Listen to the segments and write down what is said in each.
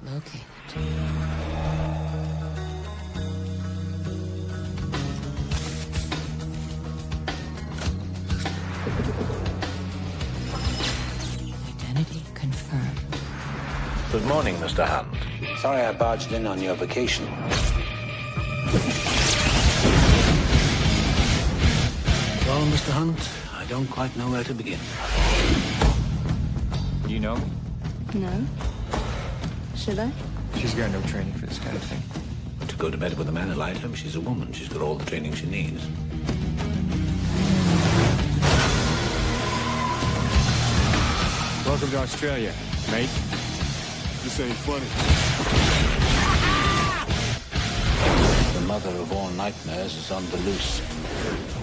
located. Identity confirmed. Good morning, Mr. Hunt. Sorry I barged in on your vacation. Well, Mr. Hunt, I don't quite know where to begin. You know me? No. Should I? She's got no training for this kind of thing. To go to bed with a man like him, she's a woman. She's got all the training she needs. Welcome to Australia, mate. This ain't funny. The mother of all nightmares is on the loose.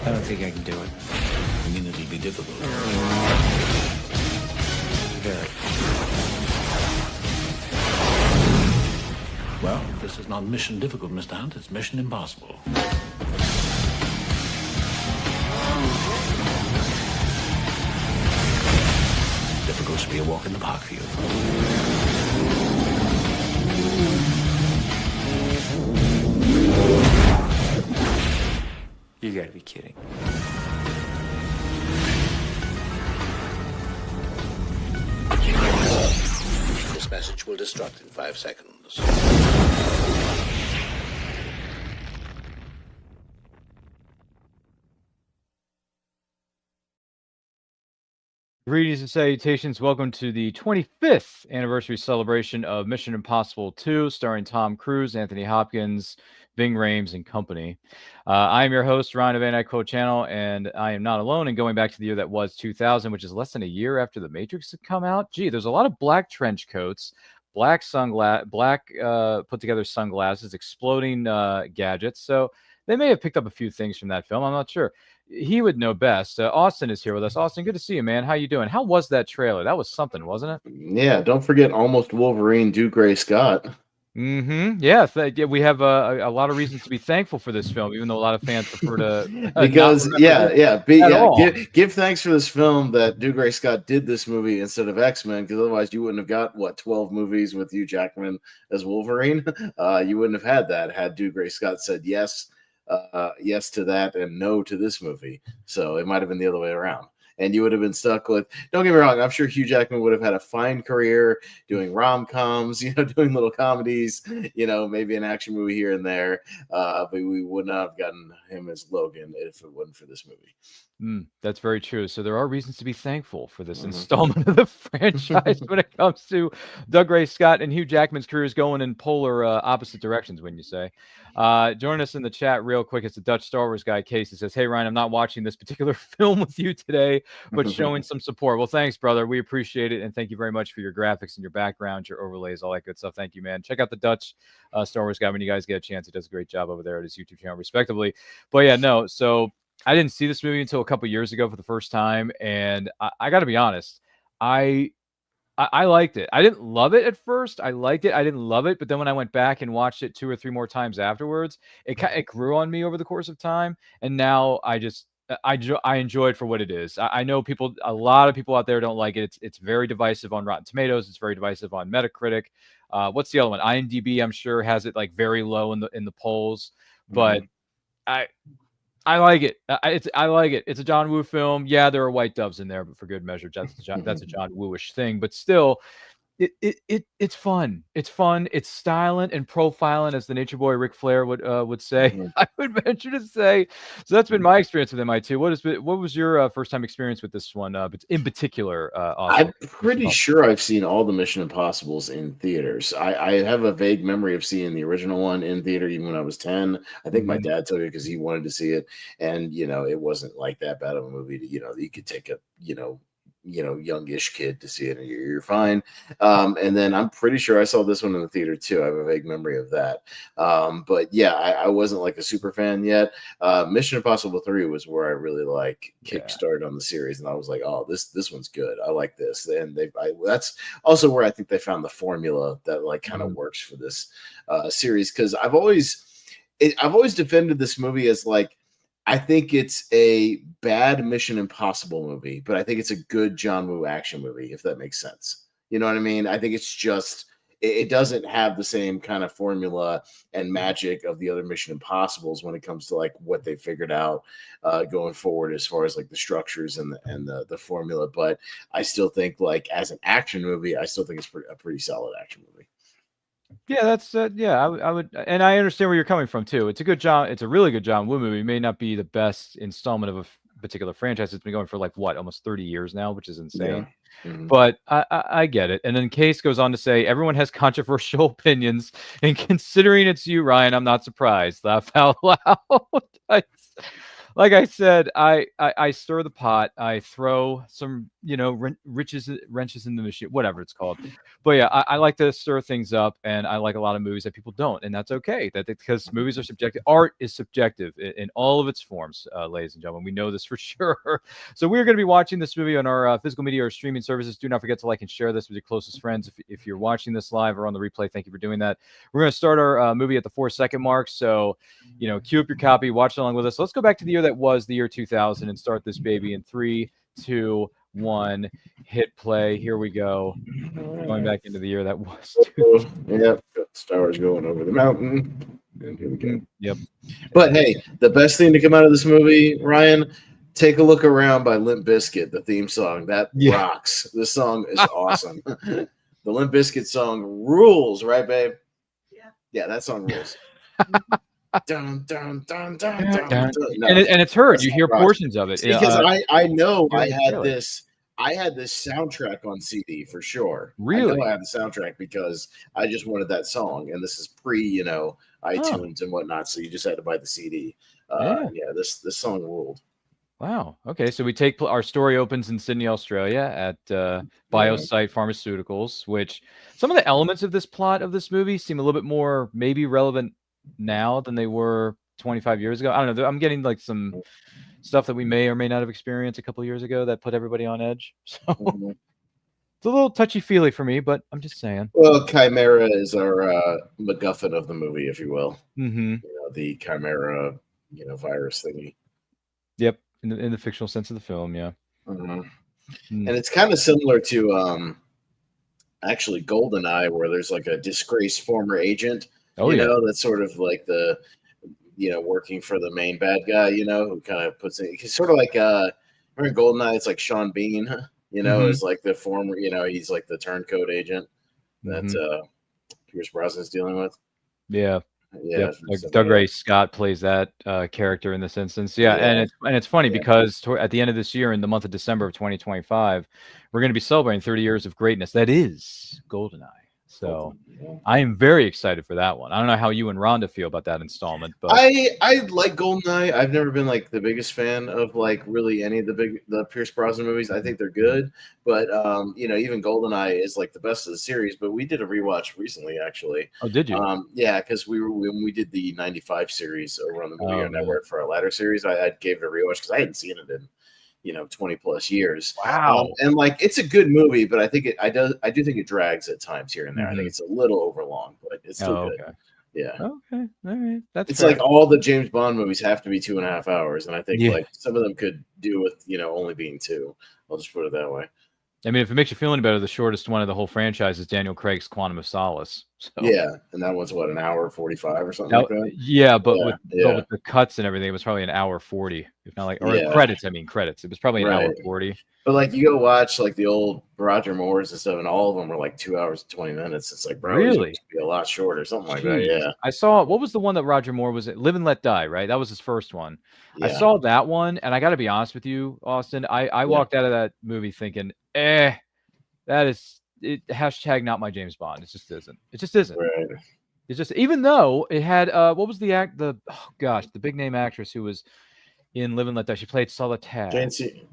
I don't think I can do it. I mean, it'll be difficult. Very. Well, this is not mission difficult, Mr. Hunt. It's mission impossible. Difficult to be a walk in the park for you. You gotta be kidding. This message will destruct in 5 seconds. Greetings and salutations. Welcome to the 25th anniversary celebration of Mission Impossible 2, starring Tom Cruise, Anthony Hopkins, Ving, Rhames, and company. I am your host, Ryan of Anti-Code Channel, and I am not alone in going back to the year that was 2000, which is less than a year after The Matrix had come out. Gee, there's a lot of black trench coats, black put together sunglasses, exploding gadgets. So they may have picked up a few things from that film. I'm not sure. He would know best. Austin is here with us. Austin, good to see you, man. How you doing? How was that trailer? That was something, wasn't it? Yeah, don't forget Almost Wolverine, Dougray Scott. Yeah, we have a lot of reasons to be thankful for this film, even though a lot of fans prefer to because give thanks for this film that Dougray Scott did this movie instead of X-Men, because otherwise you wouldn't have got 12 movies with Hugh Jackman as Wolverine. You wouldn't have had that had Dougray Scott said yes to that and no to this movie. So it might have been the other way around. And you would have been stuck with, don't get me wrong, I'm sure Hugh Jackman would have had a fine career doing rom-coms, doing little comedies, maybe an action movie here and there. But we would not have gotten him as Logan if it wasn't for this movie. That's very true. So there are reasons to be thankful for this installment of the franchise when it comes to Dougray Scott and Hugh Jackman's careers going in polar opposite directions, wouldn't you say? Join us in the chat real quick. It's the Dutch Star Wars guy, Casey, says, "Hey, Ryan, I'm not watching this particular film with you today, but showing some support." Well, thanks, brother. We appreciate it. And thank you very much for your graphics and your background, your overlays, all that good stuff. Thank you, man. Check out the Dutch Star Wars guy when you guys get a chance. He does a great job over there at his YouTube channel, respectively. But yeah, no. So I didn't see this movie until a couple years ago for the first time. And I got to be honest, I liked it. I didn't love it at first. I liked it. I didn't love it. But then when I went back and watched it 2 or 3 more times afterwards, it grew on me over the course of time. And now I enjoy it for what it is. I know a lot of people out there don't like it. It's very divisive on Rotten Tomatoes. It's very divisive on Metacritic. What's the other one? IMDb, I'm sure, has it like very low in the polls. But I like it. I like it. It's a John Woo film. Yeah, there are white doves in there, but for good measure, that's a John Woo-ish thing. But still, it's fun. It's fun. It's styling and profiling, as the Nature Boy Ric Flair would say. I would venture to say. So that's been my experience with MI2. What was your first time experience with this one? In particular, I'm pretty sure I've seen all the Mission Impossibles in theaters. I have a vague memory of seeing the original one in theater even when I was 10. I think my dad took it because he wanted to see it, and it wasn't like that bad of a movie to you could take a youngish kid to see it and you're fine. And then I'm pretty sure I saw this one in the theater too. I have a vague memory of that. But yeah, I wasn't like a super fan yet. Mission Impossible 3 was where I really kickstarted on the series, and I was like, oh, this one's good. I like this. And that's also where I think they found the formula that kind of works for this series, because I've always defended this movie as I think it's a bad Mission Impossible movie, but I think it's a good John Woo action movie, if that makes sense. You know what I mean? I think it's it doesn't have the same kind of formula and magic of the other Mission Impossibles when it comes to like what they figured out going forward as far as like the structures and the formula. But I still think like as an action movie, I still think it's a pretty solid action movie. Yeah, that's yeah. I would, and I understand where you're coming from too. It's a good John. It's a really good John Woo movie. It may not be the best installment of a particular franchise. It's been going for like what, almost 30 years now, which is insane. Yeah. Mm-hmm. But I get it. And then Case goes on to say, everyone has controversial opinions, and considering it's you, Ryan, I'm not surprised. Laugh out loud. Like I said, I stir the pot. I throw some, wrenches in the machine, whatever it's called. But yeah, I like to stir things up, and I like a lot of movies that people don't, and that's okay. Because movies are subjective. Art is subjective in all of its forms, ladies and gentlemen. We know this for sure. So we're going to be watching this movie on our physical media or streaming services. Do not forget to like and share this with your closest friends. If you're watching this live or on the replay, thank you for doing that. We're going to start our movie at the 4-second mark. So, cue up your copy, watch along with us. Let's go back to the year that was the year 2000 and start this baby in 3, 2, 1. Hit play. Here we go. Going back into the year that was. Yep, Star Wars going over the mountain. And here we go. Yep. But hey, the best thing to come out of this movie, Ryan, Take a Look Around by Limp Bizkit, the theme song. That rocks. This song is awesome. The Limp Bizkit song rules, right, babe? Yeah, that song rules. Dun, dun, dun, dun, dun, dun. No, and it's heard. You hear portions of it. Because I know I had this soundtrack on CD for sure. Really? I know I had the soundtrack because I just wanted that song, and this is pre, iTunes and whatnot. So you just had to buy the CD. This song ruled. Wow. Okay, so our story opens in Sydney, Australia, at BioSite Pharmaceuticals, which some of the elements of this plot of this movie seem a little bit more maybe relevant now than they were 25 years ago. I don't know. I'm getting like some stuff that we may or may not have experienced a couple of years ago that put everybody on edge. So it's a little touchy-feely for me, but I'm just saying. Well, Chimera is our MacGuffin of the movie, if you will. Mm-hmm. The Chimera, virus thingy. Yep, in the fictional sense of the film, yeah. Mm-hmm. And it's kind of similar to actually GoldenEye, where there's like a disgraced former agent. That's sort of like the, working for the main bad guy, who kind of puts it. He's sort of like, remember GoldenEye? It's like Sean Bean, is like the former, he's like the turncoat agent that Pierce Brosnan's dealing with. Yeah. Like Dougray Scott plays that character in this instance. And it's funny because at the end of this year, in the month of December of 2025, we're going to be celebrating 30 years of greatness. That is GoldenEye. So I am very excited for that one. I don't know how you and Rhonda feel about that installment, but I like GoldenEye. I've never been like the biggest fan of like really any of the Pierce Brosnan movies. I think they're good, but even GoldenEye is like the best of the series. But we did a rewatch recently, actually. Oh, did you? Because when we did the '95 series over on the Movie Network for our ladder series, I gave it a rewatch because I hadn't seen it in 20 plus years. Wow. And like it's a good movie, but I think I do think it drags at times here and there. I think it's a little overlong, but it's still good. Okay. Yeah. Okay. All right. It's fair. Like all the James Bond movies have to be 2.5 hours, and I think like some of them could do with only being 2. I'll just put it that way. I mean, if it makes you feel any better, the shortest one of the whole franchise is Daniel Craig's Quantum of Solace. So. Yeah, and that one's what, 1:45 or something like that. Yeah, but with the cuts and everything, it was probably 1:40, if not credits. I mean, credits. It was probably 1:40. But like you go watch like the old Roger Moores and stuff, and all of them were like 2 hours and 20 minutes. It's like, bro, really, it be a lot shorter, something like that. Yeah, I saw what was the one that Roger Moore was at? Live and Let Die, right? That was his first one. Yeah. I saw that one, and I got to be honest with you, Austin. I walked out of that movie thinking, that is it. Hashtag not my James Bond. It just isn't. It just isn't. Right. It's just, even though it had what was the the big name actress who was in Live and Let Die. She played Solitaire.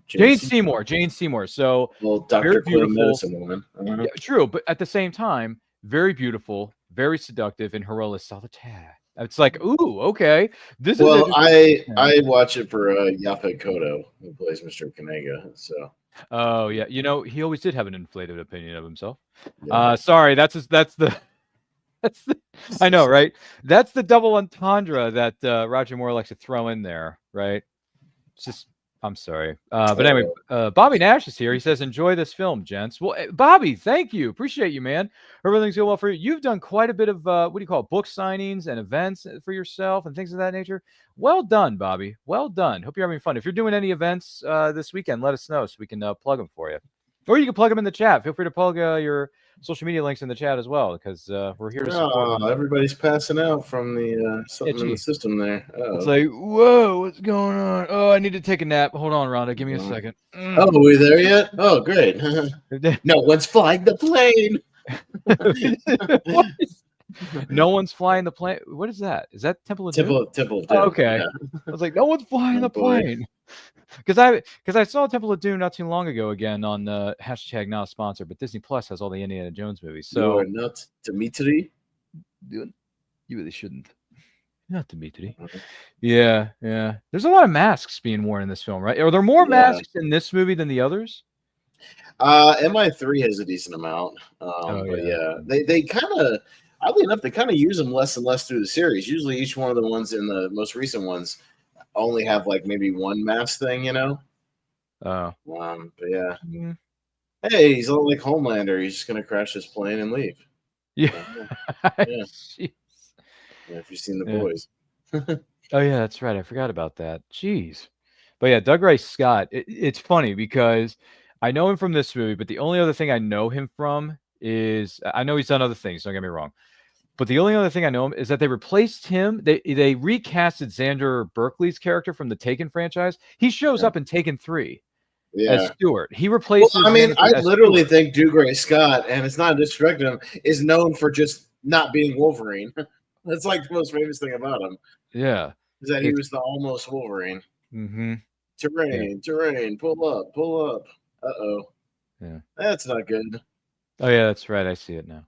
Jane Seymour. So Dr. Quinn, medicine woman. Yeah, true, but at the same time, very beautiful, very seductive in her role as Solitaire. It's like, ooh, okay. I watch it for Yaphet Kotto, who plays Mr. Kanega. So. Oh yeah, he always did have an inflated opinion of himself. Yeah. Sorry, that's the I know, right? That's the double entendre that Roger Moore likes to throw in there, right? It's just I'm sorry. But anyway, Bobby Nash is here. He says, enjoy this film, gents. Well, Bobby, thank you. Appreciate you, man. Everything's going well for you. You've done quite a bit of, what do you call it, book signings and events for yourself and things of that nature. Well done, Bobby. Well done. Hope you're having fun. If you're doing any events this weekend, let us know so we can plug them for you. Or you can plug them in the chat. Feel free to plug your social media links in the chat as well, because we're here to support. Everybody's passing out from the something in the system there. It's like, whoa, what's going on? Oh, I need to take a nap. Hold on, Rhonda. Give me a second. Oh, are we there yet? Oh, great. No one's flying the plane. No one's flying the plane. What is that? Is that Temple of Doom? Temple of Doom. Oh, okay. Yeah. I was like, no one's flying the plane. Because I saw Temple of Doom not too long ago again on hashtag not a sponsor, but Disney Plus has all the Indiana Jones movies. So you're not Dimitri. You really shouldn't. Not Dimitri. Yeah. There's a lot of masks being worn in this film, right? Are there more masks in this movie than the others? MI3 has a decent amount. But they kind of, oddly enough, they kind of use them less and less through the series. Usually each one of the ones in the most recent ones only have like maybe one mask thing, you know? Oh. But yeah. Hey, he's all like Homelander. He's just going to crash his plane and leave. Yeah. Yeah. If you've seen The Boys. Oh, yeah, that's right. I forgot about that. Jeez. But yeah, Dougray Scott, it's funny because I know him from this movie, but the only other thing I know him from is, I know he's done other things, don't get me wrong. But the only other thing I know him is that they replaced him. They recasted Xander Berkeley's character from the Taken franchise. He shows up in Taken 3 as Stewart. He replaces. Well, I mean, I literally think Dougray Scott, and it's not a disrespect to him, is known for just not being Wolverine. That's like the most famous thing about him. Yeah. Is that he was the almost Wolverine. Mm-hmm. Terrain, pull up. Uh-oh. Yeah. That's not good. Oh, yeah, that's right. I see it now.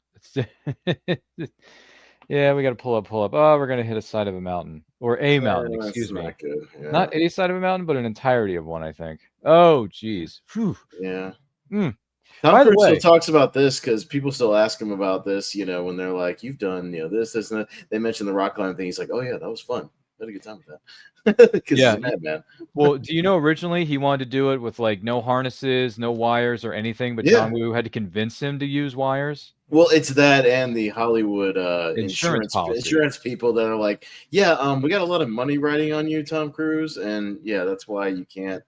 Yeah, we got to pull up. Oh, we're going to hit a side of a mountain. Or a mountain, excuse me. Not good. Yeah. Not a side of a mountain, but an entirety of one, I think. Oh, geez. Whew. Yeah. Mm. Tom Cruise still talks about this because people still ask him about this, you know, when they're like, you've done, you know, this, and that. They mention the rock climbing thing. He's like, oh, yeah, that was fun. I had a good time with that. Because he's a madman. Well, do you know originally he wanted to do it with like no harnesses, no wires or anything, but John Woo had to convince him to use wires? Well, it's that and the Hollywood insurance people that are like, yeah, we got a lot of money riding on you, Tom Cruise, and yeah, that's why you can't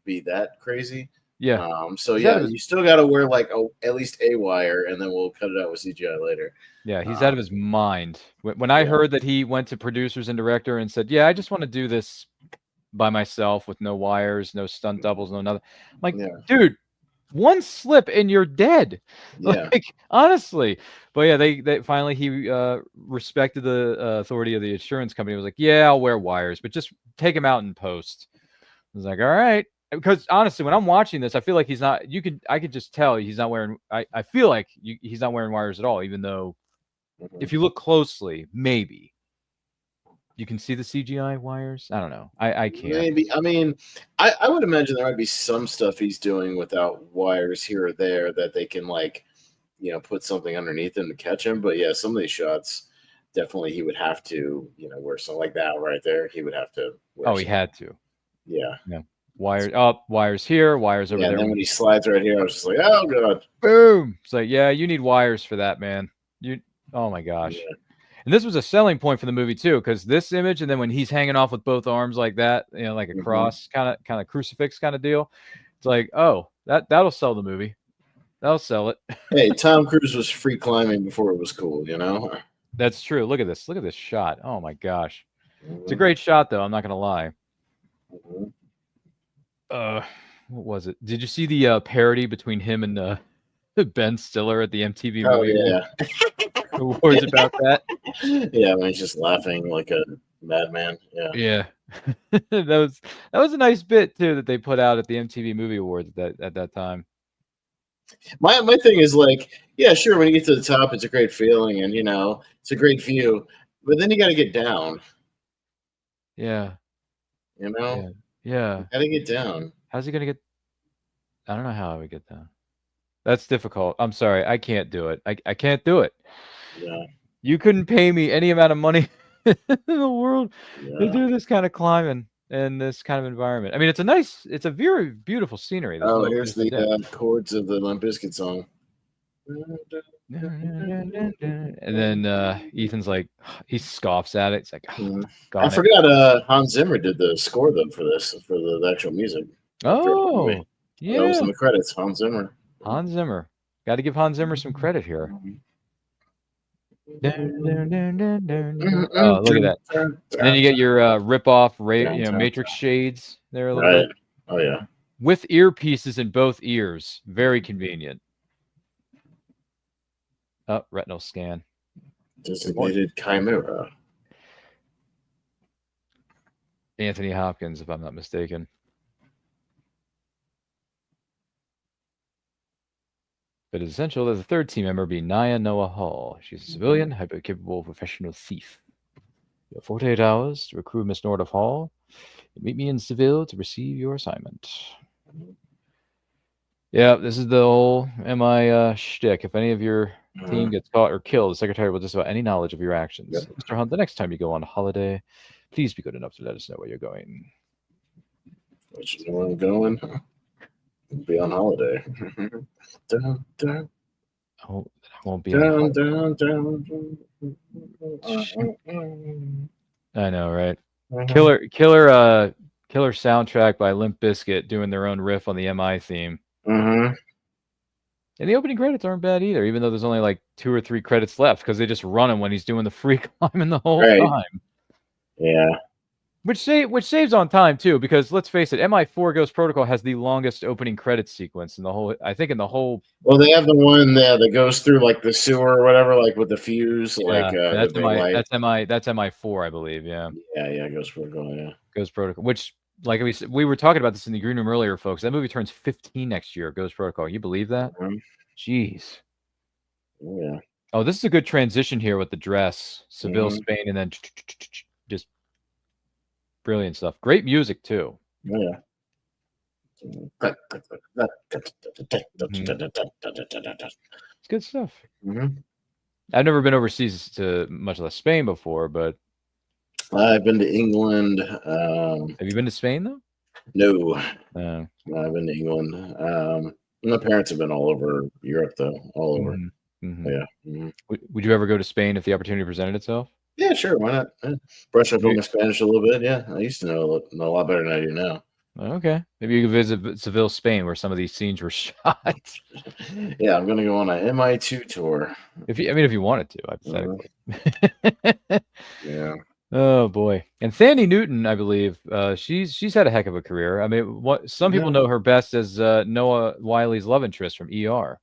be that crazy. Yeah. So yeah, you still got to wear like at least a wire, and then we'll cut it out with CGI later. Yeah, he's out of his mind. When I heard that he went to producers and director and said, "Yeah, I just want to do this by myself with no wires, no stunt doubles, no nothing," I'm like, dude, one slip and you're dead. Yeah. Like, honestly. But yeah, they finally he respected the authority of the insurance company. He was like, "Yeah, I'll wear wires, but just take him out in post." I was like, "All right." Because honestly, when I'm watching this, I feel like he's not. I could just tell he's not wearing. I feel like he's not wearing wires at all. Even though, if you look closely, maybe you can see the CGI wires. I don't know. I can't. Maybe. I mean, I would imagine there might be some stuff he's doing without wires here or there that they can like, you know, put something underneath him to catch him. But yeah, some of these shots, definitely he would have to, you know, wear something like that right there. He would have to. Wear he had to. Yeah. Yeah. Wires up, wires here, wires over there. And then when he slides right here, I was just like, oh god, boom! It's like, yeah, you need wires for that, man. Oh my gosh. Yeah. And this was a selling point for the movie too, because this image, and then when he's hanging off with both arms like that, you know, like a cross, kind of crucifix kind of deal. It's like, oh, that'll sell the movie. That'll sell it. Hey, Tom Cruise was free climbing before it was cool, you know. That's true. Look at this. Look at this shot. Oh my gosh, it's a great shot though. I'm not gonna lie. What was it? Did you see the parody between him and Ben Stiller at the MTV movie? Oh yeah. What was about that? Yeah, when he's just laughing like a madman. Yeah. Yeah. that was a nice bit too that they put out at the MTV Movie Awards at that time. My thing is like, yeah, sure, when you get to the top, it's a great feeling, and you know, it's a great view, but then you got to get down. Yeah. You know. Yeah. How to get down? How's he gonna get? I don't know how I would get down. That's difficult. I'm sorry, I can't do it. I can't do it. Yeah. You couldn't pay me any amount of money in the world to do this kind of climbing. in this kind of environment. I mean, it's a very beautiful scenery. There's Oh, no here's place to the chords of the Limp Bizkit song. And then Ethan's like, he scoffs at it. It's like, oh, I forgot Hans Zimmer did the score though for the actual music. Oh, yeah. That was in the credits. Hans Zimmer. Hans Zimmer. Got to give Hans Zimmer some credit here. Oh, look at that. And then you get your rip-off Matrix shades there a little bit. Oh, yeah. With earpieces in both ears. Very convenient. Oh, retinal scan. Designated Chimera. Antony Hopkins, if I'm not mistaken. But it's essential that the third team member be Naya Noah Hall. She's a civilian, hyper-capable professional thief. You have 48 hours to recruit Miss Nordoff Hall. Meet me in Seville to receive your assignment. Yeah, this is the whole MI shtick. If any of your team gets caught or killed, the secretary will disavow any knowledge of your actions. Yep. Mr. Hunt, the next time you go on holiday, please be good enough to let us know where you're going. Let you know where I'm going. Be on holiday. Dun, dun. Oh, I won't be Dun, on dun, I know, right? dun. Killer soundtrack by Limp Bizkit doing their own riff on the MI theme. And the opening credits aren't bad either, even though there's only like 2 or 3 credits left because they just run him when he's doing the free climbing the whole time. Yeah. Which saves on time too, because let's face it, MI4 Ghost Protocol has the longest opening credits sequence in the whole. I think in the whole. Well, they have the one that goes through like the sewer or whatever, like with the fuse. Yeah, Like that's MI4, I believe. Yeah. Yeah. Ghost Protocol. Yeah. Ghost Protocol, which like we were talking about this in the green room earlier, folks. That movie turns 15 next year. Ghost Protocol. You believe that? Jeez. Yeah. Oh, this is a good transition here with the dress, Seville, Spain, and then just. Brilliant stuff. Great music too. Oh, yeah. It's good stuff. I've never been overseas to much less Spain before, but I've been to England. Have you been to Spain though? No. I've been to England. My parents have been all over Europe though, all over. Yeah. Would you ever go to Spain if the opportunity presented itself? Yeah, sure. Why not? Yeah. Brush up on my Spanish a little bit. Yeah, I used to know a lot better than I do now. Okay, maybe you could visit Seville, Spain, where some of these scenes were shot. Yeah, I'm gonna go on a MI2 tour. If you wanted to, hypothetically. Yeah. Oh boy, and Thandie Newton, I believe, she's had a heck of a career. I mean, some people know her best as Noah Wiley's love interest from ER.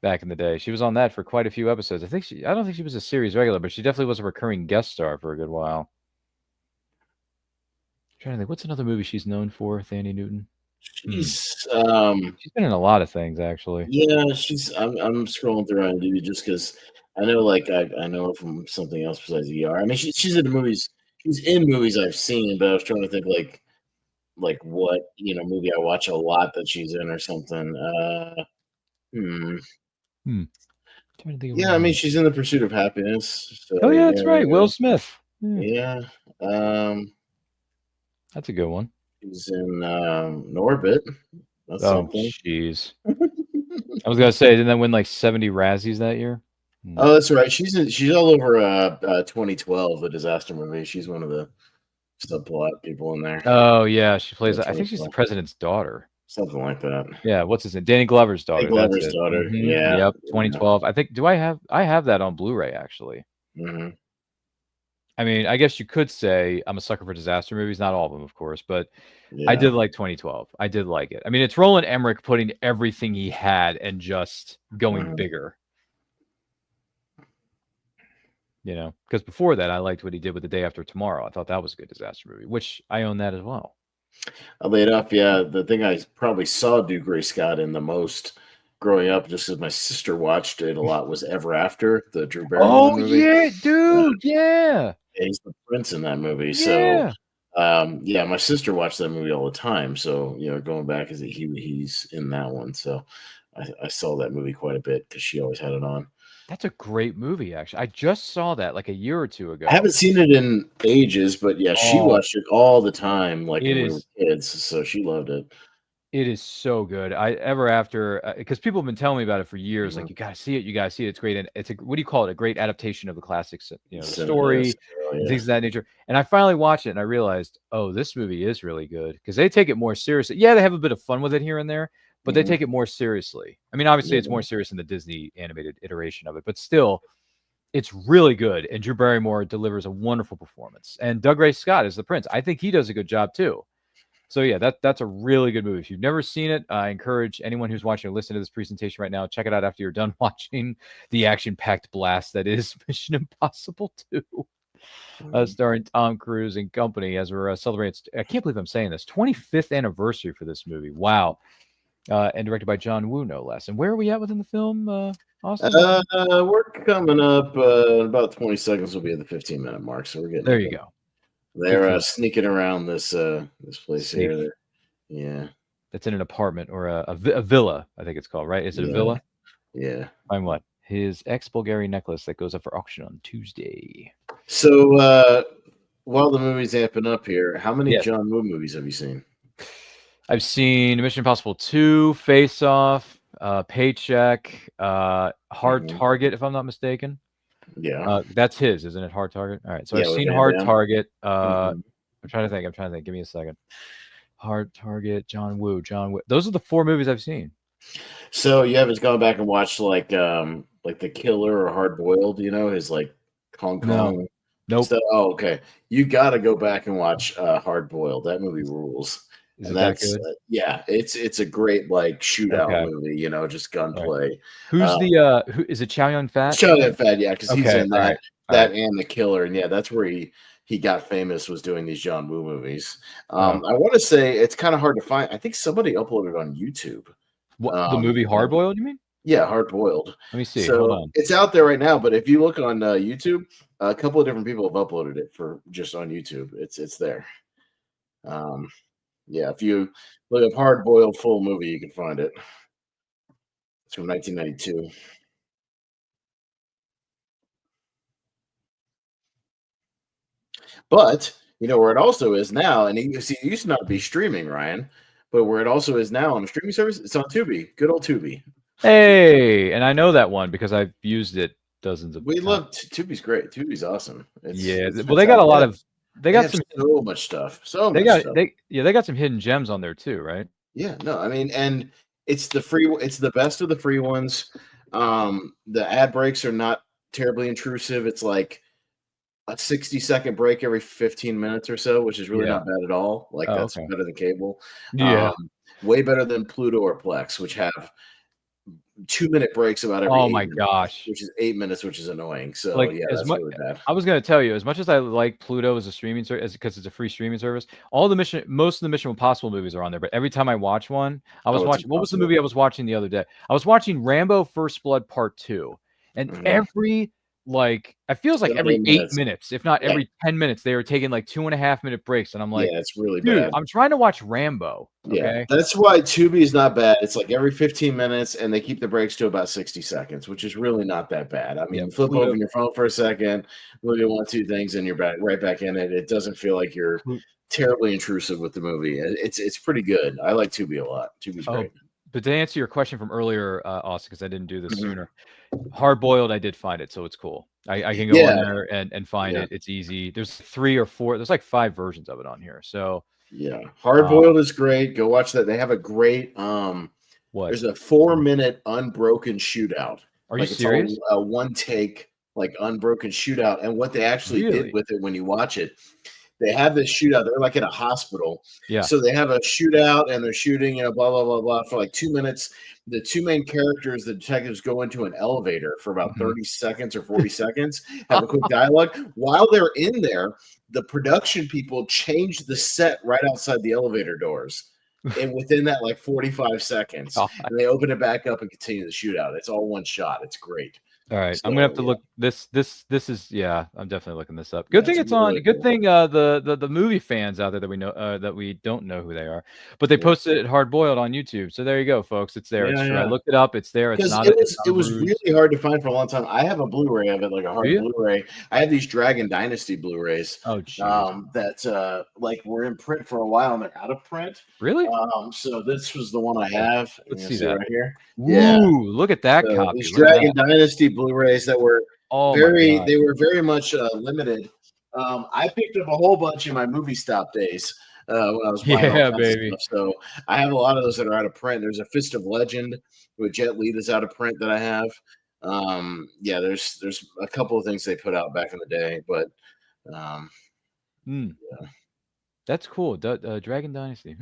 Back in the day, she was on that for quite a few episodes. I don't think she was a series regular, but she definitely was a recurring guest star for a good while. I'm trying to think, what's another movie she's known for? Thandie Newton. She's been in a lot of things actually. Yeah, I'm scrolling through IMDb just because I know, like I know her from something else besides ER. I mean, she's in the movies. She's in movies I've seen, but I was trying to think like what movie I watch a lot that she's in or something. Yeah, I mean, she's in The Pursuit of Happiness. So, oh yeah, that's right. Will Smith. Yeah. That's a good one. She's in Norbit. That's something. Jeez. I was gonna say, didn't that win like 70 Razzies that year? Oh, that's right. She's all over 2012, the disaster movie. She's one of the subplot people in there. Oh yeah, she plays. I think she's the president's daughter. Something like that. Yeah, what's his name? Danny Glover's daughter. Danny Glover's daughter. Yeah. Yep. 2012. I think. I have that on Blu-ray actually. I mean, I guess you could say I'm a sucker for disaster movies. Not all of them, of course, but I did like 2012. I did like it. I mean, it's Roland Emmerich putting everything he had and just going bigger. Because before that, I liked what he did with The Day After Tomorrow. I thought that was a good disaster movie, which I own that as well. I laid off. Yeah, the thing I probably saw Dougray Scott in the most growing up, just as my sister watched it a lot, was Ever After, the Drew Barrymore movie. Yeah, dude, yeah. He's the prince in that movie. Yeah. So, my sister watched that movie all the time. So, going back, he's in that one. So, I saw that movie quite a bit because she always had it on. That's a great movie, actually. I just saw that like a year or two ago. I haven't seen it in ages, but yeah, she Oh, watched it all the time, like it when we were is. kids, so she loved it. It is so good. I ever after because people have been telling me about it for years. Like Mhm. you gotta see it. You gotta see it. It's great. And it's a what do you call it? A great adaptation of the classics. You know, the Yes, story and things of that nature. And I finally watched it and I realized, oh, this movie is really good because they take it more seriously. Yeah, they have a bit of fun with it here and there, but they Mhm. take it more seriously. I mean, obviously, it's Yeah. more serious in the Disney animated iteration of it, but still, it's really good. And Drew Barrymore delivers a wonderful performance. And Dougray Scott is the prince. I think he does a good job too. So yeah, that's a really good movie. If you've never seen it, I encourage anyone who's watching or listening to this presentation right now, check it out after you're done watching the action-packed blast that is Mission Impossible 2, starring Tom Cruise and company as we're celebrating. I can't believe I'm saying this. 25th anniversary for this movie. Wow. And directed by John Woo, no less. And where are we at within the film, Austin? We're coming up about 20 seconds. Will be at the 15-minute mark, so we're getting There you go. They're sneaking around this place Safe. here. Yeah, That's in an apartment or a villa, I think it's called, right? Is it a villa? Yeah. Find what? His ex-Bulgarian necklace that goes up for auction on Tuesday. So while the movie's amping up here, how many Yes. John Woo movies have you seen? I've seen Mission Impossible 2, Face Off, Paycheck, Hard Target, if I'm not mistaken. Yeah. That's his, isn't it? Hard Target. All right. So Yeah, I've with seen Van Hard Damme. Target. Mhm. I'm trying to think. Give me a second. Hard Target, John Woo. Those are the 4 movies I've seen. So you haven't gone back and watched like The Killer or Hard Boiled, his like Hong Kong Nope. stuff? Oh, okay. You got to go back and watch Hard Boiled. That movie rules. Is it that good? Yeah, it's a great like shootout movie, just gunplay. Right. Who's who is it? Chow Yun Fat? Chow Yun Fat, yeah, because he's in that right. and The Killer, and yeah, that's where he got famous, was doing these John Woo movies. I want to say it's kind of hard to find. I think somebody uploaded on YouTube. What, the movie Hard Boiled? You mean? Yeah, Hard Boiled. Let me see. So Hold on. it's out there right now, but if you look on YouTube, a couple of different people have uploaded it for just on YouTube. It's there. Yeah, if you look up Hard Boiled full movie, you can find it. It's from 1992. But where it also is now, and you see, it used to not be streaming, Ryan, but where it also is now on a streaming service, it's on Tubi. Good old Tubi. Hey, and I know that one because I've used it dozens of times. We love Tubi's great. Tubi's awesome. It's well, they got a lot of they got some so much stuff. They got some hidden gems on there too, right? Yeah, no, I mean, and it's the best of the free ones. The ad breaks are not terribly intrusive. It's like a 60-second break every 15 minutes or so, which is really not bad at all. Like that's better than cable. Yeah. Way better than Pluto or Plex, which have 2-minute breaks about every 8 minutes, gosh, which is 8 minutes, which is annoying. So like, yeah, that's really bad. I was going to tell you, as much as I like Pluto as a streaming service, because it's a free streaming service, most of the Mission Impossible movies are on there. But every time I watch one, I was watching. What was the movie I was watching the other day? I was watching Rambo: First Blood Part 2, and every it feels like every 8 minutes, if not every 10 minutes, they are taking like 2.5-minute breaks, and I'm like, yeah, it's really dude, bad. I'm trying to watch Rambo. Okay? Yeah, that's why Tubi is not bad. It's like every 15 minutes, and they keep the breaks to about 60 seconds, which is really not that bad. I mean, flip open your phone for a second, look at 1, 2 things, and you're right back in it. It doesn't feel like you're terribly intrusive with the movie. It's pretty good. I like Tubi a lot. Tubi's great. But to answer your question from earlier, Austin, because I didn't do this sooner, Hard Boiled, I did find it, so it's cool. I can go in there and find it. It's easy. There's 3 or 4. There's like 5 versions of it on here. So yeah, Hard Boiled is great. Go watch that. They have a great There's a 4-minute unbroken shootout. Are you serious? It's a one take unbroken shootout, and what they actually did with it when you watch it. They have this shootout. They're like in a hospital. Yeah. So they have a shootout and they're shooting, blah, blah, blah, blah, for like 2 minutes. The 2 main characters, the detectives, go into an elevator for about 30 seconds or 40 seconds, have a quick dialogue. While they're in there, the production people change the set right outside the elevator doors. And within that, 45 seconds, and they open it back up and continue the shootout. It's all one shot. It's great. All right, I'm So, gonna have to yeah. look this is yeah, I'm definitely looking this up. Good thing it's on. Really Good cool. thing the movie fans out there that we know that we don't know who they are, but they Yeah. posted it hard boiled on YouTube. So there you go, folks. It's there. It's Yeah, true. I yeah. looked it up. It's there. It's Because not. it It's was not it a was ruse. really hard to find for a long time. I have a Blu-ray of it, like a Do hard you? Blu-ray. I have these Dragon Dynasty Blu-rays Oh, jeez. that like were in print for a while and they're out of print. Really? So this was the one I have. Let's You see see that. right here. Yeah. Ooh, look at that So copy. these Look at Dragon that. Dynasty Blu-rays that were Oh my god. they were very much limited. I picked up a whole bunch in my movie stop days when I was buying all Yeah, kinds baby. of stuff. So I have a lot of those that are out of print. There's a Fist of Legend with Jet Li that's out of print that I have. Yeah, there's a couple of things they put out back in the day, but yeah. That's cool. Dragon Dynasty.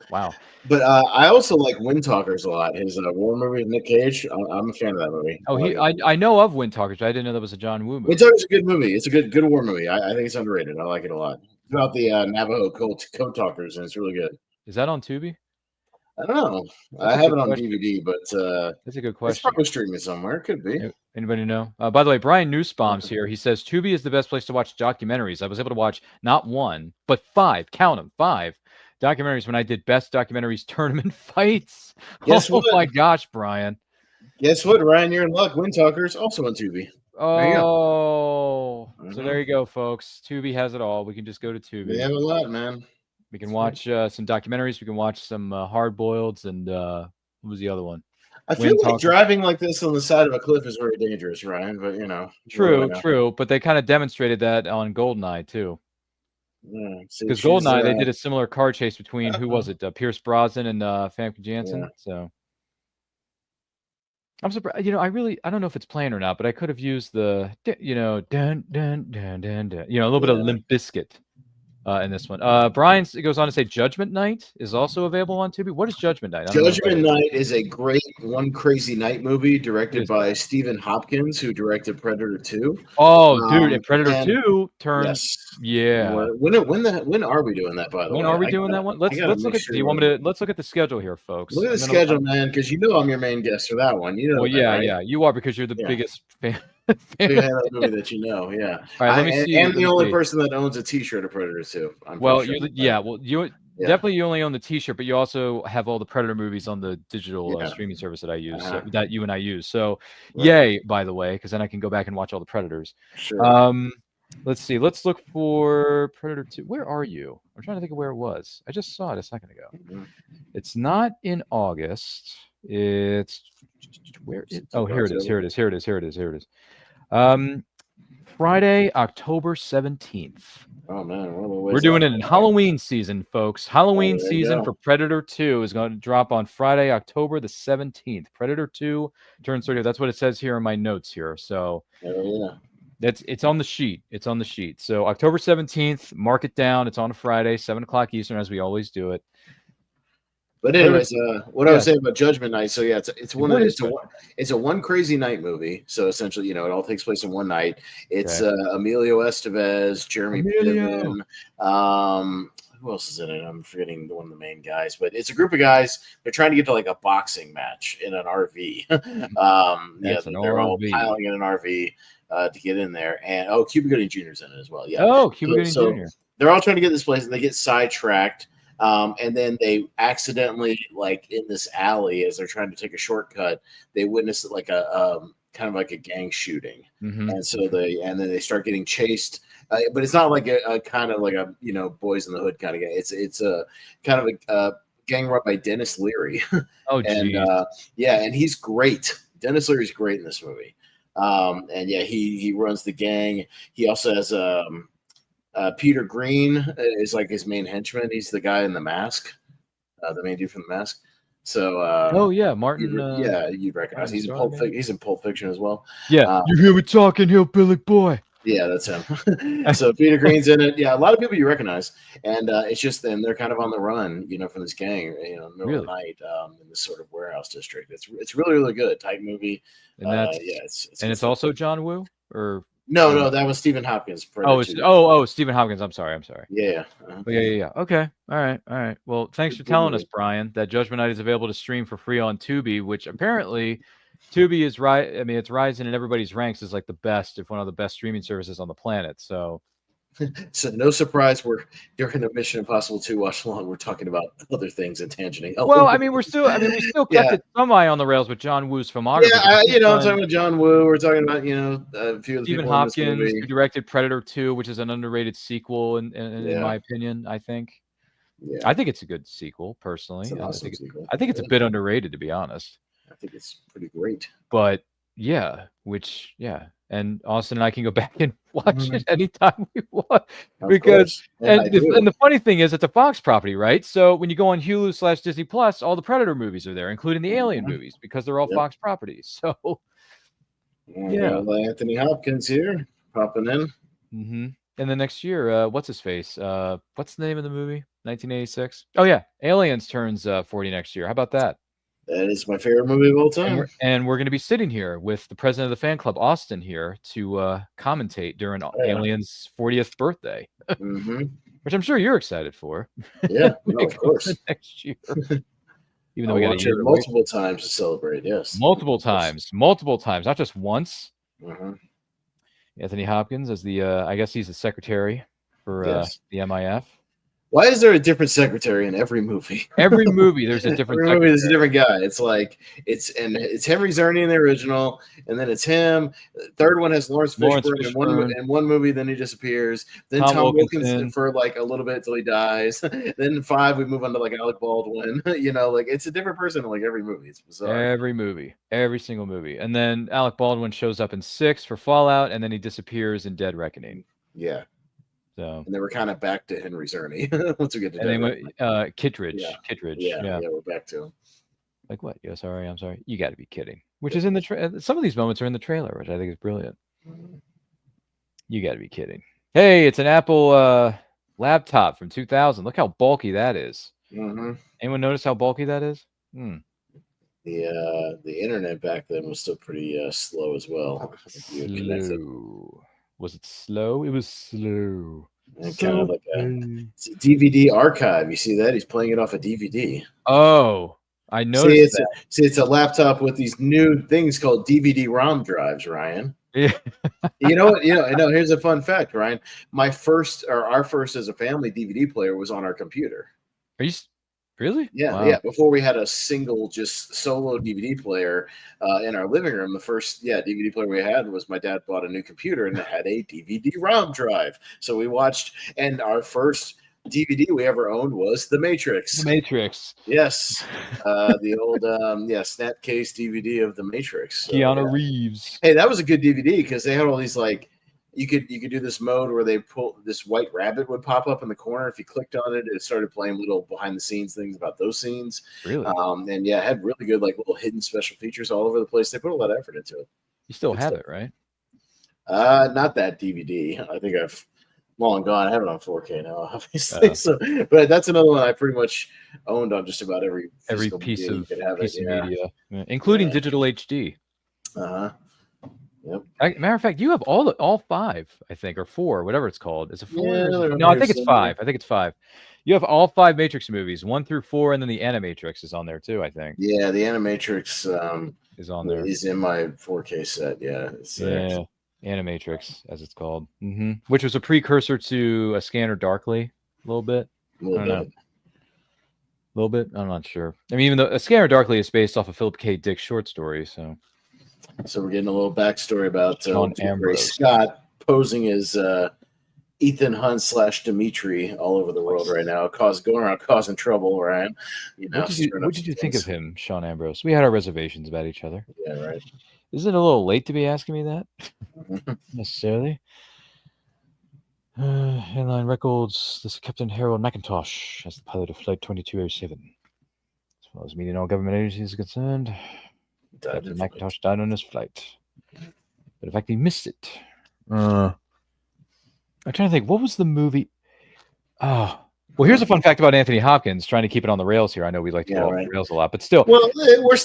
Wow. But I also like Wind Talkers a lot. His war movie with Nick Cage. I'm a fan of that movie. Oh, like it. I know of Wind Talkers. But I didn't know that was a John Woo movie. Wind Talkers is a good movie. It's a good war movie. I think it's underrated. I like it a lot. It's about the Navajo code talkers, and it's really good. Is that on Tubi? I don't know. That's I a have good it on question. DVD, but That's a good it's question. probably streaming somewhere. It could be. Anybody know? By the way, Brian Nussbaum's here. He says Tubi is the best place to watch documentaries. I was able to watch not one, but 5. Count them, 5 documentaries when I did best documentaries tournament fights. Guess what? My gosh, Brian. Guess what, Ryan? You're in luck. Wind Talkers also on Tubi. Oh, so there you go, folks. Tubi has it all. We can just go to Tubi. They have a lot, man. We can watch some documentaries. We can watch some hard boileds, and what was the other one? I feel like driving like this on the side of a cliff is very dangerous, Ryan. But you know, true. But they kind of demonstrated that on GoldenEye too. Yeah, because GoldenEye they did a similar car chase between who was it? Pierce Brosnan and Famke Janssen. Yeah. So I'm surprised. You know, I don't know if it's playing or not, but I could have used the dun dun dun dun dun. You know, a little bit of Limp Bizkit. In this one, Brian goes on to say Judgment Night is also available on Tubi. What is Judgment Night? Judgment Night is a great One Crazy Night movie directed by Stephen Hopkins, who directed Predator 2. Oh, dude, and Predator 2 turns. Yes. Yeah. When are we doing that? By the way, when are we doing that one? Let's look at. Do you want me to? Let's look at the schedule here, folks. Look at the schedule, man, because you know I'm your main guest for that one. You know. Well, right? yeah, you are because you're the biggest fan. Big fan of that movie that you know, yeah. All right, let me see. And the only person that owns a T-shirt of Predator 2. Well, you definitely you only own the T-shirt, but you also have all the Predator movies on the digital streaming service that I use, that you and I use. So, yay, by the way, because then I can go back and watch all the Predators. Sure. Let's see. Let's look for Predator 2. Where are you? I'm trying to think of where it was. I just saw it a second ago. Mm-hmm. It's not in August. It's where? Here it is. Friday, October 17th. Oh man, we're doing it in Halloween season, folks. Halloween season for Predator 2 is going to drop on Friday, October the 17th. Predator 2 turns 30. That's what it says here in my notes here. So it's on the sheet. It's on the sheet. So October 17th, mark it down. It's on a Friday, 7 o'clock Eastern, as we always do it. But anyways, what I was saying about Judgment Night. So yeah, it's a One Crazy Night movie. So essentially, you know, it all takes place in one night. It's Emilio Estevez, Jeremy Piven. Who else is in it? I'm forgetting one of the main guys, but it's a group of guys. They're trying to get to like a boxing match in an RV. They're all piling in an RV to get in there. And Cuba Gooding Jr.'s in it as well. Yeah. Oh, Cuba Gooding Jr. They're all trying to get this place, and they get sidetracked. And then they accidentally, like in this alley, as they're trying to take a shortcut, they witness like a kind of like a gang shooting, and so then they start getting chased. But it's not like a kind of like a Boys in the Hood kind of gang. It's a kind of a gang run by Dennis Leary. And he's great. Dennis Leary's great in this movie. He runs the gang. He also has Peter Green is like his main henchman. He's the guy in the mask, the main dude from the mask. So, Martin. You'd recognize. He's in Pulp Fiction as well. Yeah, you hear me talking, Hillbilly Boy. Yeah, that's him. So Peter Green's in it. Yeah, a lot of people you recognize, and it's just then they're kind of on the run, from this gang, middle of the night, in this sort of warehouse district. It's really, really good, tight movie. And it's also John Woo or. No, that was Stephen Hopkins. Stephen Hopkins. I'm sorry. Yeah. Yeah. Okay. All right. Well, thanks for telling us, Brian, that Judgment Night is available to stream for free on Tubi, which apparently Tubi is right. I mean, it's rising in everybody's ranks as like the best, if one of the best streaming services on the planet. So So no surprise, we're during the Mission Impossible 2 watch along. We're talking about other things and tangenting. well, I mean, we still kept it semi on the rails with John Woo's filmography. Yeah, I'm talking about John Woo. We're talking about a few of the Stephen people Hopkins, in this movie. who directed Predator 2, which is an underrated sequel in my opinion. I think it's a good sequel personally. It's an awesome sequel. I think it's a bit underrated, to be honest. I think it's pretty great. But and Austin and I can go back and watch it anytime we want because the funny thing is it's a Fox property, right? So when you go on Hulu/Disney Plus, all the Predator movies are there, including the Alien movies, because they're all Fox properties. So Anthony Hopkins here popping in. Mm-hmm. And then next year, what's his face? What's the name of the movie? 1986. Oh yeah, Aliens turns 40 next year. How about that? That is my favorite movie of all time. And we're going to be sitting here with the president of the fan club, Austin, here to commentate during Alien's 40th birthday, which I'm sure you're excited for. Yeah, no, of course. Next year. Even though we got it multiple times to celebrate, yes. Multiple times, not just once. Anthony Hopkins as the, I guess he's the secretary for the MIF. Why is there a different secretary in every movie? Every movie, there's a different movie. There's a different guy. It's like it's Henry Czerny in the original, and then it's him. The third one has Lawrence Fishburne in one movie, then he disappears. Then Tom Wilkinson for like a little bit till he dies. Then 5, we move on to like Alec Baldwin. Like it's a different person in like every movie. It's bizarre. Every movie, every single movie, and then Alec Baldwin shows up in 6 for Fallout, and then he disappears in Dead Reckoning. Yeah. So, and then we're kind of back to Henry Czerny once we get to Kittredge. Yeah, we're back to him. Like what? I'm sorry. You got to be kidding. Which is in the some of these moments are in the trailer, which I think is brilliant. You got to be kidding. Hey, it's an Apple laptop from 2000. Look how bulky that is. Anyone notice how bulky that is? The internet back then was still pretty slow as well. Slow. Was it slow? It was slow. Kind of like it's a DVD archive. You see that? He's playing it off a DVD. Oh, I noticed that. It's a laptop with these new things called DVD-ROM drives, Ryan. Yeah. You know what? Here's a fun fact, Ryan. Our first as a family DVD player was on our computer. Are you really? Yeah, wow. Yeah. Before we had a single, just solo DVD player in our living room, the first DVD player we had was my dad bought a new computer and it had a DVD-ROM drive. So we watched, and our first DVD we ever owned was The Matrix. The Matrix. Yes, the old Snapcase DVD of The Matrix. So, Keanu Reeves. Hey, that was a good DVD because they had all these like. You could do this mode where they pull this white rabbit would pop up in the corner. If you clicked on it, it started playing little behind the scenes things about those scenes. Really? And it had really good like little hidden special features all over the place. They put a lot of effort into it. You still have it, right? Not that DVD. I think I've long gone. I have it on 4K now, obviously. But that's another one I pretty much owned on just about every piece of media, including digital HD. Yep. Matter of fact, you have all 5, I think, or 4, whatever it's called. Is it 4? Yeah, no, I think it's 5. I think it's 5. You have all 5 Matrix movies, 1 through 4, and then the Animatrix is on there too, I think. Yeah, the Animatrix is on there. Is in my 4K set. Yeah. Animatrix, as it's called, which was a precursor to A Scanner Darkly, a little bit. A little bit. I'm not sure. I mean, even though A Scanner Darkly is based off of Philip K. Dick's short story, so we're getting a little backstory about Dougray Scott posing as Ethan Hunt / Dimitri all over the world right now, going around causing trouble, Ryan. What did you think of him, Sean Ambrose? We had our reservations about each other. Yeah, right. Isn't it a little late to be asking me that? Necessarily. Headline records. This is Captain Harold McIntosh as the pilot of Flight 2207. As far as meeting all government agencies are concerned, Captain McIntosh died on his flight. But in fact, he missed it. I'm trying to think. What was the movie? Oh. Well, here's a fun fact about Anthony Hopkins, trying to keep it on the rails here. I know we like to go off the rails a lot, but still. Well, we're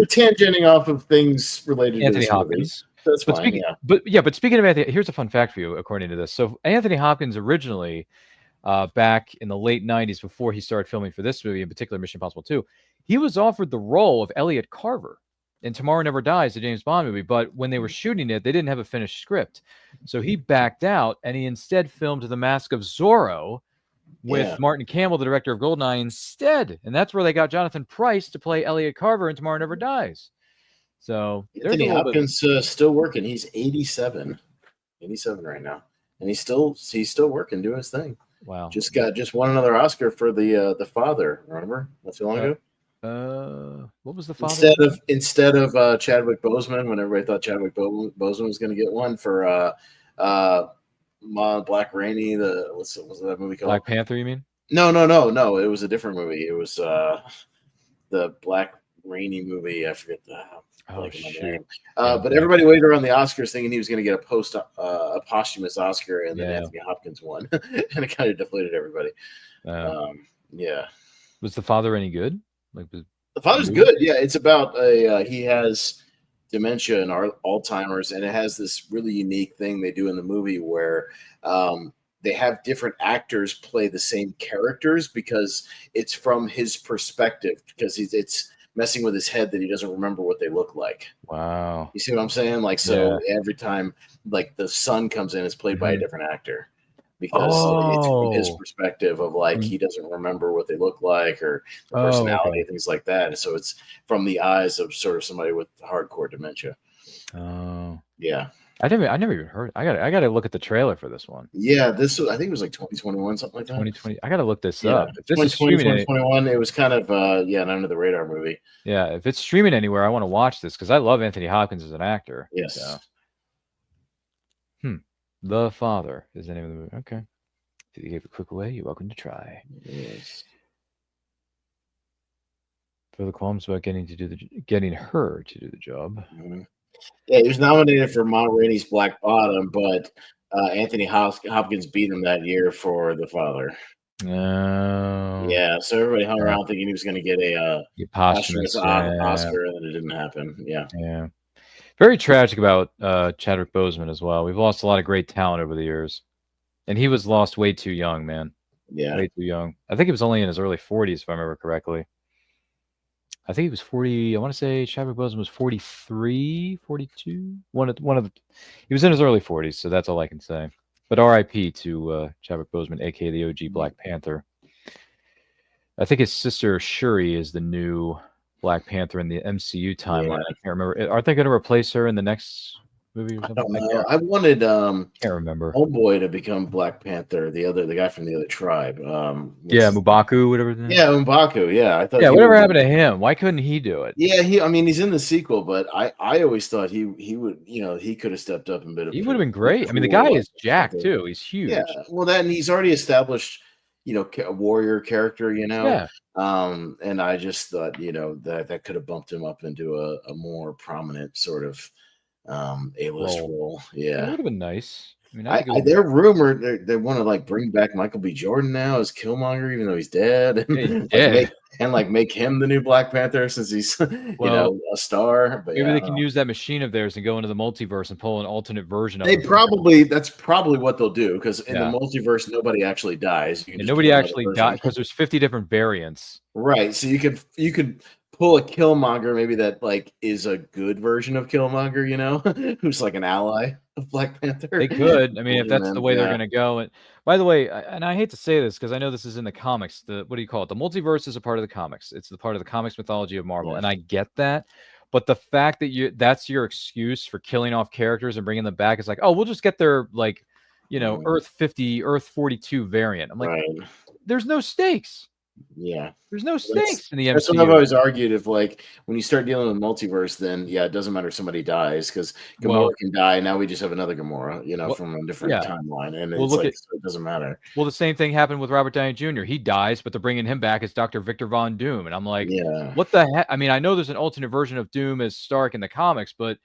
tangenting off of things related to Anthony Hopkins. That's fine, but speaking of Anthony, here's a fun fact for you, according to this. So Anthony Hopkins originally, back in the late 90s, before he started filming for this movie, in particular Mission Impossible 2, he was offered the role of Elliot Carver in Tomorrow Never Dies, the James Bond movie. But when they were shooting it, they didn't have a finished script. So he backed out, and he instead filmed The Mask of Zorro with Martin Campbell, the director of Goldeneye, instead. And that's where they got Jonathan Pryce to play Elliot Carver in Tomorrow Never Dies. So Anthony Hopkins still working. He's 87 right now, and he's still working, doing his thing. Wow. Just won another Oscar for the Father. Remember? Not too long ago. What was the Father? Instead of Chadwick Boseman, when everybody thought Chadwick Boseman was going to get one for Black Rainey, what's that movie called? Black Panther, you mean? No. It was a different movie. It was the Black Rainey movie. I forget the name. But everybody waited around the Oscars thinking he was going to get a posthumous Oscar, and then Anthony Hopkins won, and it kind of deflated everybody. Was The Father any good? The Father's good. Yeah, it's about he has dementia and Alzheimer's, and it has this really unique thing they do in the movie where they have different actors play the same characters because it's from his perspective, because it's messing with his head that he doesn't remember what they look like. Wow. You see what I'm saying? Every time the son comes in, it's played by a different actor. Because it's from his perspective of he doesn't remember what they look like or the personality, things like that. And so it's from the eyes of sort of somebody with hardcore dementia. Oh, yeah. I never even heard. I got to look at the trailer for this one. Yeah, I think it was 2021, something like that. 2020. I got to look this up. If this is 2021. It was kind of an under the radar movie. Yeah, if it's streaming anywhere, I want to watch this because I love Anthony Hopkins as an actor. Yes. So. The Father is the name of the movie. Okay. If you gave a quick away, you're welcome to try. Yes. For the qualms about getting her to do the job. Mm-hmm. Yeah, he was nominated for Ma Rainey's Black Bottom, but Anthony Hopkins beat him that year for The Father. Oh. Yeah, so everybody hung around thinking he was going to get a posthumous Oscar, and then it didn't happen. Yeah. Yeah. Very tragic about Chadwick Boseman as well. We've lost a lot of great talent over the years. And he was lost way too young, man. Yeah. Way too young. I think he was only in his early 40s, if I remember correctly. I think he was 40. I want to say Chadwick Boseman was 43, 42. He was in his early 40s, so that's all I can say. But RIP to Chadwick Boseman, a.k.a. the OG Black Panther. I think his sister Shuri is the new Black Panther in the MCU timeline. Yeah. I can't remember. Are they going to replace her in the next movie or something? I don't know. I wanted can't remember. Homeboy to become Black Panther, the guy from the other tribe. M'Baku, whatever. Yeah, M'Baku. Yeah, I thought. Yeah, whatever happened to him? Why couldn't he do it? Yeah, he's in the sequel, but I always thought he would, he could have stepped up and been. He would have been great. I mean, the guy is jacked too. He's huge. Yeah. Well, then he's already established, a warrior character. Yeah. And I just thought, that could have bumped him up into a more prominent sort of A-list role. Yeah, it would have been nice. I mean, they're rumored they want to bring back Michael B. Jordan now as Killmonger, even though he's dead. Make him the new Black Panther since he's a star. But maybe they can use that machine of theirs and go into the multiverse and pull an alternate version of it. That's probably what they'll do, because in the multiverse nobody actually dies. And nobody actually dies because there's 50 different variants. Right. So you could pull a Killmonger, maybe that is a good version of Killmonger, who's like an ally of Black Panther. They could. I mean, if that's the way they're going to go. And by the way, and I hate to say this because I know this is in the comics. What do you call it? The multiverse is a part of the comics. It's the part of the comics mythology of Marvel, and I get that. But the fact that that's your excuse for killing off characters and bringing them back is like, oh, we'll just get their Earth 50, Earth 42 variant. I'm like, there's no stakes. Yeah, there's no stakes in the MCU. That's what I've always argued. If when you start dealing with multiverse, then it doesn't matter if somebody dies, because Gamora can die. Now we just have another Gamora, from a different timeline, and so it doesn't matter. Well, the same thing happened with Robert Downey Jr. He dies, but they're bringing him back as Dr. Victor Von Doom, and I'm like, what the heck? I mean, I know there's an alternate version of Doom as Stark in the comics, but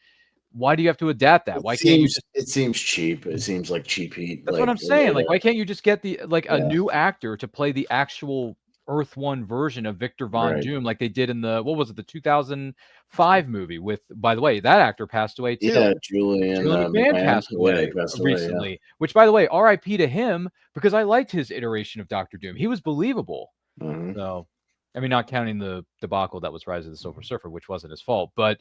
why do you have to adapt that? Why can't you just... It seems cheap. It seems like cheap heat. That's what I'm saying. Why can't you just get a new actor to play the actual Earth 1 version of Victor Von Doom, like they did in the 2005 movie with, by the way, that actor passed away too. Yeah, Julian McMahon passed away recently, which, by the way, RIP to him, because I liked his iteration of Dr. Doom. He was believable. Mm-hmm. So I mean, not counting the debacle that was Rise of the Silver Surfer, which wasn't his fault, but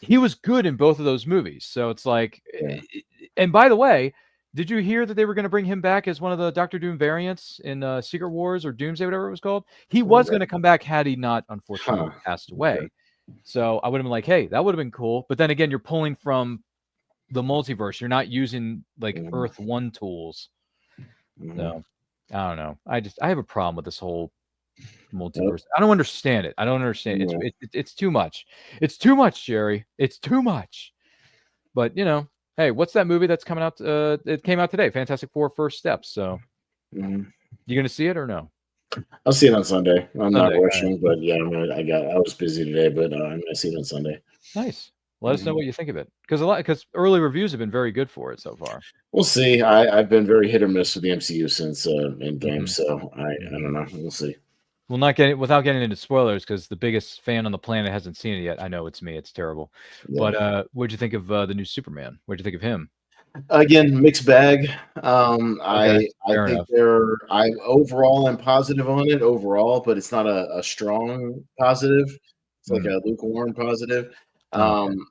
he was good in both of those movies. So it's like, and by the way, did you hear that they were going to bring him back as one of the Doctor Doom variants in Secret Wars or Doomsday, whatever it was called? He was going to come back had he not, unfortunately, passed away. Okay. So I would have been like, hey, that would have been cool. But then again, you're pulling from the multiverse. You're not using like Earth 1 tools. So I don't know. I have a problem with this whole multiverse. I don't understand it. I don't understand it. It's too much. It's too much, Jerry. It's too much. But you know, hey, what's that movie that's coming out? It came out today. Fantastic Four: First Steps. So you gonna see it or no? I'll see it on Sunday. I'm not rushing, right. but yeah, I was busy today, but I'm gonna see it on Sunday. Nice. Let us know what you think of it, because early reviews have been very good for it so far. We'll see. I've been very hit or miss with the MCU since Endgame, so I don't know. We'll see. We'll not get it without getting into spoilers, because the biggest fan on the planet hasn't seen it yet. I know it's me. It's terrible. Yeah. But what'd you think of the new Superman? What'd you think of him? Again, mixed bag. Okay, I think I overall am positive on it overall, but it's not a strong positive. It's like a lukewarm positive.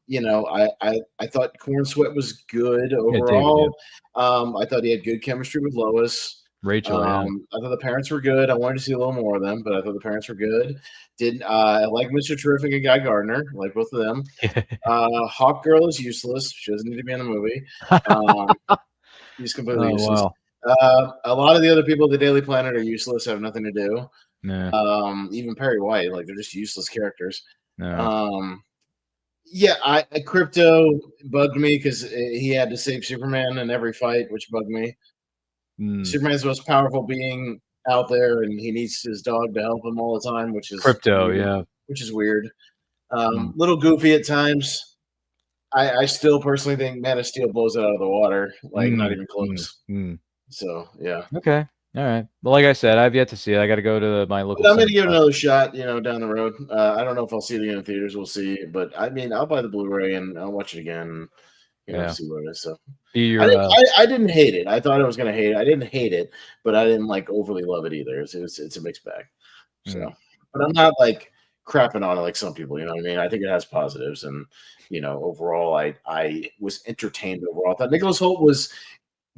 You know, I thought Corn Sweat was good overall. I thought he had good chemistry with Lois. Rachel, I thought the parents were good. I wanted to see a little more of them, but I thought the parents were good. I like Mr. Terrific and Guy Gardner, I like both of them. Hawk Girl is useless. She doesn't need to be in the movie. He's completely useless. Wow. A lot of the other people at the Daily Planet are useless, have nothing to do. Nah. Even Perry White, like they're just useless characters. No. Yeah, Crypto bugged me because he had to save Superman in every fight, which bugged me. Superman's the most powerful being out there, and he needs his dog to help him all the time, which is Crypto, weird, which is weird. Little goofy at times. I still personally think Man of Steel blows it out of the water, like not even close. So yeah. Okay. All right. Well, like I said, I've yet to see it. I got to go to my local. But I'm going to give it another shot, you know, down the road. I don't know if I'll see it again in theaters. We'll see. But I mean, I'll buy the Blu-ray and I'll watch it again. You know, see what it is. So I didn't hate it. I thought I was going to hate it. I didn't hate it, but I didn't like overly love it either. It's a mixed bag. So, but I'm not like crapping on it like some people. You know what I mean? I think it has positives, and you know, overall, I was entertained overall. I thought Nicholas Hoult was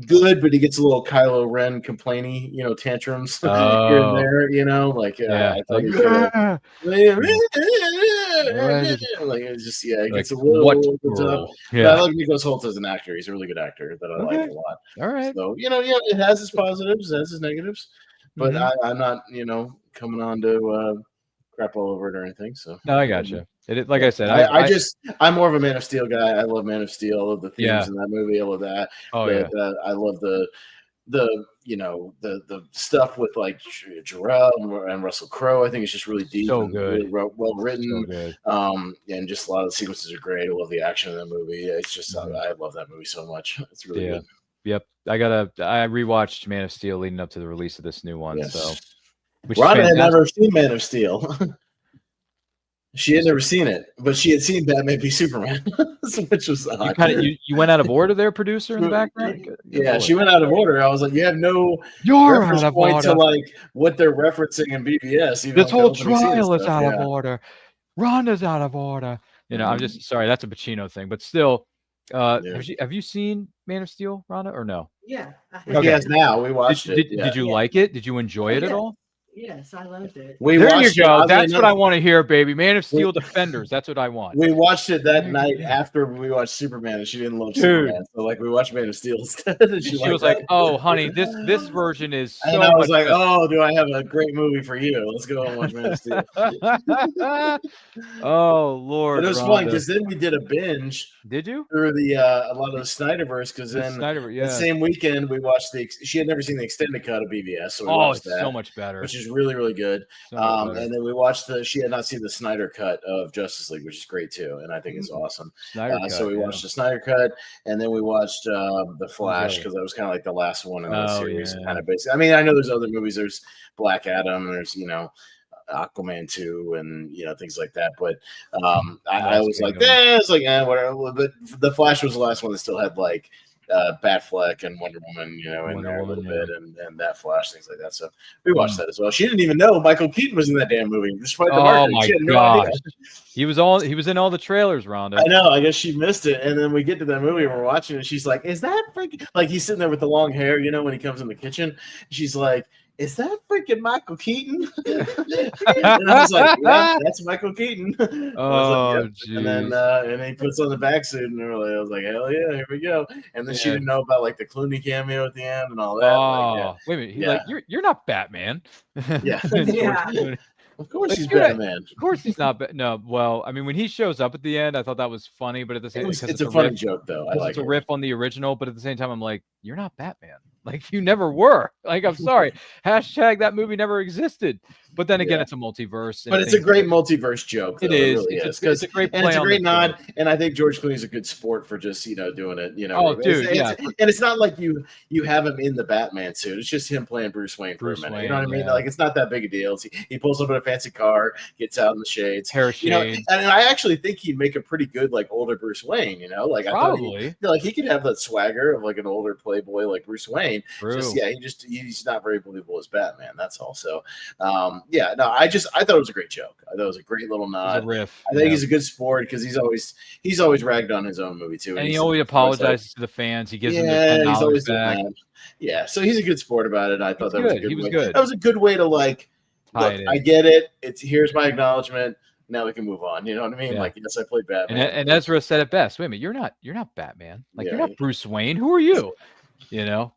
good, but he gets a little Kylo Ren complainy, you know, tantrums here and there, you know, like I thought he like it's just it gets a little tough. Yeah, I like Nicholas Hoult as an actor. He's a really good actor that I like a lot. All right, so you know, yeah, it has its positives, it has its negatives, but I'm not, you know, coming on to crap all over it or anything. So no, I gotcha. Like I said, I'm more of a Man of Steel guy. I love Man of Steel. I love the themes in that movie. I love that. I love the you know the stuff with like Jarrell and Russell Crowe. I think it's just really deep, and good, really well written. So good. And just a lot of the sequences are great. I love the action in that movie. It's just I love that movie so much. It's really good. Yep. I rewatched Man of Steel leading up to the release of this new one. Yes. So Rhonda had never seen Man of Steel. She had never seen it, but she had seen Batman v Superman, which was odd. You went out of order there, producer in the background? Yeah, she went out of order. I was like, you have no reference point to like what they're referencing in BVS. This whole trial is out of order. Rhonda's out of order. You know, I'm just sorry. That's a Pacino thing, but still, have you seen Man of Steel, Rhonda, or no? Yeah. Yes, now we watched it. Did you like it? Did you enjoy it at all? Yes, I loved it. There you go. That's what I want to hear, baby. Man of Steel Defenders. That's what I want. We watched it that night after we watched Superman, and she didn't love Superman. So like we watched Man of Steel instead. And she was like, "Oh, honey, this version is." So and I was like, "Oh, do I have a great movie for you? Let's go and watch Man of Steel." Oh Lord! It was fun because then we did a binge. Did you? Through a lot of the Snyderverse, because then the same weekend we watched she had never seen the extended cut of BVS, so we watched that, so much better, which is really, really good. And then we watched she had not seen the Snyder cut of Justice League, which is great too, and I think it's awesome. So we watched the Snyder cut, and then we watched the Flash, because that was kind of like the last one in the series, kind of basically. I mean, I know there's other movies. There's Black Adam. There's Aquaman 2 and things like that, but I was like, whatever. But the Flash was the last one that still had like Batfleck and Wonder Woman, in Wonder there Woman, a little bit, and that Flash, things like that. So we watched that as well. She didn't even know Michael Keaton was in that damn movie, despite the marketing. My She had no gosh. idea. He was in all the trailers, Rhonda. I know. I guess she missed it, and then we get to that movie and we're watching it. She's like, "Is that freaking like he's sitting there with the long hair? When he comes in the kitchen, she's like." Is that freaking Michael Keaton? And I was like, yeah, that's Michael Keaton. Oh, geez. And then he puts on the back suit, and I was like, hell yeah, here we go. And then she didn't know about like the Clooney cameo at the end and all that. Oh, wait a minute. He's like, you're not Batman. Yeah. Of course he's Batman. Of course he's not. No, well, I mean, when he shows up at the end, I thought that was funny, but at the same time, it's a funny joke, though. I like it's a riff on the original, but at the same time, I'm like, you're not Batman. Like, you never were. Like, I'm sorry. Hashtag that movie never existed. But then again, it's a multiverse. But it's a great multiverse joke. Though. It is. Really It's a great play. And it's a great nod. And I think George Clooney's a good sport for just, doing it. Oh, dude, and it's not like you have him in the Batman suit. It's just him playing Bruce Wayne for a minute. You know what I mean? Yeah. Like, it's not that big a deal. He pulls up in a fancy car, gets out in the shades. Hair shades. And I actually think he'd make a pretty good, like, older Bruce Wayne, Like, probably. I thought he could have that swagger of, like, an older playboy like Bruce Wayne. True. He's not very believable as Batman. That's all. So, I thought it was a great joke. I thought it was a great little nod. It's a riff. I think he's a good sport because he's always ragged on his own movie too. And he always apologizes to the fans. He gives them he's always back. Yeah, so he's a good sport about it. I thought that was a good. He was way. good. That was a good way to like. Look, I get it. Here's my acknowledgement. Now we can move on. You know what I mean? Yeah. Like, yes, I played Batman. And Ezra said it best. Wait a minute, you're not Batman. Like, you're not Bruce Wayne. Who are you?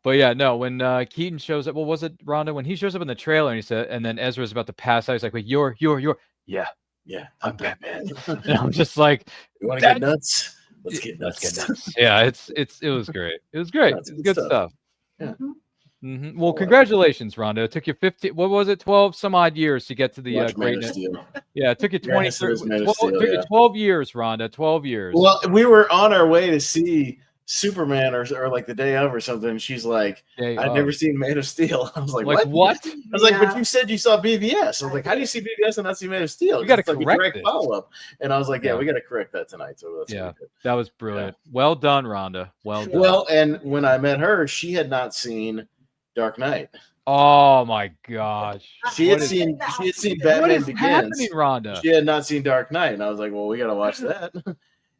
But yeah, no, when Keaton shows up, was it Rhonda? When he shows up in the trailer and he said, and then Ezra's about to pass out, he's like, wait, you're, yeah, I'm Batman. And I'm just like, you want to get nuts? Let's get nuts. Yeah, it was great. It was great. It's good stuff. Yeah. Mm-hmm. Well, congratulations, Rhonda. It took you 12 some odd years to get to the greatness. Yeah, it took you 12 years, Rhonda. 12 years. Well, we were on our way to see Superman or like the day of or something. She's like, I'd never seen Man of Steel. I was like what? I was like, but you said you saw BVS. I was like, how do you see BVS and not see Man of Steel? You got to correct like a direct follow-up. And I was like, we got to correct that tonight. So that's really good. That was brilliant. Yeah. Well done, Rhonda. Well done. Well, and when I met her, she had not seen Dark Knight. Oh my gosh. She had seen Batman what is Begins. Happening, Rhonda? She had not seen Dark Knight. And I was like, well, we got to watch that.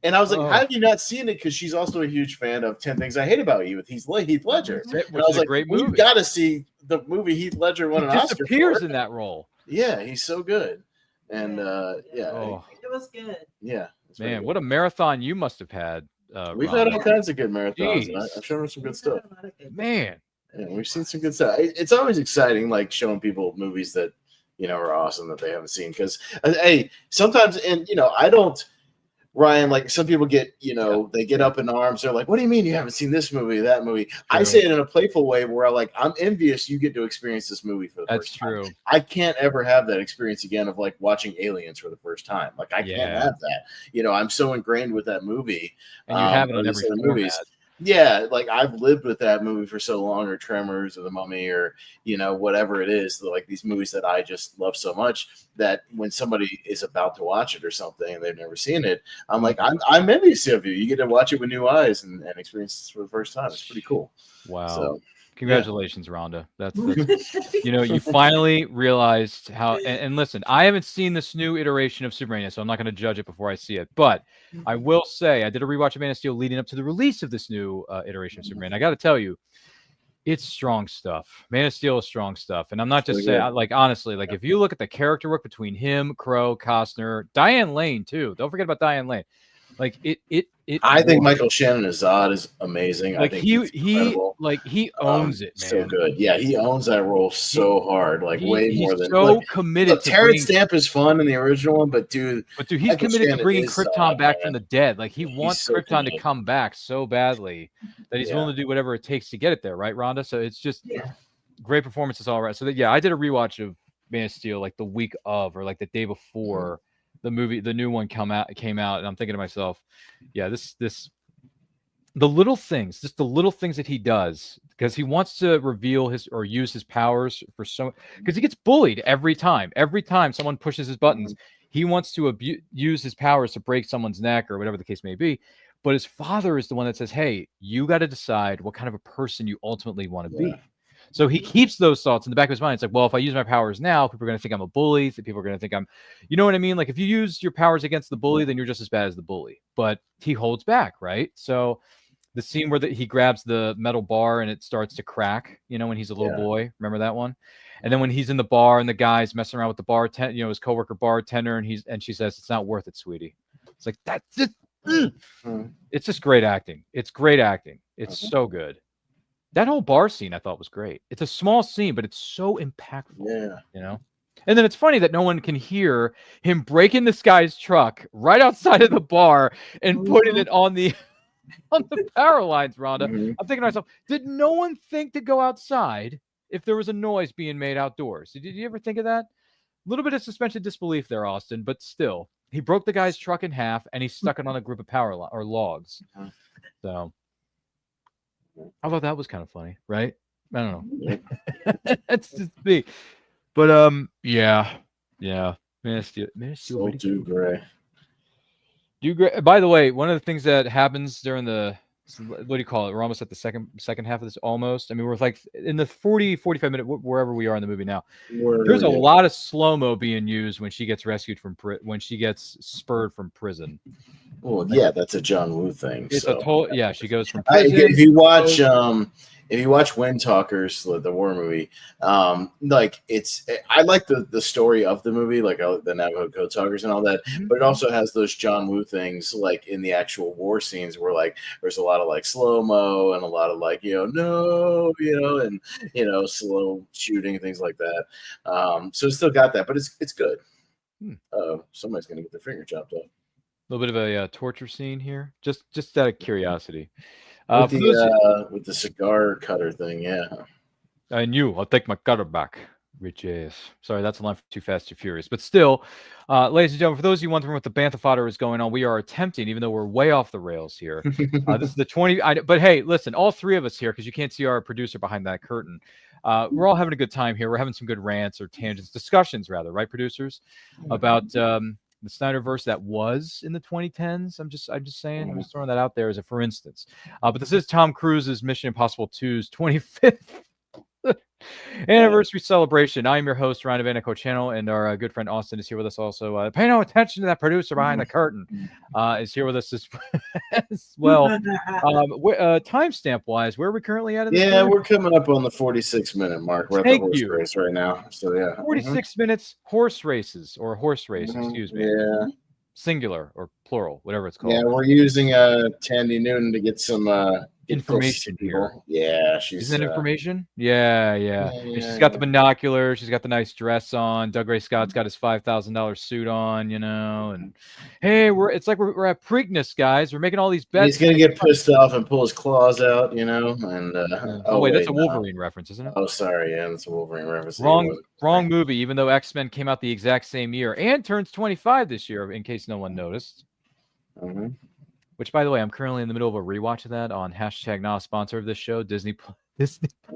And I was like, how have you not seen it? Because she's also a huge fan of 10 Things I Hate About You with Heath Ledger. And I was like, great movie. You've got to see the movie Heath Ledger won an Oscar for. He disappears in that role. Yeah, he's so good. And it was good. Yeah. Man, what a marathon you must have had. We've had all kinds of good marathons. And I'm showing some good stuff. Man. Yeah, we've seen some good stuff. It's always exciting, like showing people movies that, are awesome that they haven't seen. Because, hey, sometimes, and, I don't. Ryan, like some people get, they get up in arms. They're like, what do you mean you haven't seen this movie, that movie? True. I say it in a playful way where I'm envious you get to experience this movie for the first time. That's true. I can't ever have that experience again of like watching Aliens for the first time. Like I can't have that. I'm so ingrained with that movie. And you have it in every movies. Yeah, like I've lived with that movie for so long, or Tremors, or The Mummy, or whatever it is. Like these movies that I just love so much that when somebody is about to watch it or something and they've never seen it, I'm like, I'm envious of you. You get to watch it with new eyes and experience this for the first time. It's pretty cool. Wow. So, congratulations, Rhonda. That's you finally realized how. And listen, I haven't seen this new iteration of Superman yet, so I'm not going to judge it before I see it. But I will say I did a rewatch of Man of Steel leading up to the release of this new iteration of Superman. I got to tell you, it's strong stuff. Man of Steel is strong stuff, and I'm not just saying. Like honestly, like if you look at the character work between him, Crow, Costner, Diane Lane too. Don't forget about Diane Lane. Like it. I think Michael Shannon as Zod is amazing. Like I think he owns it, man. So good. Yeah, he owns that role so hard. Like way more than committed. Look, Terrence Stamp is fun in the original one, but dude, he's Michael committed Shannon to bringing is Krypton back from the dead. Like he wants so Krypton committed. to come back so badly that he's willing to do whatever it takes to get it there, right, Rhonda? So it's just great performances all right. So I did a rewatch of Man of Steel like the week of, or like the day before the new one came out, and I'm thinking to myself, the little things that he does, because he wants to reveal use his powers because he gets bullied every time someone pushes his buttons. He wants to use his powers to break someone's neck or whatever the case may be. but his father is the one that says, hey, you got to decide what kind of a person you ultimately want to be. So he keeps those thoughts in the back of his mind. It's like, well, if I use my powers now, people are going to think I'm a bully. People are going to think I'm, you know what I mean? Like if you use your powers against the bully, then you're just as bad as the bully. But he holds back, right? So the scene where he grabs the metal bar and it starts to crack, you know, when he's a little boy. Remember that one? And then when he's in the bar and the guy's messing around with the bartender, you know, his coworker bartender, and she says, it's not worth it, sweetie. It's like, that's just, it's just great acting. It's great acting. It's so good. That whole bar scene I thought was great. It's a small scene, but it's so impactful. Yeah. You know? And then it's funny that no one can hear him breaking this guy's truck right outside of the bar and putting it on the power lines, Rhonda. I'm thinking to myself, did no one think to go outside if there was a noise being made outdoors? Did you ever think of that? A little bit of suspension of disbelief there, Austin, but still. He broke the guy's truck in half and he stuck it on a group of or logs. So I thought that was kind of funny, right? I don't know. That's just me. But yeah. Dougray. Dougray. By the way, one of the things that happens during the, what do you call it? We're almost at the second half of this almost. I mean, we're like in the 45 minute, wherever we are in the movie now. There's a lot of slow-mo being used when she gets rescued when she gets spurred from prison. Well, yeah, that's a John Woo thing. It's a total, yeah, she goes from prison. If you watch Wind Talkers, the war movie, like I like the story of the movie, like the Navajo Code Talkers and all that, but it also has those John Woo things, like in the actual war scenes where like there's a lot of like slow-mo and a lot of like, and slow shooting and things like that. So it's still got that, but it's good. Somebody's gonna get their finger chopped off. A little bit of a torture scene here, just out of curiosity. With the cigar cutter thing, yeah. I'll take my cutter back. Riches. Sorry, that's a line for Too Fast, Too Furious. But still, ladies and gentlemen, for those of you wondering what the Bantha fodder is going on, we are attempting, even though we're way off the rails here. This is the 20. But hey, listen, all three of us here, because you can't see our producer behind that curtain. We're all having a good time here. We're having some good rants or tangents, discussions rather, right, producers, about the Snyderverse that was in the 2010s. I'm just saying. I'm just throwing that out there as a for instance. But this is Tom Cruise's Mission Impossible 2's 25th anniversary celebration. I'm your host, Ryan of Anaco Channel, and our good friend Austin is here with us also. Pay no attention to that producer behind the curtain. Is here with us as well. Timestamp wise, where are we currently at? We're coming up on the 46-minute mark. We're at the horse race right now. So yeah, 46 minutes horse races, excuse me. Yeah. Singular or plural, whatever it's called. Yeah, we're using Tandy Newton to get some information here. Yeah, isn't that information? Yeah. She's got the binoculars. She's got the nice dress on. Dougray Scott's got his $5,000 suit on, and hey, we're at Preakness, guys. We're making all these bets. He's gonna get pissed off and pull his claws out, and wait, that's a Wolverine reference, isn't it? Oh, sorry, yeah, that's a Wolverine reference. Wrong movie. Even though X-Men came out the exact same year and turns 25 this year, in case no one noticed. Which, by the way, I'm currently in the middle of a rewatch of that on #not a sponsor of this show, Disney.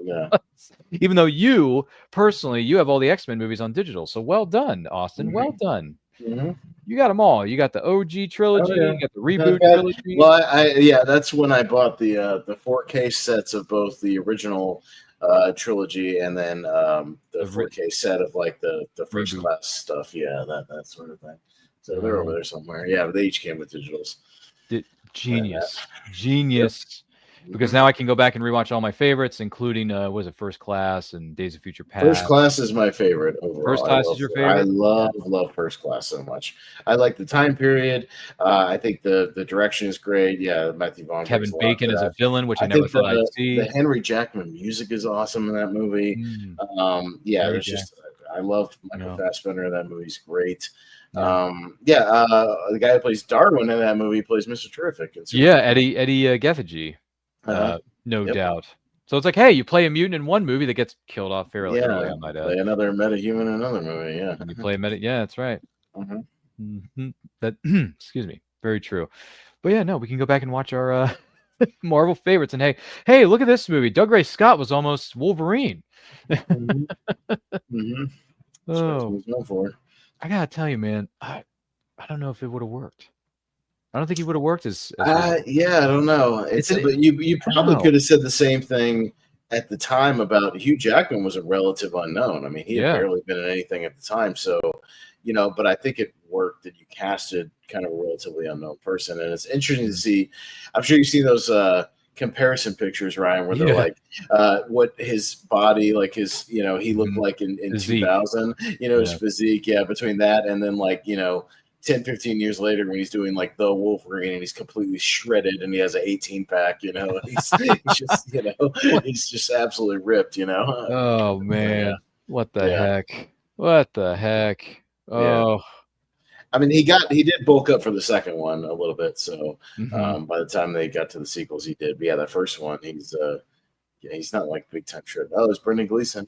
Yeah. Even though you personally, have all the X-Men movies on digital, so well done, Austin. Well done. You got them all. You got the OG trilogy. You got the reboot trilogy. Well, that's when I bought the 4K sets of both the original trilogy and then the 4K set of like the first class stuff. Yeah, that sort of thing. So they're over there somewhere. Yeah, but they each came with digitals. Genius. Because now I can go back and rewatch all my favorites, including First Class and Days of Future Past. First Class is my favorite overall. First Class is your favorite? I love First Class so much. I like the time period. I think the direction is great. Yeah, Matthew Vaughn. Kevin Bacon as a villain, which I never thought I'd see. The Henry Jackman music is awesome in that movie. I love Michael Fassbender. That movie's great. The guy who plays Darwin in that movie plays Mr. Terrific. Eddie Gethage. No doubt. So it's like, hey, you play a mutant in one movie that gets killed off fairly early, I might add. Play another metahuman in another movie, yeah. And you play that's right. That excuse me, very true. But yeah, no, we can go back and watch our Marvel favorites. And hey, look at this movie. Dougray Scott was almost Wolverine. Oh, I gotta tell you, man, I don't know if it would have worked. I don't think he would have worked as yeah, I don't know. But you probably could have said the same thing at the time about Hugh Jackman was a relative unknown. I mean, he had barely been in anything at the time, so but I think it worked that you casted kind of a relatively unknown person, and it's interesting to see. I'm sure you've seen those comparison pictures, Ryan, where they're like what his body, like his, he looked like in 2000, his physique, between that and then 10, 15 years later when he's doing like the Wolverine and he's completely shredded and he has an 18-pack, he's just, he's just absolutely ripped, Oh man, what the heck? What the heck? Oh, I mean, he did bulk up for the second one a little bit. So by the time they got to the sequels, he did. But that first one, he's not like big time shred. Oh, it's Brendan Gleeson.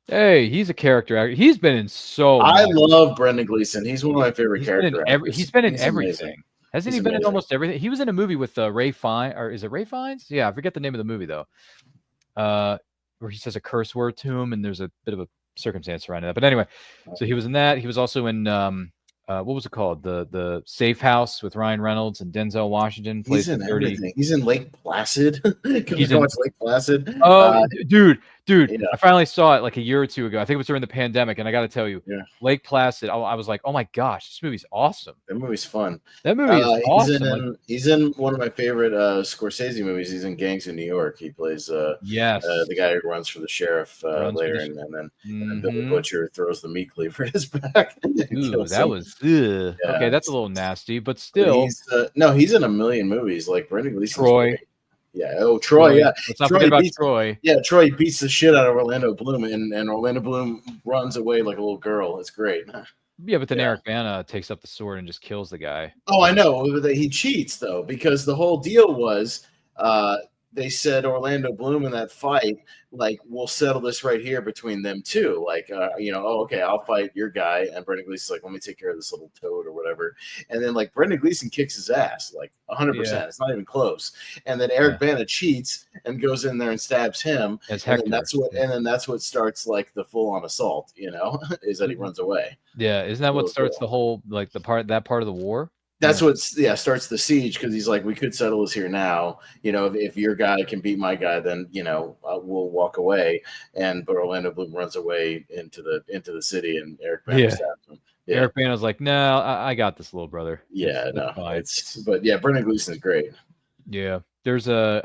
Hey, he's a character actor. He's been in so. I love Brendan Gleeson. He's one of my favorite characters. He's been in everything. Hasn't he been in almost everything? He was in a movie with Ray Fiennes, or is it Ray Fiennes? Yeah, I forget the name of the movie though. Where he says a curse word to him, and there's a bit of a circumstance surrounding that. But anyway, so he was in that. He was also in what was it called? The Safe House with Ryan Reynolds and Denzel Washington. He's in everything. He's in Lake Placid. He's in Lake Placid. Oh, dude. I finally saw it like a year or two ago. I think it was during the pandemic, and I got to tell you, Lake Placid. I was like, oh my gosh, this movie's awesome. That movie's fun. That movie is awesome. He's in one of my favorite Scorsese movies. He's in Gangs in New York. He plays the guy who runs for the sheriff later, and then Billy Butcher throws the meat cleaver in his back. Ooh, that was okay. That's a little nasty, but still, he's in a million movies. Like Brendan Gleeson. Troy. Yeah. Oh, Troy. Yeah. Let's not forget about Troy. Yeah, Troy beats the shit out of Orlando Bloom, and Orlando Bloom runs away like a little girl. It's great. Yeah, but then Eric Bana takes up the sword and just kills the guy. Oh, I know. He cheats though, because the whole deal was they said Orlando Bloom in that fight, like, we'll settle this right here between them two. Like, okay, I'll fight your guy. And Brendan Gleeson's like, let me take care of this little toad or whatever. And then, like, Brendan Gleeson kicks his ass, like 100%. Yeah. It's not even close. And then Eric Bana cheats and goes in there and stabs him. And then that's what starts, like, the full-on assault, is that he runs away. Yeah, isn't that what starts the whole, like, that part of the war? That's what starts the siege, because he's like, we could settle this here now. If your guy can beat my guy, then we'll walk away. But Orlando Bloom runs away into the city, and Eric Bana stabs him. Yeah. Eric Bana's like, no, I got this, little brother. Yeah, no, Brendan Gleeson is great. Yeah, I'm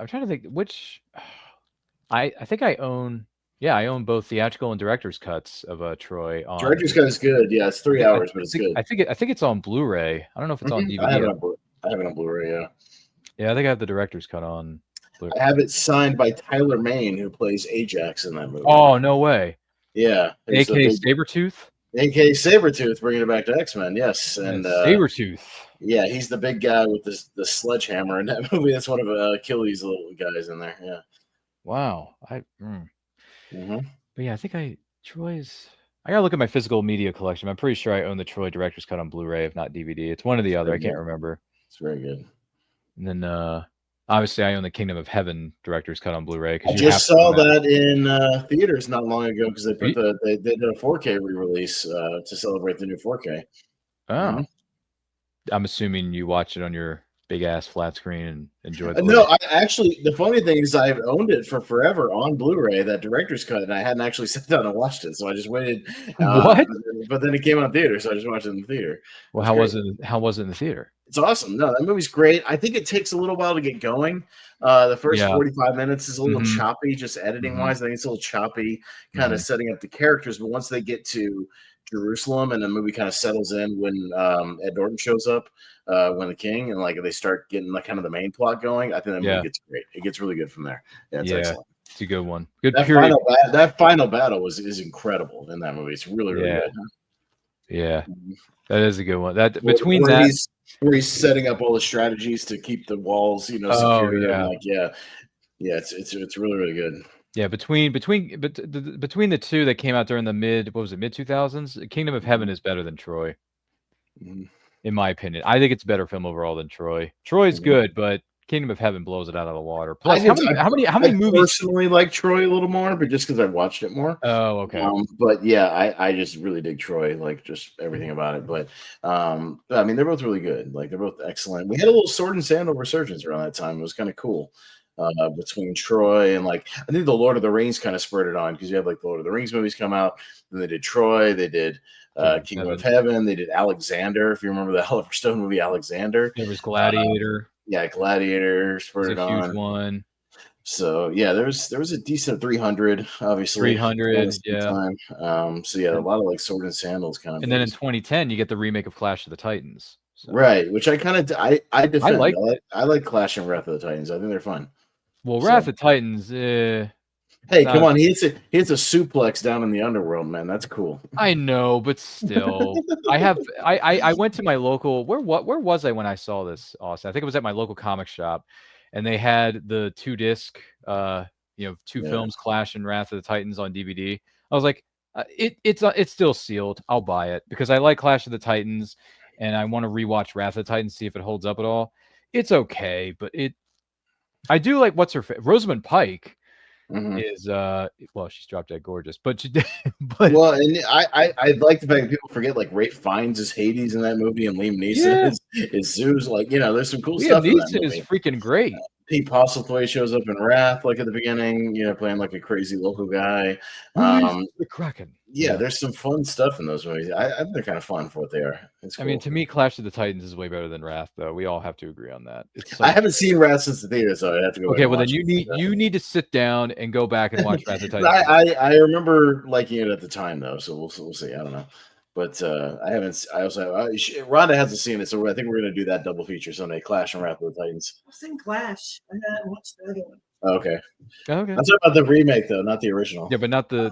trying to think which. I think I own. Yeah, I own both theatrical and director's cuts of Troy. Director's cut is good. Yeah, it's 3 hours, but it's good. I think it's on Blu-ray. I don't know if it's on DVD. I have it on Blu-ray. Yeah. Yeah, I think I have the director's cut on Blu-ray. I have it signed by Tyler Mane, who plays Ajax in that movie. Oh, no way. Yeah. A.K.A. Sabretooth? A.K.A. Sabretooth, bringing it back to X-Men, yes. And Sabretooth. Yeah, he's the big guy with the sledgehammer in that movie. That's one of Achilles' little guys in there. Yeah. Wow. But yeah, I think Troy's. I gotta look at my physical media collection. I'm pretty sure I own the Troy director's cut on Blu-ray, if not DVD. It's one or the other. I can't remember. It's very good. And then obviously I own the Kingdom of Heaven director's cut on Blu-ray. I just saw that in theaters not long ago, because they did a 4K re-release to celebrate the new 4K. Oh, I'm assuming you watched it on your big ass flat screen and enjoyed it. No, the funny thing is I've owned it for forever on Blu-ray, that director's cut, and I hadn't actually sat down and watched it, so I just waited. What? But then it came out in theater, so I just watched it in the theater. Well, how was it in the theater? It's awesome. No, that movie's great. I think it takes a little while to get going. The first 45 minutes is a little choppy, just editing wise. I think it's a little choppy, kind of setting up the characters. But once they get to Jerusalem and the movie kind of settles in when Ed Norton shows up, when the king, and like they start getting like kind of the main plot going, I think that movie gets great. It gets really good from there. Yeah, it's excellent. It's a good one. Good. That final battle is incredible in that movie. It's really good. Huh? Yeah, that is a good one. That where he's setting up all the strategies to keep the walls, secure. It's really, really good. Yeah, between the two that came out during the mid 2000s, Kingdom of Heaven is better than Troy, in my opinion. I think it's a better film overall than Troy. Troy's good, but Kingdom of Heaven blows it out of the water. I Plus, did- how many I movies? personally like Troy a little more, but just because I've watched it more. Oh, okay. But yeah, I just really dig Troy, like just everything about it. But I mean, they're both really good. Like they're both excellent. We had a little Sword and Sandal resurgence around that time. It was kind of cool. Between Troy and like I think the Lord of the Rings kind of spurred it on because you have like the Lord of the Rings movies come out. Then they did Troy, they did Kingdom of Heaven, they did Alexander. If you remember the Oliver Stone movie Alexander, There was Gladiator. Yeah, Gladiator spurred it on. Huge one. So yeah, there was a decent 300, obviously. 300, yeah. Time. So yeah, a lot of like Sword and Sandals kind of. And then in 2010, you get the remake of Clash of the Titans. So. Right, which I kind of I defend. I like Clash and Wrath of the Titans. I think they're fun. Well, Wrath of Titans. Hey, come on! He hits a suplex down in the underworld, man. That's cool. I know, but still, I went to my local. Where was I when I saw this, Austin? I think it was at my local comic shop, and they had the 2-disc, two films, Clash and Wrath of the Titans on DVD. I was like, it's still sealed. I'll buy it because I like Clash of the Titans, and I want to rewatch Wrath of the Titans, see if it holds up at all. It's okay, but I do like what's her Rosamund Pike is she's drop dead gorgeous, but and I like the fact that people forget like Ralph Fiennes is Hades in that movie and Liam Neeson is Zeus. Like there's some cool stuff. Liam Neeson is freaking great. Pete Postlethwaite shows up in Wrath, like at the beginning, playing like a crazy local guy. The Kraken. Yeah, there's some fun stuff in those movies. I think they're kind of fun for what they are. It's cool. I mean, to me, Clash of the Titans is way better than Wrath, though. We all have to agree on that. I haven't seen Wrath since the theater, so I have to go. Okay, well then you need to sit down and go back and watch Wrath of the Titans. I remember liking it at the time, though, so we'll see. I don't know. But I haven't. I also Rhonda hasn't seen it, so I think we're going to do that double feature someday: Clash and Wrath of the Titans. I've seen Clash. I haven't watched the other one. Okay. I'm talking about the remake, though, not the original. Yeah, but not the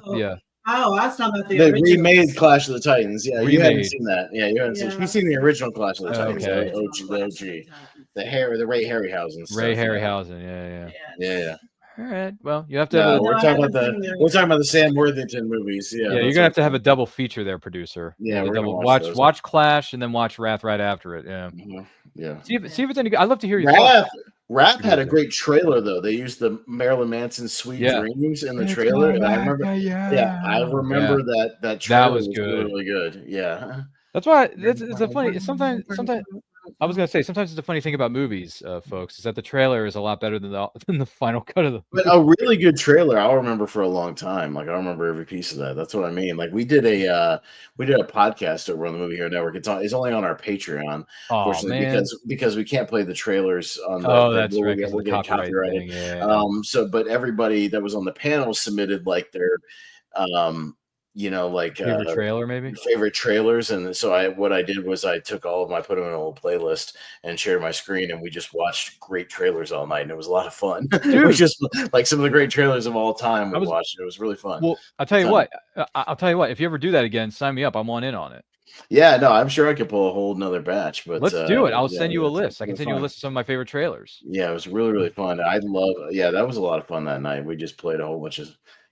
Oh, I was talking about the original. Remade Clash of the Titans. Yeah, you haven't seen that. Yeah, you haven't seen. You've seen the original Clash of the Titans. Okay. The OG. The Ray Harryhausen. Ray Harryhausen. Yeah. All right. Well, you have to. We're talking about the Sam Worthington movies. Yeah. You're gonna have to have a double feature there, producer. Yeah, we're double gonna watch Clash and then watch Wrath right after it. Yeah. Mm-hmm. Yeah. See if it's any good. I'd love to hear your Wrath had a great trailer though. They used the Marilyn Manson "Sweet Dreams" in the trailer, and I remember. I remember that trailer. That was good. Really good. Yeah. That's why it's a funny. Sometimes I was gonna say sometimes it's a funny thing about movies, folks, is that the trailer is a lot better than the final cut of the. But a really good trailer, I'll remember for a long time. Like I remember every piece of that. That's what I mean. Like we did a podcast over on the Movie Hero Network. It's only on our Patreon, unfortunately, because we can't play the trailers on. That's right. We'll get copyrighted. Yeah. But everybody that was on the panel submitted like their favorite trailer, maybe favorite trailers, and so what I did was I took all of them, I put them in a little playlist and shared my screen, and we just watched great trailers all night, and it was a lot of fun. It was just like some of the great trailers of all time. We watched it. It was really fun. Well, I'll tell you what. If you ever do that again, sign me up. I'm in on it. Yeah, no, I'm sure I could pull a whole another batch. But let's do it. I'll send you a list. I can send you a list of some of my favorite trailers. Yeah, it was really, really fun. That was a lot of fun that night. We just played a whole bunch of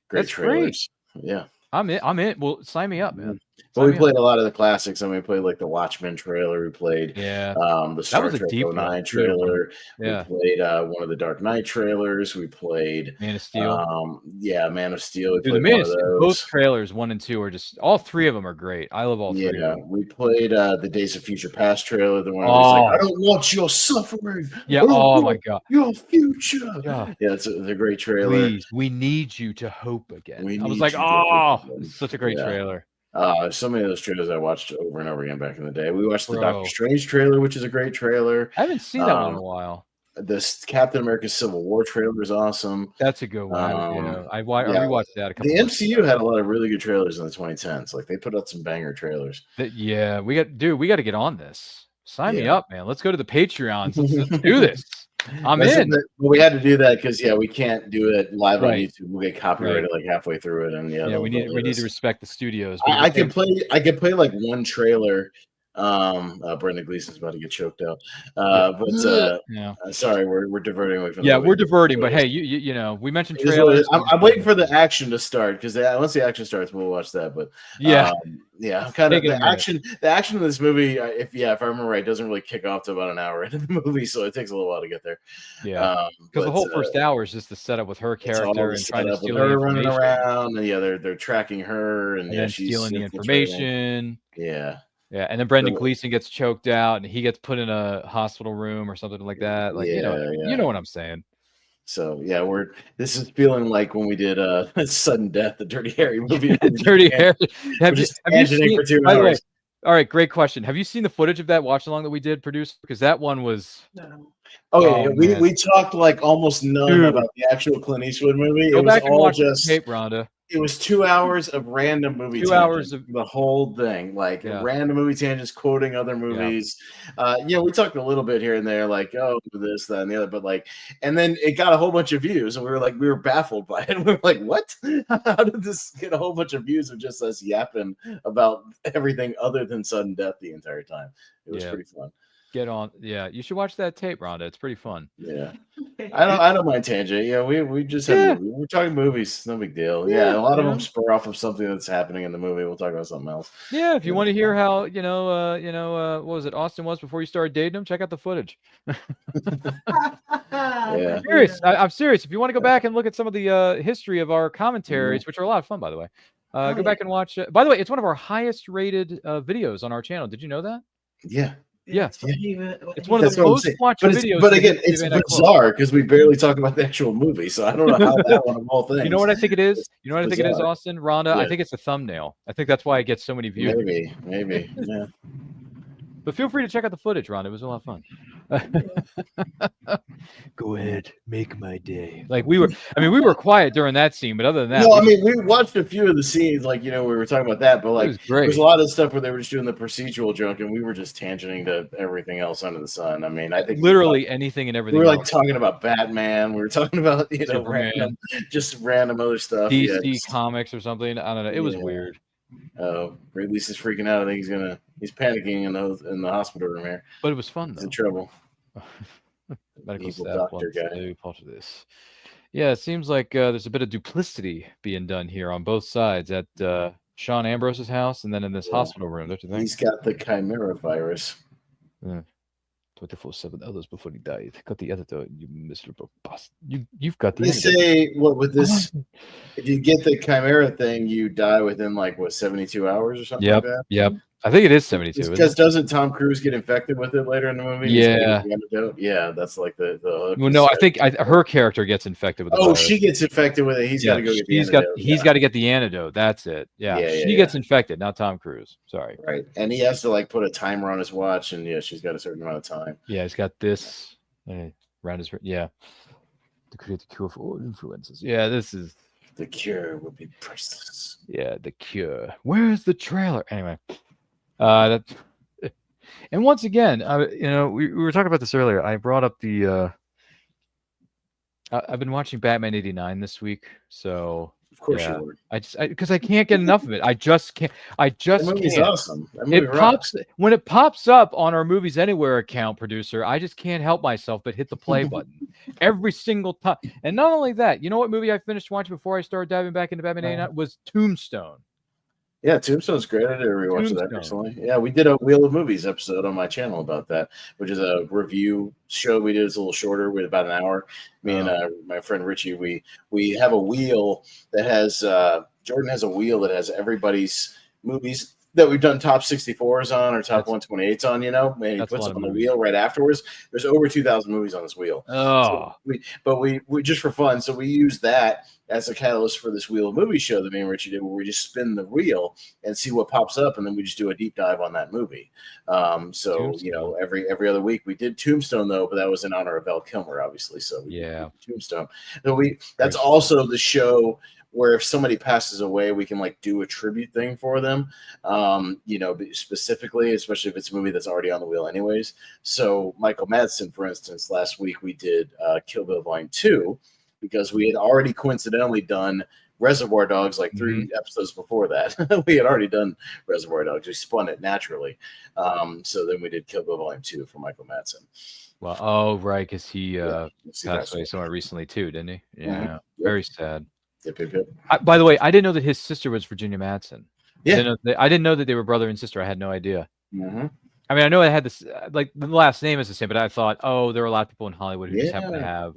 great trailers. Great. Yeah. I'm in. Well, sign me up, man. But we played a lot of the classics. I mean, we played like the Watchmen trailer. We played the Star Trek 09 trailer. Yeah. We played one of the Dark Knight trailers. We played Man of Steel. Man of Steel. Dude, the Man of Steel, both trailers 1 and 2 are just all 3 of them are great. I love all 3 of them. Yeah, we played the Days of Future Past trailer. The one that was like, I don't want your suffering. Yeah. Oh my God. Your future. Yeah, it's a great trailer. Please, we need you to hope again. I was like, it's such a great trailer. So many of those trailers I watched over and over again back in the day. We watched the Doctor Strange trailer, which is a great trailer. I haven't seen that one in a while. This Captain America Civil War trailer is awesome. That's a good one. I rewatched that. The MCU had a lot of really good trailers in the 2010s. Like they put out some banger trailers. We got to get on this. Sign me up, man. Let's go to the Patreons. Let's do this. I'm in. We had to do that because we can't do it live on YouTube. We'll get copyrighted like halfway through it, and we need to respect the studios. I could play like one trailer Brendan Gleeson's about to get choked out. Yeah. Sorry, we're diverting away from. Yeah, the movie. we're diverting, but hey, you know, we mentioned It is what it trailers. is. I'm waiting for the action to start because once the action starts, we'll watch that. But Yeah, I'm kind of Take it a the minute. action in this movie. If I remember right, doesn't really kick off to about an hour into the movie, so it takes a little while to get there. Yeah, because the whole first hour is just the setup with her it's all character the and trying to setup with steal her the running information, around, and they're tracking her, and and then she's stealing the infiltrating. information. Yeah. Yeah, and then Brendan So- Gleeson gets choked out, and he gets put in a hospital room or something like that. Like you know what I'm saying. So yeah, this is feeling like when we did Sudden Death, the Dirty Harry movie. Dirty Harry. Have you tangenting for 2 by the way, hours. all right, great question. Have you seen the footage of that watch along that we did produce? Because that one was No. Okay, Oh, man. we talked like almost none Dude. about the actual Clint Eastwood movie. go It was back and all watch just the tape, Rhonda. it was 2 hours of random movie 2 hours tangents, of the whole thing, like Yeah. random movie tangents, quoting other movies. We talked a little bit here and there, like this, that, and the other, but and then it got a whole bunch of views, and we were baffled by it. We were like, what? How did this get a whole bunch of views of just us yapping about everything other than sudden death the entire time? It was pretty fun. Get on. Yeah, you should watch that tape, Rhonda. It's pretty fun. Yeah, I don't mind tangent. Yeah, we just have we're talking movies. It's no big deal. Yeah, a lot of them spur off of something that's happening in the movie. We'll talk about something else. Yeah, if you want to hear how what was it Austin was before you started dating him, check out the footage. Yeah. I'm serious. If you want to go back and look at some of the history of our commentaries, which are a lot of fun, by the way, go back and watch. By the way, it's one of our highest rated videos on our channel. Did you know that? Yeah. Yeah, Even, it's one of the most watched videos. But again, it's bizarre because we barely talk about the actual movie, so I don't know how that one of all things. You know what I think it is? You know what I think it is, Austin? Rhonda? Yeah. I think it's the thumbnail. I think that's why it gets so many views. Maybe. Yeah. But feel free to check out the footage, Rhonda. It was a lot of fun. Go ahead, make my day. Like we were quiet during that scene, but other than that, we watched a few of the scenes, we were talking about that, but there's a lot of stuff where they were just doing the procedural junk, and we were just tangenting to everything else under the sun. I mean, I think literally anything and everything. We were talking about Batman. We were talking about random other stuff. DC Comics or something. I don't know. It was weird. Ray Lisa's freaking out. I think he's panicking in the hospital room here. But it was fun though. He's in trouble. Medical Evil staff doctor wants guy. to part of this. Yeah, it seems like there's a bit of duplicity being done here on both sides at Sean Ambrose's house and then in this hospital room. Don't you think? He's got the Chimera virus. 24/7 others before he died. Got the editor, you miserable bastard. You've got the. They say with this, if you get the Chimera thing, you die within 72 hours or something like that. Yep. I think it is 72. Because doesn't Tom Cruise get infected with it later in the movie? Yeah. Yeah, that's like the well, no, I think her character gets infected with the virus. she gets infected with it. He's got to go get the antidote. He's got to get the antidote. That's it. Yeah. She gets infected, not Tom Cruise. Sorry. Right. And he has to put a timer on his watch, and she's got a certain amount of time. Yeah, he's got this around his to create the cure for all influences. Yeah, this is the cure would be priceless. Yeah, the cure. Where's the trailer? Anyway. And once again, we were talking about this earlier. I brought up the. I've been watching Batman '89 this week, so of course you were. Because I can't get enough of it. I just can't. That movie's can't. Awesome. That movie pops when it pops up on our Movies Anywhere account, producer. I just can't help myself but hit the play button every single time. And not only that, you know what movie I finished watching before I started diving back into Batman '89 was Tombstone. Yeah, Tombstone's great. I did a rewatch of that recently. Yeah, we did a Wheel of Movies episode on my channel about that, which is a review show we did. It's a little shorter, with about an hour. Me and my friend Richie, we have a wheel that has Jordan has a wheel that has everybody's movies that we've done top 64s on or top 128s on, and he puts them on the wheel right afterwards. There's over 2,000 movies on this wheel. Oh, so we just for fun. So we use that as a catalyst for this Wheel of Movie show that me and Richie did, where we just spin the wheel and see what pops up, and then we just do a deep dive on that movie. Every other week we did Tombstone though, but that was in honor of Val Kilmer, obviously. So we did Tombstone. So that's also the show where if somebody passes away, we can do a tribute thing for them, specifically, especially if it's a movie that's already on the wheel anyways. So Michael Madsen, for instance, last week we did Kill Bill Volume 2 because we had already coincidentally done Reservoir Dogs like 3 episodes before that. We had already done Reservoir Dogs. We spun it naturally. So then we did Kill Bill Volume 2 for Michael Madsen. Well, oh right, because he Yes, he passed away somewhat recently too, didn't he? Yeah, Yep. very sad. Yep. By the way, I didn't know that his sister was Virginia Madsen. Yeah. I didn't know that they were brother and sister. I had no idea. Mm-hmm. I mean, I know I had this like the last name is the same, but I thought, oh, there are a lot of people in Hollywood who just happen to have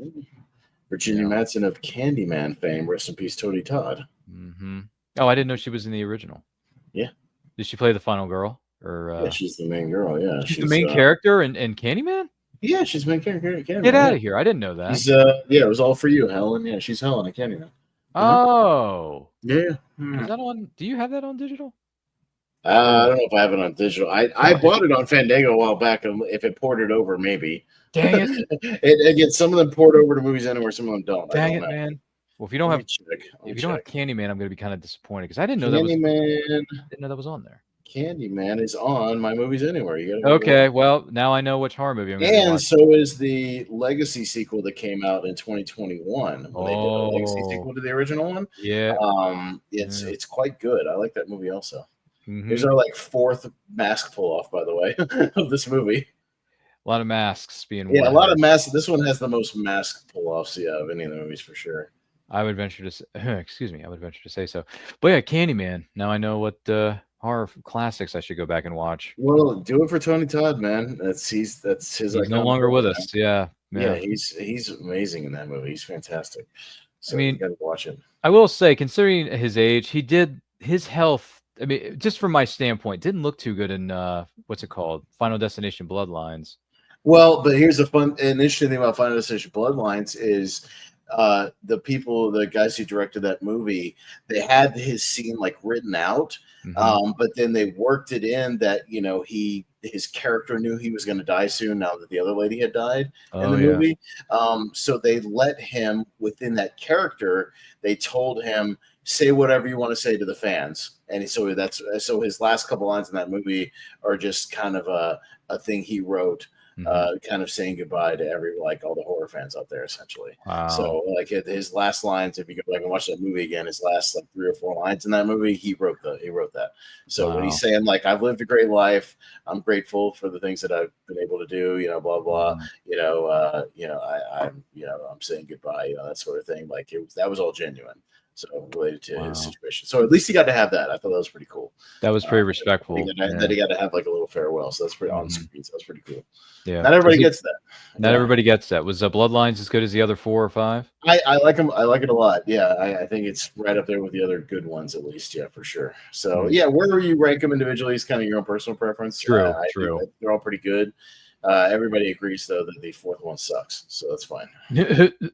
Virginia Madsen of Candyman fame. Rest in peace, Tony Todd. Mm-hmm. Oh, I didn't know she was in the original. Yeah. Did she play the final girl? Or yeah, she's the main girl. Yeah, she's the main character in Candyman. Yeah, she's the main character in Candyman. Get out of here! I didn't know that. She's, yeah, it was all for you, Helen. Yeah, she's Helen in Candyman. Oh. Yeah. Is that on? Do you have that on digital? I don't know if I have it on digital. I bought it on Fandango a while back. If it ported over, maybe. Dang it! Again, some of them port over to Movies Anywhere, some of them don't. Dang it, man! Well, if you don't have Candyman, I'm going to be kind of disappointed because I didn't know that was on there. Candyman is on My Movies Anywhere. You gotta okay, well, now I know which horror movie I'm going to watch. And so is the Legacy sequel that came out in 2021. They did a Legacy sequel to the original one. Yeah. It's quite good. I like that movie also. Mm-hmm. Here's our like 4th mask pull off, by the way, of this movie. A lot of masks being worn. Yeah, a lot of masks. This one has the most mask pull offs, of any of the movies for sure. I would venture to say, I would venture to say so. But yeah, Candyman. Now I know what horror classics I should go back and watch. Well, do it for Tony Todd, man. That's his. He's no longer with us. Yeah. He's amazing in that movie. He's fantastic. So I mean, you gotta watch it. I will say, considering his age, his health. I mean, just from my standpoint, didn't look too good in what's it called, Final Destination: Bloodlines. Well, but here's an interesting thing about Final Destination: Bloodlines is the guys who directed that movie, they had his scene like written out, but then they worked it in that his character knew he was going to die soon now that the other lady had died in the movie. So they let him within that character. They told him, say whatever you want to say to the fans, and so his last couple lines in that movie are just kind of a thing he wrote. Kind of saying goodbye to all the horror fans out there, essentially. Wow. So like his last lines, if you go back and watch that movie again, his last like 3 or 4 lines in that movie, he wrote that. So when he's saying like, I've lived a great life, I'm grateful for the things that I've been able to do, blah blah, I'm saying goodbye, that sort of thing. Like that was all genuine. So related to his situation. So at least he got to have that. I thought that was pretty cool. That was pretty respectful. That he got to have like a little farewell. So that's pretty on screen. So that's pretty cool. Yeah. Not everybody gets that. Not everybody gets that. Was Bloodlines as good as the other 4 or 5? I like them. I like it a lot. Yeah. I think it's right up there with the other good ones, at least. Yeah, for sure. So yeah, wherever you rank them individually is kind of your own personal preference. True. They're all pretty good. Everybody agrees though that the 4th one sucks, so that's fine.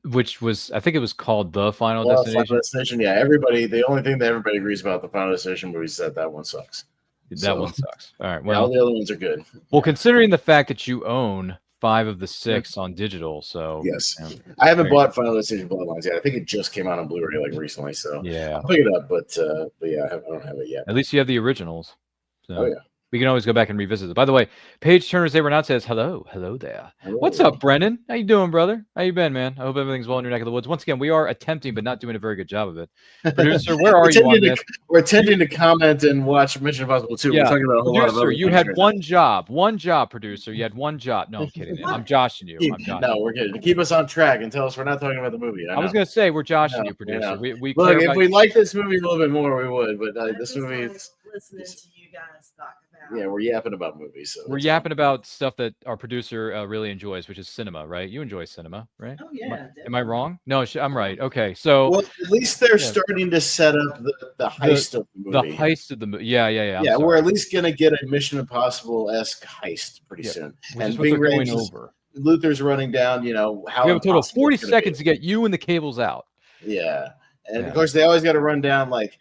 Which was, I think it was called The Final Destination. Final Destination, yeah. The only thing that everybody agrees about the Final Destination movie is that one sucks. That one sucks. All right. Well, all the other ones are good. Well, considering the fact that you own 5 of the 6 on digital, so yes, I haven't bought Final Destination: Bloodlines yet. I think it just came out on Blu-ray like recently, so yeah, I'll pick it up. But yeah, I don't have it yet. At least you have the originals. So. Oh yeah. We can always go back and revisit it. By the way, Paige Turner's They Were Not says, hello there. Hello. What's up, Brendan? How you doing, brother? How you been, man? I hope everything's well in your neck of the woods. Once again, we are attempting, but not doing a very good job of it. Producer, where are you on this? We're attempting to comment and watch Mission Impossible 2. Yeah. We're talking about a whole lot of other you had one job. One job, producer. You had one job. No, I'm kidding. I'm joshing you. No, we're good. To keep us on track and tell us we're not talking about the movie. I was going to say, we're joshing you, producer. We look, if we like this movie a little bit more, we would. But this movie is... Listening to you guys talk about. Yeah, we're yapping about movies. So we're yapping about stuff that our producer really enjoys, which is cinema, right? You enjoy cinema, right? Oh yeah. Am I wrong? No, I'm right. Okay, so well, at least they're starting to set up the heist of the movie. The heist of the movie. Yeah. Yeah, we're at least gonna get a Mission Impossible-esque heist pretty soon. And Ving going over. Luther's running down. How we have a total of 40 seconds to get you and the cables out. Yeah, and of course they always got to run down like.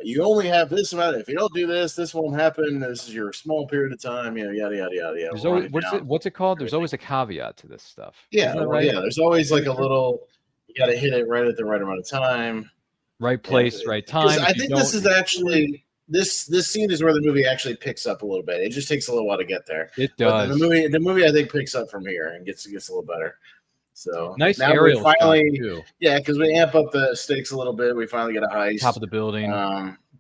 You only have this amount. If you don't do this, this won't happen. This is your small period of time. Yada yada yada. There's always, what's it called? There's always a caveat to this stuff. Yeah, right? Yeah. There's always like a little. You got to hit it right at the right amount of time. Right place, right time. I think this is actually this scene is where the movie actually picks up a little bit. It just takes a little while to get there. It does. The movie I think picks up from here and gets a little better. So Nice now aerial we finally, shot, too. yeah, because we amp up the stakes a little bit. We finally get a heist. Top of the building.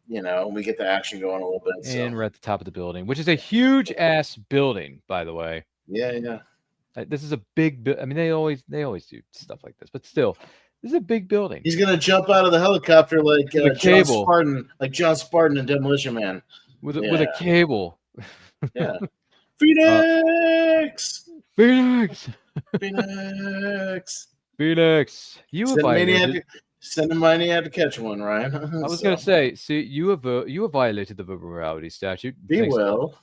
We get the action going a little bit. And So. we're at the top of the building, which is a huge ass building, by the way. Yeah. This is a big. I mean, they always do stuff like this, but still, this is a big building. He's gonna jump out of the helicopter like John Spartan in Demolition Man, with a cable. Yeah. Phoenix. Phoenix. Phoenix. Phoenix. You have violated. Send a money out to catch one, Ryan. I was gonna say, see, you have violated the verbal morality statute. Meanwhile,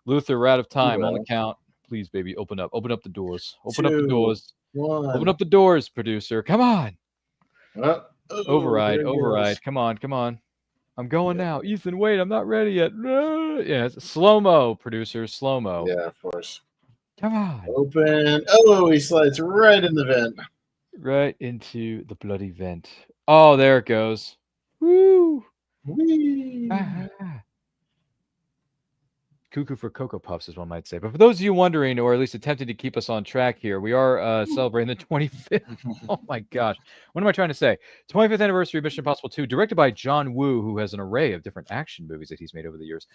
Luther, we're out of time. On the count, please, baby, open up the doors. Open up the doors. Open up the doors, producer. Come on. Override. Come on. I'm going now. Ethan, wait, I'm not ready yet. Yeah, slow-mo, producer, slow-mo. Yeah, of course. Come on. Open. Oh, he slides right in the vent. Right into the bloody vent. Oh, there it goes. Woo! Whee! Cuckoo for Cocoa Puffs, as one might say. But for those of you wondering, or at least attempting to keep us on track here, we are celebrating the 25th. Oh my gosh. What am I trying to say? 25th anniversary of Mission Impossible 2, directed by John Woo, who has an array of different action movies that he's made over the years.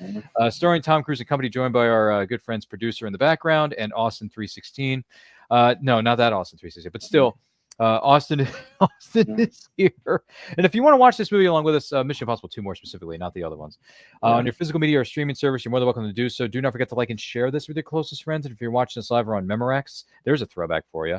Starring Tom Cruise and company, joined by our good friends producer in the background and Austin 316. No, not that Austin 316, but still. Austin is here. And if you want to watch this movie along with us, Mission Impossible 2 more specifically, not the other ones, on your physical media or streaming service, you're more than welcome to do so. Do not forget to like and share this with your closest friends. And if you're watching this live or on Memorex, there's a throwback for you.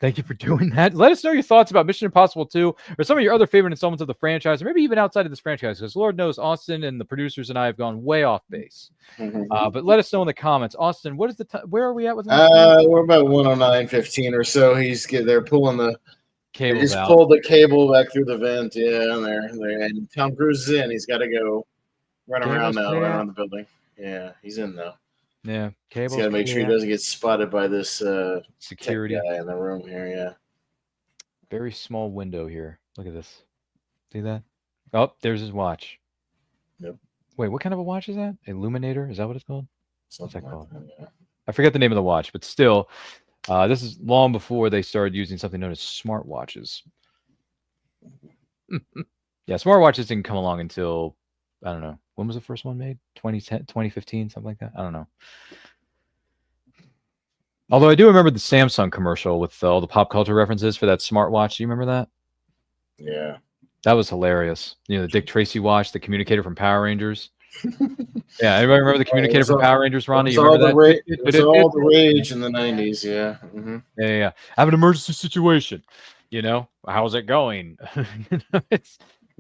Thank you for doing that. Let us know your thoughts about Mission Impossible 2 or some of your other favorite installments of the franchise, or maybe even outside of this franchise, because Lord knows Austin and the producers and I have gone way off base. But let us know in the comments. Austin, what is where are we at with this? We're about 109.15 or so. They're pulling the cable. Just pulled the cable back through the vent. Yeah, and there. And Tom Cruise is in. He's got to go run around the building. Yeah, he's in now. Yeah, he's got to make sure he doesn't get spotted by this security guy in the room here. Yeah, very small window here. Look at this. See that? Oh, there's his watch. Yep. Wait, what kind of a watch is that? Illuminator? Is that what it's called? What's that called? Yeah. I forget the name of the watch, but still, this is long before they started using something known as smartwatches. Yeah, smartwatches didn't come along until, I don't know. When was the first one made? 2010, 2015, something like that? I don't know. Although I do remember the Samsung commercial with all the pop culture references for that smartwatch. Do you remember that? Yeah. That was hilarious. You know, the Dick Tracy watch, the communicator from Power Rangers. Yeah, anybody remember the communicator from Power Rangers, Rhonda? You remember that? It was all the rage in the 90s, yeah. Mm-hmm. Yeah. I have an emergency situation. You know, how's it going?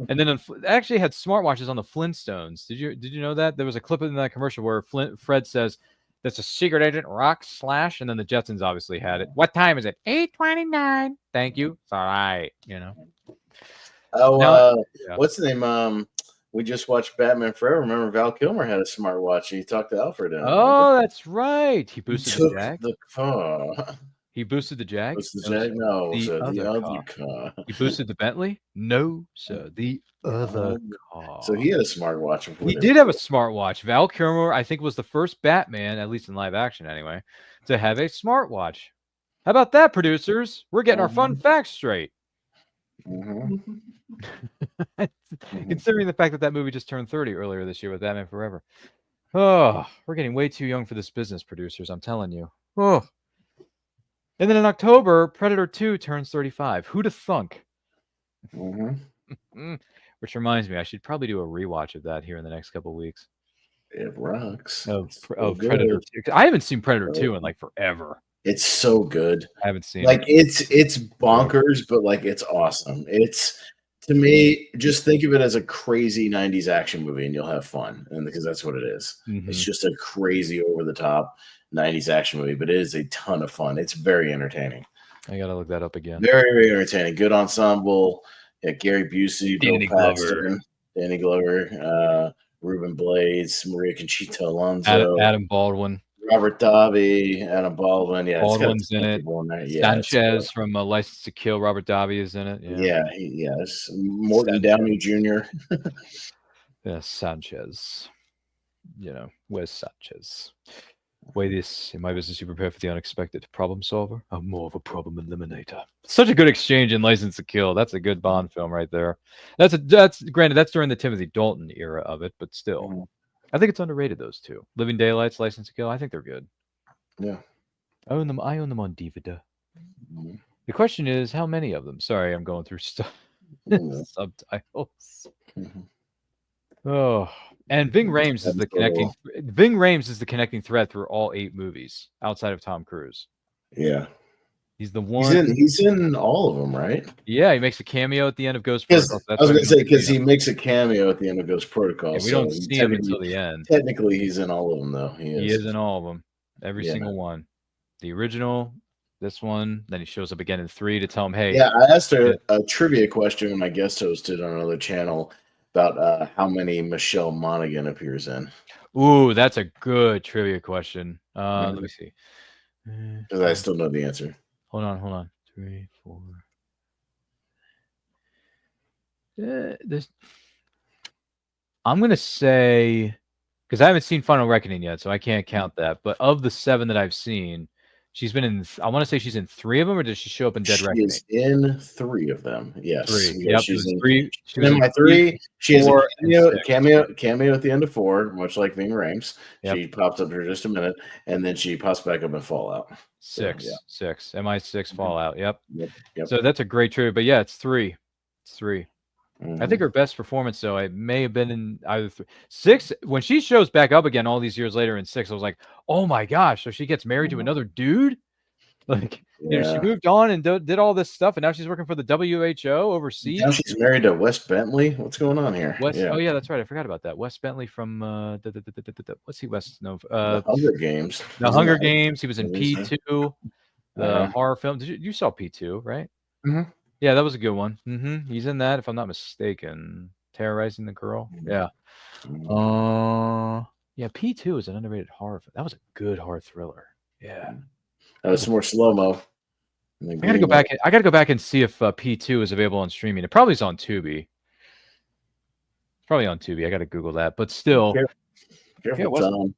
And then it actually had smartwatches on the Flintstones. Did you know that? There was a clip in that commercial where Fred says, "That's a secret agent, rock slash," and then the Jetsons obviously had it. What time is it? 8:29. Thank you. It's all right. You know. Oh, what's the name? We just watched Batman Forever. Remember, Val Kilmer had a smartwatch. He talked to Alfred. Oh, that's right. He boosted the Jag. He boosted the Jag? No, the other car. He boosted the Bentley? No, sir. The other car. So he had a smartwatch. He did have a smartwatch. Val Kilmer, I think, was the first Batman, at least in live action anyway, to have a smartwatch. How about that, producers? We're getting our fun facts straight. Considering the fact that movie just turned 30 earlier this year with Batman Forever. Oh, we're getting way too young for this business, producers. I'm telling you. Oh. And then in October, Predator 2 turns 35. Who'd have thunk? Which reminds me, I should probably do a rewatch of that here in the next couple of weeks. It rocks. Of Predator 2. I haven't seen Predator 2 in like forever. It's so good. I haven't seen it. It's bonkers, but like it's awesome. It's, to me, just think of it as a crazy 90s action movie and you'll have fun. And because that's what it is. It's just a crazy over the top 90s action movie, but it is a ton of fun. It's very entertaining. I gotta look that up again. Very, very entertaining. Good ensemble. Yeah, Gary Busey, Danny Glover, Ruben Blades, Maria Conchita Alonso, Adam Baldwin, Robert Davi, Adam Baldwin. Yeah, Baldwin's in it. Sanchez from License to Kill. Robert Davi is in it. Yes. Morton Downey Jr. Yeah, Sanchez. You know, where's Sanchez? Way this in my business, you prepare for the unexpected. Problem solver. I'm more of a problem eliminator. Such a good exchange in License to Kill. That's a good Bond film right there. That's granted that's during the Timothy Dalton era of it, but still, I think it's underrated. Those two, Living Daylights, License to Kill. I think they're good. Yeah. I own them on DVD. The question is, how many of them? Sorry, I'm going through stuff. Subtitles. Oh, and Ving Rhames is the connecting. Ving Rhames is the connecting thread through all 8 movies outside of Tom Cruise. Yeah, he's the one. He's in all of them, right? Yeah, he makes a cameo at the end of Ghost Protocol. I was going to say because he makes a cameo at the end of Ghost Protocol. Yeah, we don't see him until the end. Technically, he's in all of them, though. He is in all of them. Every single one. The original, this one. Then he shows up again in 3 to tell him, "Hey." Yeah, I asked her a trivia question when I guest hosted on another channel about how many Michelle Monaghan appears in. Ooh, that's a good trivia question. Let me see. Because I still know the answer. Hold on. 3, 4. I'm gonna say, because I haven't seen Final Reckoning yet, so I can't count that. But of the 7 that I've seen, she's been in. I want to say she's in 3 of them, or does she show up in Dead Reckoning? She's in 3 of them. Yes. 3. Yeah, Yep. she's in 3. She's in my 3. She has a cameo at the end of 4, much like Ving Rhames. Yep. She pops up for just a minute, and then she pops back up in Fallout. 6. So, yeah. 6. MI6 Fallout. Yep. Yep. So that's a great trivia. But yeah, it's 3. It's 3. I think her best performance, though, it may have been in either 3. 6, when she shows back up again all these years later in 6, I was like, oh my gosh, so she gets married to another dude? Like, you know, she moved on and did all this stuff, and now she's working for the WHO overseas. Now she's married to Wes Bentley. What's going on here? Oh, yeah, that's right. I forgot about that. Wes Bentley from, what's he West known for? The Hunger Games. The Hunger Games. He was in P2, the horror film. You saw P2, right? Mm-hmm. Yeah, that was a good one. He's in that, if I'm not mistaken. Terrorizing the Girl. Yeah. Yeah, P2 is an underrated horror film. That was a good horror thriller. Yeah. That was some more slow-mo. I gotta go back. I gotta go back and see if P2 is available on streaming. It probably is on Tubi. It's probably on Tubi. I gotta Google that. But still, Careful,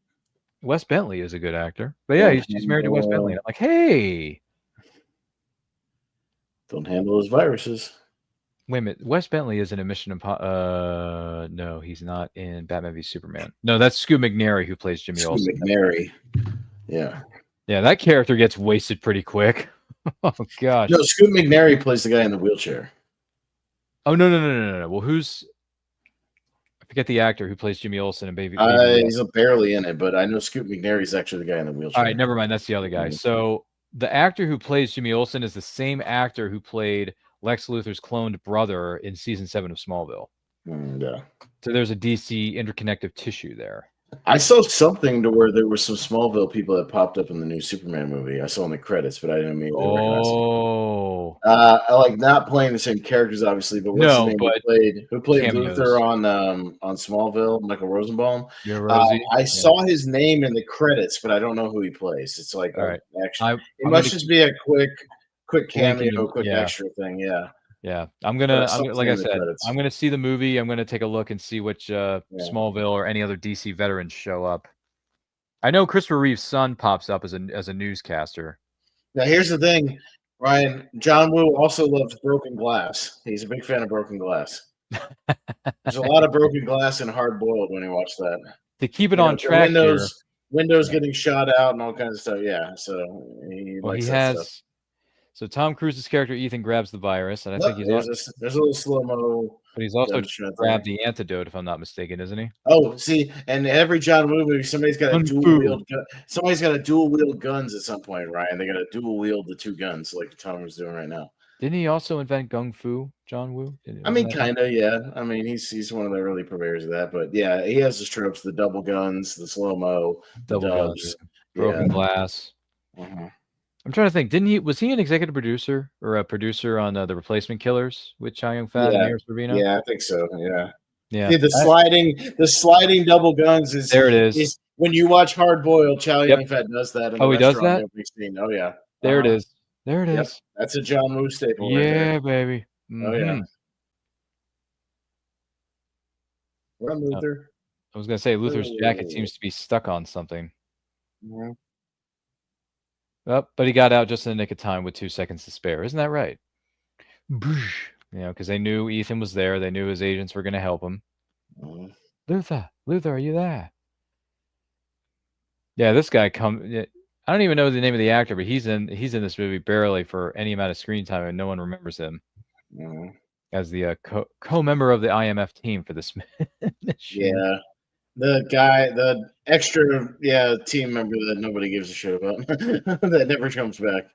Wes Bentley is a good actor. But yeah, she's married to Wes Bentley. And I'm like, hey. Don't handle his viruses. Wait a minute. Wes Bentley is in a Mission Impossible. No, he's not in Batman v Superman. No, that's Scoot McNairy who plays Jimmy Olsen. McNairy. Yeah. Yeah, that character gets wasted pretty quick. Oh gosh. No, Scoot McNairy plays the guy in the wheelchair. Oh no. Well, I forget the actor who plays Jimmy Olsen and Baby. He's barely in it, but I know Scoot McNairy is actually the guy in the wheelchair. All right, never mind. That's the other guy. So the actor who plays Jimmy Olsen is the same actor who played Lex Luthor's cloned brother in season 7 of Smallville. Yeah. So there's a DC interconnective tissue there. I saw something to where there were some Smallville people that popped up in the new Superman movie. I saw in the credits, but I didn't immediately recognize them. I like not playing the same characters, obviously, but what's his name who played cameos. Luthor on Smallville? Michael Rosenbaum. Yeah, Rosie. I saw his name in the credits, but I don't know who he plays. It's like actually, it must just be a quick cameo, quick extra thing. Yeah. Yeah, like I said, I'm gonna see the movie. I'm gonna take a look and see which Smallville or any other DC veterans show up. I know Christopher Reeve's son pops up as a newscaster. Now here's the thing, Ryan. John Woo also loves Broken Glass. He's a big fan of Broken Glass. There's a lot of broken glass in Hard Boiled when you watch that. To keep it on track, windows getting shot out and all kinds of stuff. Yeah, so he likes that stuff. So Tom Cruise's character Ethan grabs the virus, and I think there's a little slow-mo. But he's also grabbed the antidote, if I'm not mistaken, isn't he? Oh, see, and every John Woo movie, somebody's got a dual-wield gun. Somebody's got a dual-wield guns at some point, Ryan. They got to dual-wield the 2 guns, like Tom is doing right now. Didn't he also invent Gung Fu, John Woo? I mean, kind of, yeah. I mean, he's one of the early purveyors of that. But yeah, he has his tropes: the double guns, the slow-mo, double guns, broken glass. I'm trying to think. Was he an executive producer or a producer on The Replacement Killers with Chow Yun-fat and Aaron Sorvino? Yeah, I think so. Yeah. Yeah. See, the sliding double guns is there. It is. When you watch Hard Boiled, Chow Yun-fat does that. Oh, he does that. Oh yeah. There it is. There it is. Yep. That's a John Woo staple. Yeah, right baby. Oh yeah. Run, Luther. I was gonna say Luther's jacket seems to be stuck on something. Mhm. Oh, but he got out just in the nick of time with 2 seconds to spare. Isn't that right? Boosh. You know, because they knew Ethan was there. They knew his agents were going to help him. Mhm. Luther, are you there? Yeah, this guy I don't even know the name of the actor, but he's in this movie barely for any amount of screen time, and no one remembers him Mhm. as the co-member of the IMF team for this mission. Yeah. The guy, the extra, team member that nobody gives a shit about, that never comes back.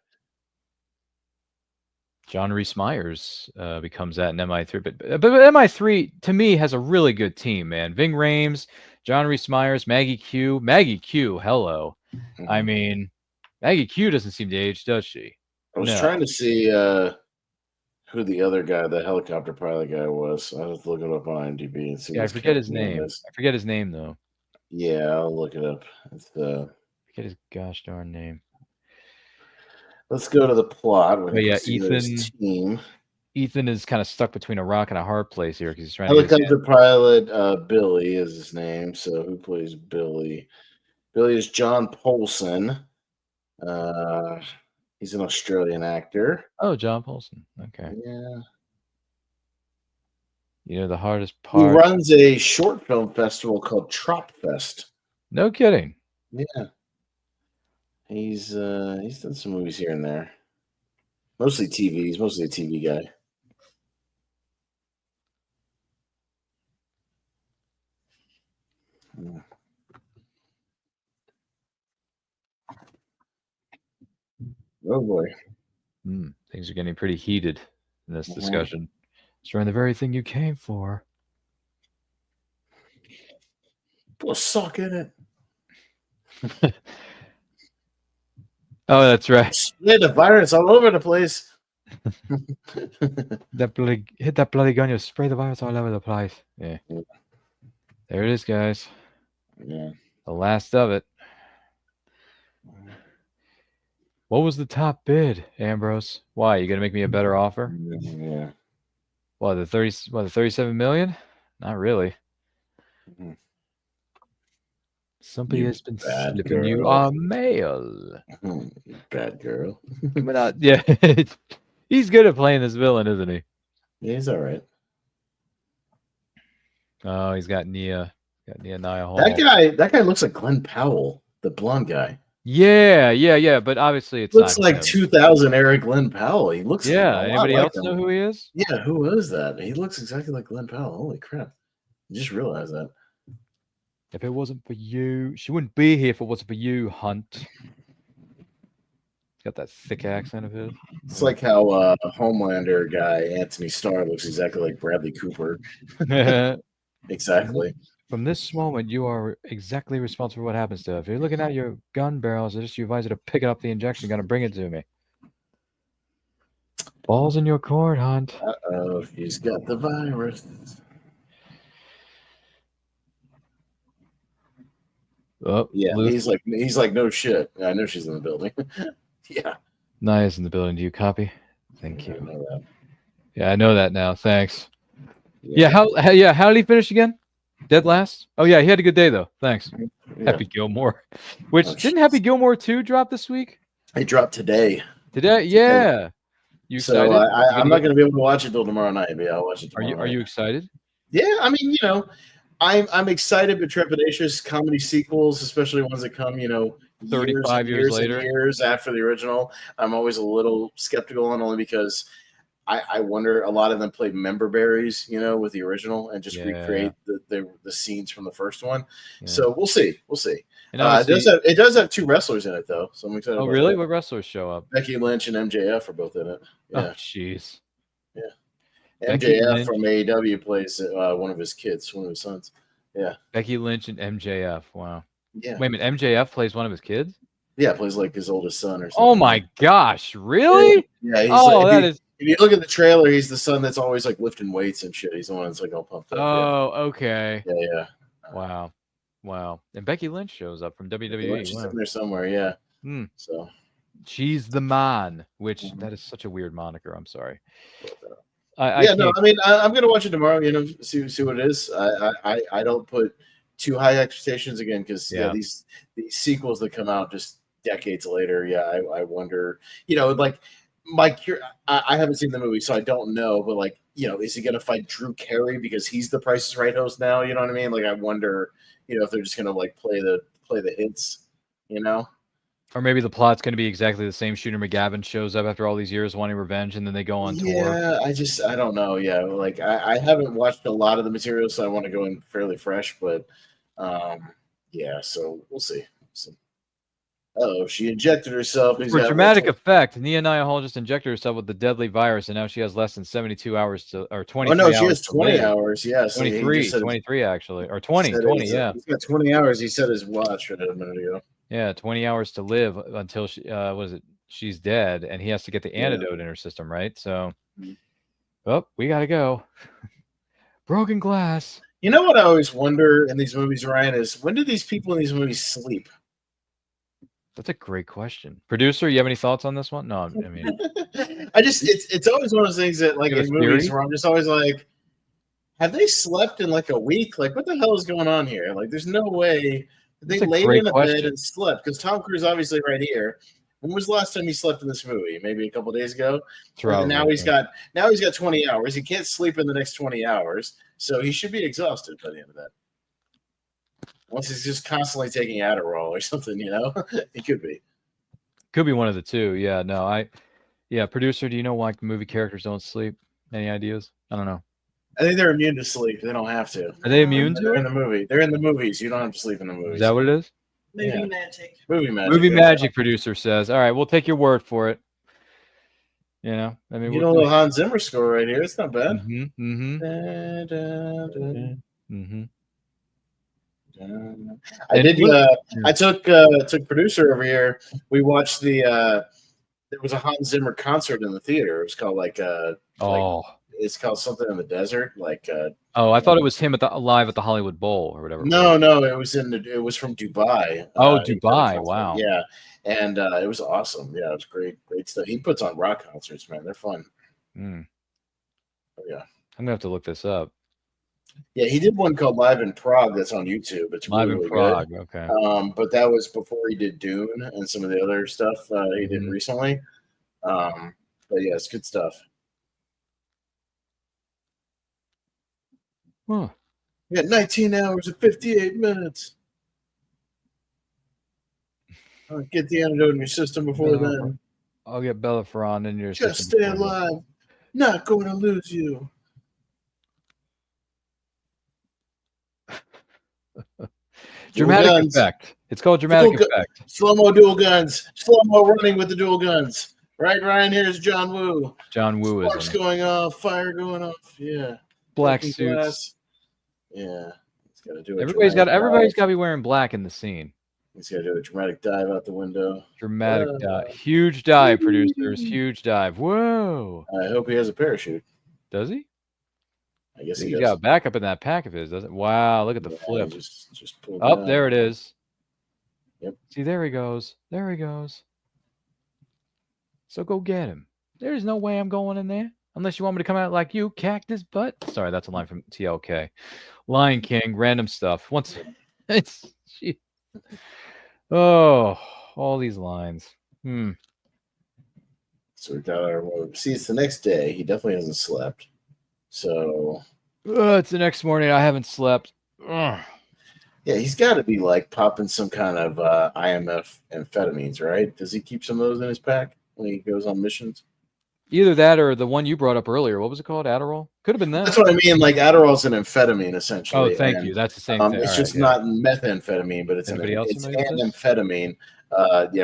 John Rhys Meyers becomes that in MI3, but MI3 to me has a really good team, man. Ving Rhames, John Rhys Meyers, Maggie Q. Hello. I mean, Maggie Q doesn't seem to age, does she? I was trying to see who the other guy, the helicopter pilot guy, was. I was looking up on IMDb and see. Yeah, I what forget his name. I forget his name though. Yeah, I'll look it up. It's forget his gosh darn name. Let's go to the plot. But yeah, Ethan is kind of stuck between a rock and a hard place here because he's trying to helicopter pilot Billy is his name. So who plays Billy? Billy is John Polson. He's an Australian actor. Oh, John Polson. Okay. Yeah. You know the hardest part. He runs a short film festival called Trop Fest. No kidding. Yeah. He's done some movies here and there. Mostly TV. He's mostly a TV guy. Oh boy. Things are getting pretty heated in this discussion. Destroying the very thing you came for. Put a sock in it. Oh, that's right. Split the virus all over the place. Hit that bloody gun, you spray the virus all over the place. Yeah. There it is, guys. Yeah. The last of it. What was the top bid, Ambrose? Why? You gonna make me a better offer? Yeah. What, the 37 million? Not really. Somebody has been slipping you our mail. Bad girl. But not, yeah. He's good at playing this villain, isn't he? Yeah, he's all right. Oh, he's got Nia Hall. That guy looks like Glenn Powell, the blonde guy. Yeah. But obviously, it's looks not like him. 2000 era Glenn Powell. He looks. Yeah. a lot Anybody like else him. know who he is? Yeah, who is that? He looks exactly like Glenn Powell. Holy crap! I just realized that. If it wasn't for you, she wouldn't be here if it wasn't for you, Hunt. He's got that thick accent of his. It's like how Homelander guy Anthony Starr looks exactly like Bradley Cooper. Exactly. From this moment, you are exactly responsible for what happens to her. If you're looking at your gun barrels, I just advise you to pick up the injection gun and bring it to me. Balls in your court, Hunt. Uh-oh, he's got the virus. Oh, yeah, he's like, no shit. I know she's in the building. Yeah. Naya's in the building. Do you copy? Thank you. I know that. Yeah, I know that now. Thanks. Yeah, how did he finish again? Dead last? Oh yeah, he had a good day though. Thanks. Yeah. Happy Gilmore. Which didn't Happy Gilmore 2 drop this week? It dropped today. Today? Yeah. You excited? So I'm not going to be able to watch it till tomorrow night. But I'll watch it tomorrow night. Are you excited? Yeah, I mean, I'm excited but trepidatious. Comedy sequels, especially ones that come, 35 years later, years after the original. I'm always a little skeptical on, only because I wonder, a lot of them played member berries, with the original and just recreate the scenes from the first one. Yeah. So we'll see. And it does have 2 wrestlers in it though, so I'm excited. Oh, really? That. What wrestlers show up? Becky Lynch and MJF are both in it. Yeah. Oh, jeez. Yeah. MJF from AEW plays one of his kids, one of his sons. Yeah. Becky Lynch and MJF. Wow. Yeah. Wait a minute. MJF plays one of his kids? Yeah, plays like his oldest son or something. Oh my gosh! Really? Yeah. If you look at the trailer, he's the son that's always like lifting weights and shit. He's the one that's like all pumped up. Oh, okay. Yeah. Wow. And Becky Lynch shows up from WWE. She's in there somewhere. Yeah. So she's the man, which that is such a weird moniker. I'm sorry. I mean, I'm gonna watch it tomorrow. See what it is. I don't put too high expectations again because Yeah. these sequels that come out just decades later. Yeah, I wonder. Like I haven't seen the movie, so I don't know. But like, is he gonna fight Drew Carey because he's the Price is Right host now? You know what I mean? Like, I wonder, if they're just gonna like play the hits, Or maybe the plot's going to be exactly the same. Shooter McGavin shows up after all these years wanting revenge, and then they go on tour. Yeah, I don't know. Yeah, like I haven't watched a lot of the material, so I want to go in fairly fresh. But yeah, so we'll see. Oh, she injected herself. For dramatic effect, Nia Hall just injected herself with the deadly virus, and now she has less than 72 hours to, or 23 Oh no, hours. she has 20 hours. Yeah, so 23 actually, or 20. Yeah, he's got 20 hours. He said his watch a minute ago. Yeah, 20 hours to live until she's dead, and he has to get the antidote in her system, right? So, we gotta go. Broken glass. You know what I always wonder in these movies, Ryan, is when do these people in these movies sleep? That's a great question. Producer, you have any thoughts on this one? No, I mean, it's always one of those things that like in movies where I'm just always like, have they slept in like a week? Like, what the hell is going on here? Like, there's no way they laid in a bed and slept because Tom Cruise obviously right here. When was the last time he slept in this movie? Maybe a couple days ago. And now he's got 20 hours. He can't sleep in the next 20 hours, so he should be exhausted by the end of that. Unless he's just constantly taking Adderall or something, he could be. Could be one of the two. Yeah, no, producer, do you know why movie characters don't sleep? Any ideas? I don't know. I think they're immune to sleep. They don't have to. Are they immune to it? They're in the movie. They're in the movies. You don't have to sleep in the movies. Is that what it is? Movie magic. Movie magic, producer says. All right, we'll take your word for it. I mean, a little Hans Zimmer score right here. It's not bad. I did. I took producer over here. We watched there was a Hans Zimmer concert in the theater. It was called it's called something in the desert. I thought it was him live at the Hollywood Bowl or whatever. No, it was from Dubai. Oh, Dubai! Wow. Yeah, and it was awesome. Yeah, it was great stuff. He puts on rock concerts, man. They're fun. Oh, yeah, I'm gonna have to look this up. Yeah, he did one called Live in Prague that's on YouTube. It's Live really in Prague, good. Okay. But that was before he did Dune and some of the other stuff he did recently. But yeah, it's good stuff. Huh. You got 19 hours and 58 minutes. Get the antidote in your system before then. I'll get Bella Ferran in your system. Just stay alive. Not going to lose you. Dramatic effect. It's called dramatic effect. Slow-mo dual guns. Slow-mo running with the dual guns. Right, Ryan? Here's John Woo. John Woo is Sparks going off. Fire going off. Yeah. Black suits. Yeah. He's got to do it. Everybody's got to be wearing black in the scene. He's got to do a dramatic dive out the window. Dramatic dive. Huge dive, producers. Huge dive. Whoa. I hope he has a parachute. Does he? I guess he's got a backup in that pack of his, doesn't it? Wow, look at the flip. Just pull up there it is. Yep. See, there he goes. There he goes. So go get him. There's no way I'm going in there. Unless you want me to come out like you, cactus butt. Sorry, that's a line from TLK. Lion King, random stuff. All these lines. So we got our see, it's the next day. He definitely hasn't slept. So it's the next morning. I haven't slept. Yeah, he's got to be like popping some kind of IMF amphetamines, right? Does he keep some of those in his pack when he goes on missions? Either that or the one you brought up earlier. What was it called? Adderall? Could have been that. That's what I mean. Like Adderall's an amphetamine, essentially. Oh, thank you. That's the same thing. It's just not methamphetamine, but it's an amphetamine.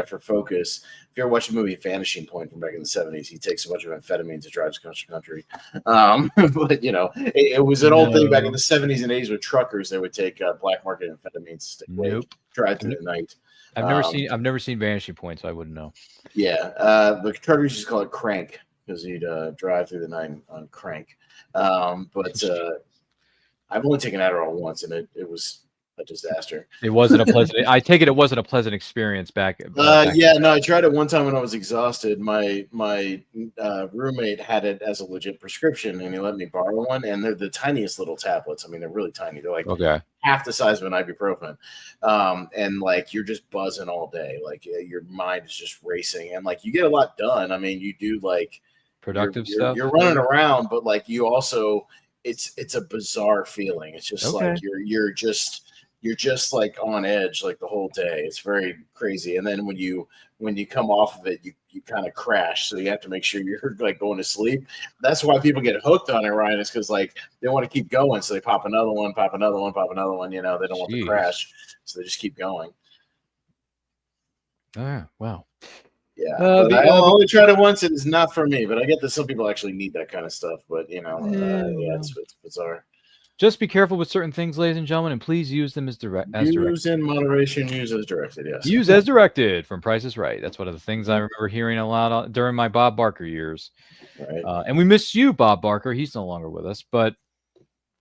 For focus. If you ever watch the movie Vanishing Point from back in the 70s, he takes a bunch of amphetamines and drives across the country. But it was an old thing back in the 70s and 80s with truckers. They would take black market amphetamines to stick away, drive through the night. I've never seen Vanishing Point, so I wouldn't know. Yeah, the truckers just call it crank because he'd drive through the night on crank. But I've only taken Adderall once, and it was a disaster. It wasn't a pleasant. I take it wasn't a pleasant experience back. Yeah, no, I tried it one time when I was exhausted. My roommate had it as a legit prescription, and he let me borrow one. And they're the tiniest little tablets. I mean, they're really tiny. They're like half the size of an ibuprofen, and like you're just buzzing all day. Like your mind is just racing, and like you get a lot done. I mean, you do like productive stuff. You're running around, but like you also, it's a bizarre feeling. It's just like you're just like on edge like the whole day. It's very crazy. And then when you come off of it, you kind of crash. So you have to make sure you're like going to sleep. That's why people get hooked on it, Ryan, is because like they want to keep going. So they pop another one, pop another one, pop another one. You know, they don't want to crash. So they just keep going. Oh, wow. Yeah. I only tried it once. It is not for me, but I get that some people actually need that kind of stuff. But you know, it's bizarre. Just be careful with certain things, ladies and gentlemen, and please use them as directed. Use in moderation, use as directed, yes. Use as directed from Price is Right. That's one of the things I remember hearing a lot during my Bob Barker years. Right. And we miss you, Bob Barker. He's no longer with us, but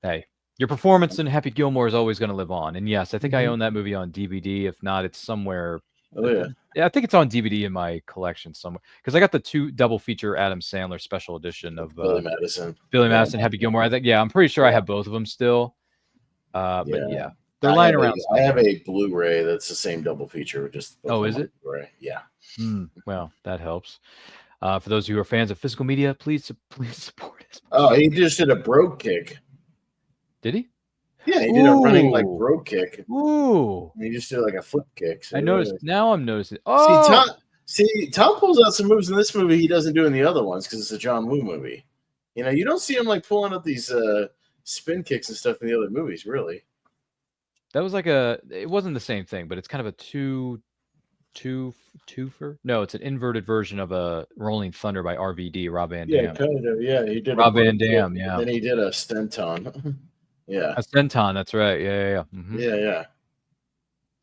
hey, your performance in Happy Gilmore is always going to live on. And yes, I think I own that movie on DVD. If not, it's somewhere. Oh, yeah. Yeah, I think it's on DVD in my collection somewhere because I got the 2 double feature Adam Sandler special edition of Billy Madison, Happy Gilmore. I think, I'm pretty sure I have both of them still. But yeah, they're lying around. I have a Blu-ray that's the same double feature. Just is it? Blu-ray. Yeah. Well, that helps. For those who are fans of physical media, please support us. Oh, he just did a brogue kick. Did he? Yeah, he did a running like brogue kick. Ooh. And he just did like a flip kick. So I noticed. Now I'm noticing. Oh, Tom pulls out some moves in this movie he doesn't do in the other ones because it's a John Woo movie. You know, you don't see him like pulling up these spin kicks and stuff in the other movies, really. That was like it wasn't the same thing, but it's kind of a twofer. No, it's an inverted version of a Rolling Thunder by RVD, Rob Van Dam. Yeah, kind of. Yeah, he did. Rob Van Dam. Yeah. Then he did a stenton. Yeah. A senton, that's right. Yeah. Mm-hmm. Yeah.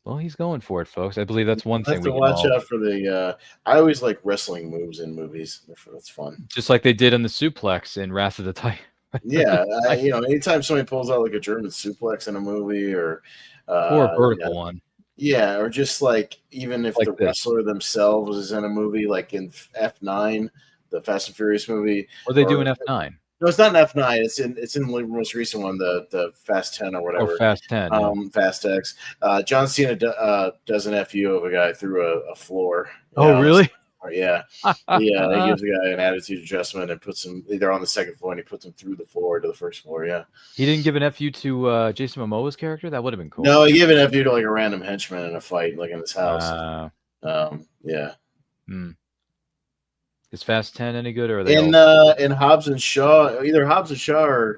Well, he's going for it, folks. I believe that's one thing we have to watch out for the. I always like wrestling moves in movies. That's fun. Just like they did in the suplex in Wrath of the Titan. Yeah, anytime somebody pulls out like a German suplex in a movie or a vertical one. Yeah, or just like even if like the wrestler themselves is in a movie, like in F9, the Fast and Furious movie. What they do in F9? No, it's not an F9. It's in the most recent one, the Fast 10 or whatever. Oh, Fast 10. Fast X. John Cena does an FU of a guy through a floor. Oh, really? Yeah. He gives the guy an attitude adjustment and puts him either on the second floor and he puts him through the floor to the first floor. Yeah. He didn't give an FU to Jason Momoa's character? That would have been cool. No, he gave an FU to like a random henchman in a fight, like in his house. Yeah. Is Fast 10 any good, or are they in Hobbs and Shaw? Either Hobbs and Shaw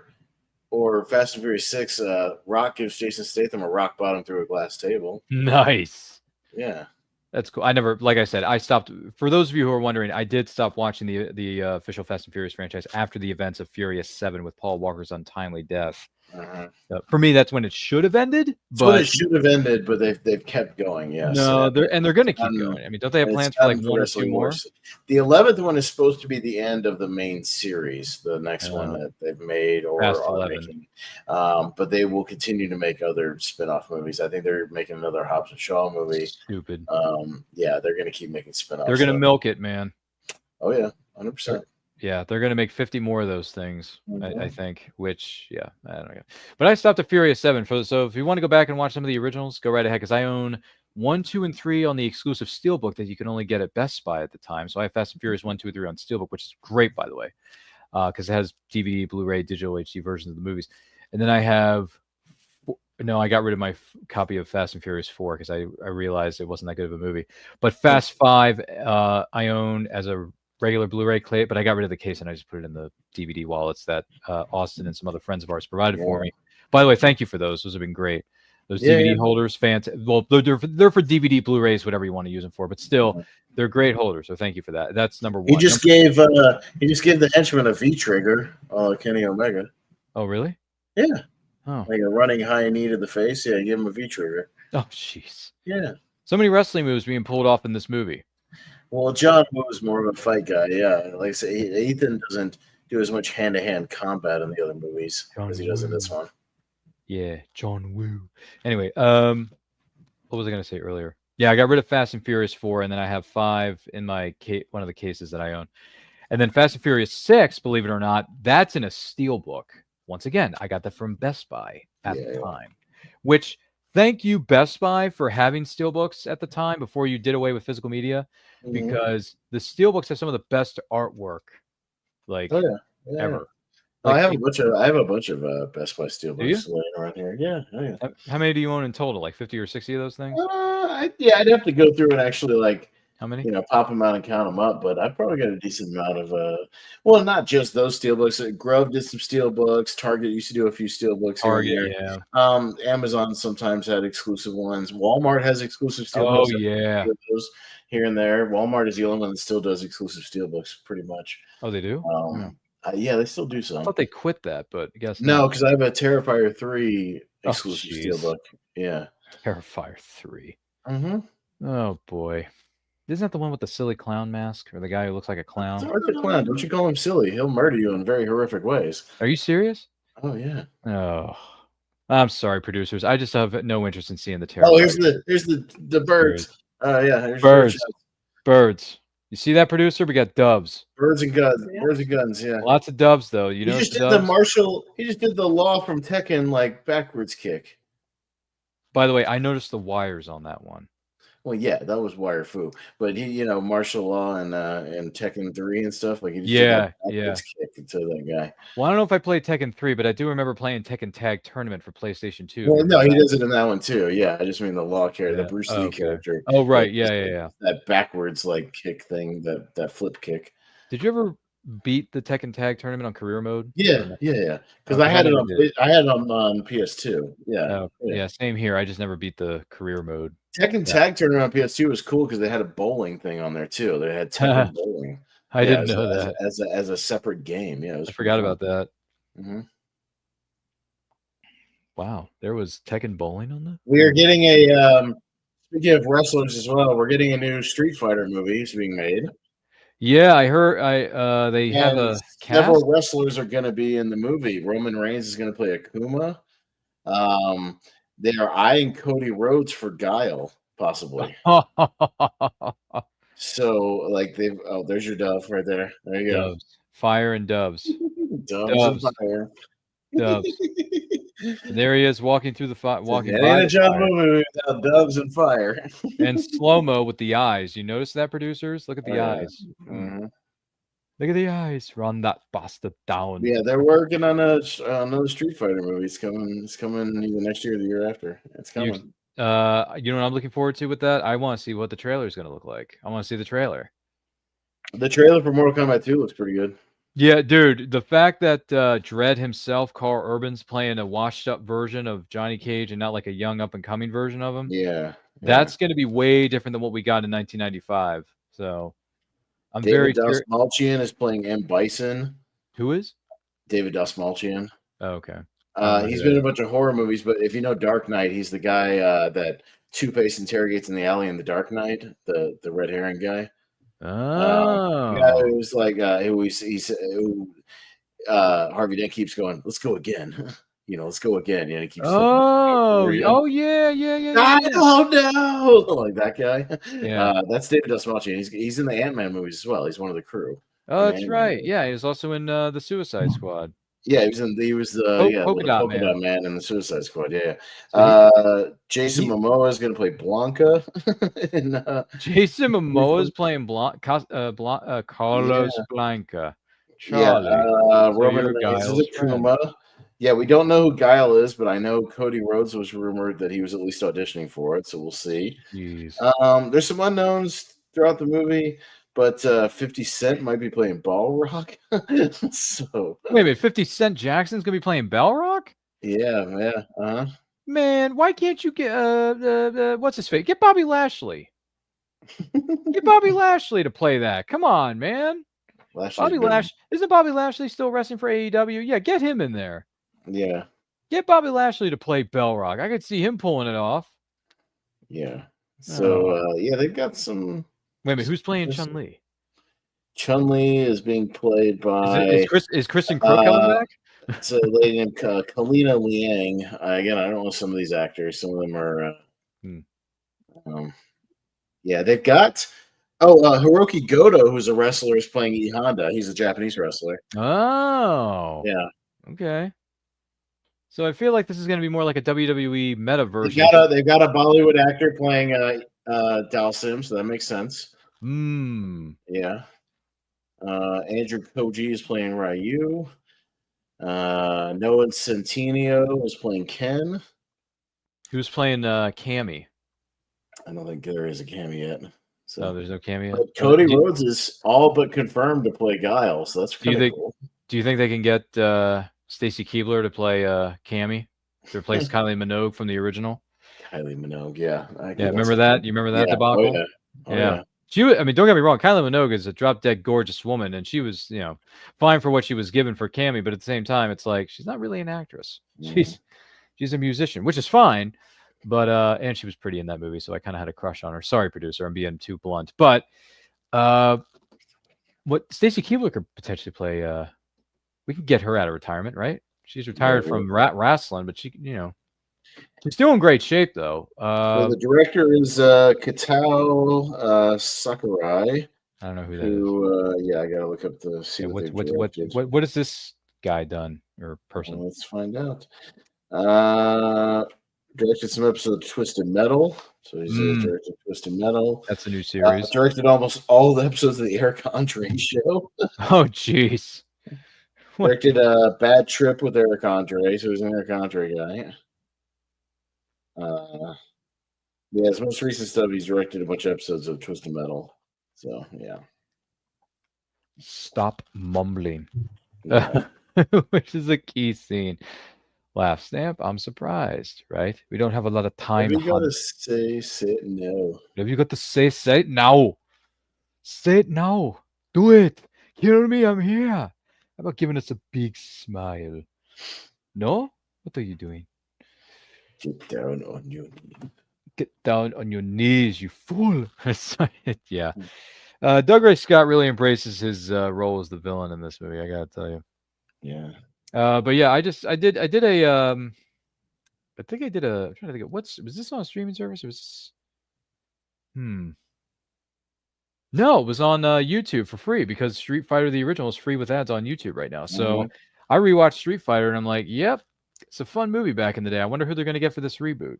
or Fast and Furious 6. Rock gives Jason Statham a rock bottom through a glass table. Nice. Yeah, that's cool. I never, like I said, I stopped. For those of you who are wondering, I did stop watching the official Fast and Furious franchise after the events of Furious 7 with Paul Walker's untimely death. For me, that's when it should have ended. It should have ended, but they've kept going. Yes. No, they're going to keep going. I mean, don't they have plans for like 1 or 2 more? The 11th one is supposed to be the end of the main series, the next one that they've made or are making. But they will continue to make other spin-off movies. I think they're making another Hobbs and Shaw movie. Stupid. Yeah, they're going to keep making spin-offs. They're going to milk it, man. Oh yeah, 100%. Yeah, they're going to make 50 more of those things, I think, which, I don't know. But I stopped at Furious 7. So if you want to go back and watch some of the originals, go right ahead, because I own 1, 2, and 3 on the exclusive Steelbook that you can only get at Best Buy at the time. So I have Fast and Furious 1, 2, and 3 on Steelbook, which is great, by the way, because it has DVD, Blu-ray, digital HD versions of the movies. And then I have... No, I got rid of my copy of Fast and Furious 4 because I realized it wasn't that good of a movie. But Fast 5, I own as a regular Blu-ray plate, but I got rid of the case and I just put it in the DVD wallets that Austin and some other friends of ours provided for me. By the way, thank you for those. Those have been great. Those DVD holders, well, they're for DVD, Blu-rays, whatever you want to use them for, but still, they're great holders. So thank you for that. That's number 1. He just gave the henchman a V-trigger, Kenny Omega. Oh, really? Yeah. Oh, like a running high knee to the face. Yeah, give him a V-trigger. Oh, jeez. Yeah. So many wrestling moves being pulled off in this movie. Well, John Woo is more of a fight guy. Yeah, like I say, Ethan doesn't do as much hand-to-hand combat in the other movies as he does in this one. Yeah, John Woo. Anyway, what was I going to say earlier? Yeah, I got rid of Fast and Furious 4, and then I have 5 in my one of the cases that I own. And then Fast and Furious 6, believe it or not, that's in a steelbook. Once again, I got that from Best Buy at the time. Which, thank you, Best Buy, for having steelbooks at the time before you did away with physical media, because the steelbooks have some of the best artwork, like ever. Like, I have a bunch of Best Buy steelbooks you? laying around here. Yeah. How many do you own in total? Like 50 or 60 of those things? I'd have to go through and actually how many? Pop them out and count them up. But I've probably got a decent amount of well, not just those steelbooks. Grove did some steelbooks. Target used to do a few steelbooks. Target, yeah. Amazon sometimes had exclusive ones. Walmart has exclusive steelbooks. Oh yeah. Here and there. Walmart is the only one that still does exclusive steelbooks, pretty much. Oh, they do. Yeah, they still do some. I thought they quit that, but I guess no, because I have a Terrifier 3 exclusive steelbook. Yeah, Terrifier 3. Mm-hmm. Oh boy, isn't that the one with the silly clown mask, or the guy who looks like a clown? It's Art the Clown. Don't you call him silly? He'll murder you in very horrific ways. Are you serious? Oh yeah. Oh, I'm sorry, producers. I just have no interest in seeing the Terrifier. Oh, here's the birds. Yeah, Birds. You see that, producer? We got doves. Birds and guns. Birds and guns. Yeah. Lots of doves, though. You know, he just did the Marshall. He just did the Law from Tekken backwards kick. By the way, I noticed the wires on that one. Well, yeah, that was wire fu. But he, martial law and Tekken 3 and stuff. Like he just kick to that guy. Well, I don't know if I played Tekken 3, but I do remember playing Tekken Tag Tournament for PlayStation 2. Well, no, he does it in that one too. Yeah, I just mean the law character, the Bruce Lee character. Oh, right. Yeah. That backwards kick thing, that flip kick. Did you ever beat the Tekken Tag Tournament on career mode? Yeah. Because I had it on PS2. Yeah. Yeah, same here. I just never beat the career mode. Tekken Tag Tournament on PS2 was cool because they had a bowling thing on there too. They had Tekken bowling. I didn't know that as a separate game. Yeah, I forgot about that. Mm-hmm. Wow, there was Tekken bowling on that. We are getting a speaking of wrestlers as well. We're getting a new Street Fighter movie being made. Yeah, I heard. They have a cast? Several wrestlers are going to be in the movie. Roman Reigns is going to play Akuma. They are eyeing Cody Rhodes for Guile, possibly. So, there's your dove right there. There you go. Fire and doves. Doves and fire. Doves. And there he is walking through the fire. Walking. It ain't a job movie without doves and fire. And slow-mo with the eyes. You notice that, producers? Look at the eyes. Mm-hmm. Look at the eyes. Run that bastard down. Yeah, they're working on another Street Fighter movie. It's coming either next year or the year after. It's coming. You know what I'm looking forward to with that? I want to see what the trailer is going to look like. I want to see the trailer. The trailer for Mortal Kombat 2 looks pretty good. Yeah, dude. The fact that Dredd himself, Carl Urban's playing a washed-up version of Johnny Cage and not like a young up-and-coming version of him. Yeah. That's going to be way different than what we got in 1995. So I'm David Dastmalchian is playing M. Bison. Who is? David Dastmalchian. Oh, okay. He's been in a bunch of horror movies, but if you know Dark Knight, he's the guy that Two-Face interrogates in the alley in the Dark Knight, the red herring guy. Oh, it was like Harvey Dent keeps going, let's go again. Let's go again. Yeah, he keeps yeah. Oh no, like that guy. Yeah, that's David Dastmalchian. He's in the Ant-Man movies as well. He's one of the crew. Oh, that's right. Movie. Yeah, he was also in the Suicide Squad. Yeah, he was the Polka Dot Man in the Suicide Squad. Yeah. Jason Momoa is going to play Blanca. Jason Momoa is playing Carlos Blanca. Charlie. Roman Reigns is Akuma. Yeah, we don't know who Guile is, but I know Cody Rhodes was rumored that he was at least auditioning for it, so we'll see. Jeez. There's some unknowns throughout the movie. But 50 Cent might be playing Balrog. So wait a minute, 50 Cent Jackson's gonna be playing Balrog? Yeah. Man, why can't you get what's his face? Get Bobby Lashley. Get Bobby Lashley to play that. Come on, man. Isn't Bobby Lashley still wrestling for AEW? Yeah, get him in there. Yeah. Get Bobby Lashley to play Balrog. I could see him pulling it off. Yeah. So they've got some. Wait a minute, who's playing Chun-Li? Chun-Li is being played by. Is Kristen Crook coming back? It's a lady named Kalina Liang. Again, I don't know some of these actors. Some of them are. Yeah, they've got. Hiroki Goto, who's a wrestler, is playing E Honda. He's a Japanese wrestler. Oh. Yeah. Okay. So I feel like this is going to be more like a WWE meta version. They've got a Bollywood actor playing Dalsim, so that makes sense. Yeah. Andrew Koji is playing Ryu. Noah Centineo is playing Ken. Who's playing Cammy? I don't think there is a Cammy yet. So no, there's no Cammy yet. But Cody Rhodes is all but confirmed to play Guile, so that's pretty cool. Do you think they can get Stacy Keibler to play Cammy to replace Kylie Minogue from the original? Kylie Minogue, yeah. Remember that? You remember that debacle? Yeah. I mean, don't get me wrong. Kylie Minogue is a drop-dead gorgeous woman, and she was, fine for what she was given for Cammy. But at the same time, it's like she's not really an actress. She's a musician, which is fine. But and she was pretty in that movie, so I kind of had a crush on her. Sorry, producer, I'm being too blunt. But what Stacy Keibler could potentially play, we could get her out of retirement, right? She's retired from wrestling, but she, she's still in great shape though. So the director is Kitao Sakurai. I don't know who that is. I gotta look up the see what has this guy done or person? Well, let's find out. Directed some episodes of Twisted Metal. So he's directed Twisted Metal. That's a new series. Directed almost all the episodes of the Eric Andre show. Oh, jeez. Directed Bad Trip with Eric Andre. So he's an Eric Andre guy. His most recent stuff, he's directed a bunch of episodes of Twisted Metal. So, yeah. Stop mumbling. Which is a key scene. Laugh stamp. I'm surprised, right? We don't have a lot of time. You got to say it now. Have you got to say it now? Say it now. Do it. Hear me. I'm here. How about giving us a big smile? No? What are you doing? Get down on your knees. Get down on your knees, you fool. Yeah. Dougray Scott really embraces his role as the villain in this movie, I gotta tell you. Yeah. But yeah, I did a I'm trying to think of was this on a streaming service or was this No, it was on YouTube for free because Street Fighter the original is free with ads on YouTube right now. So I rewatched Street Fighter and I'm like, yep, it's a fun movie back in the day. I wonder who they're gonna get for this reboot.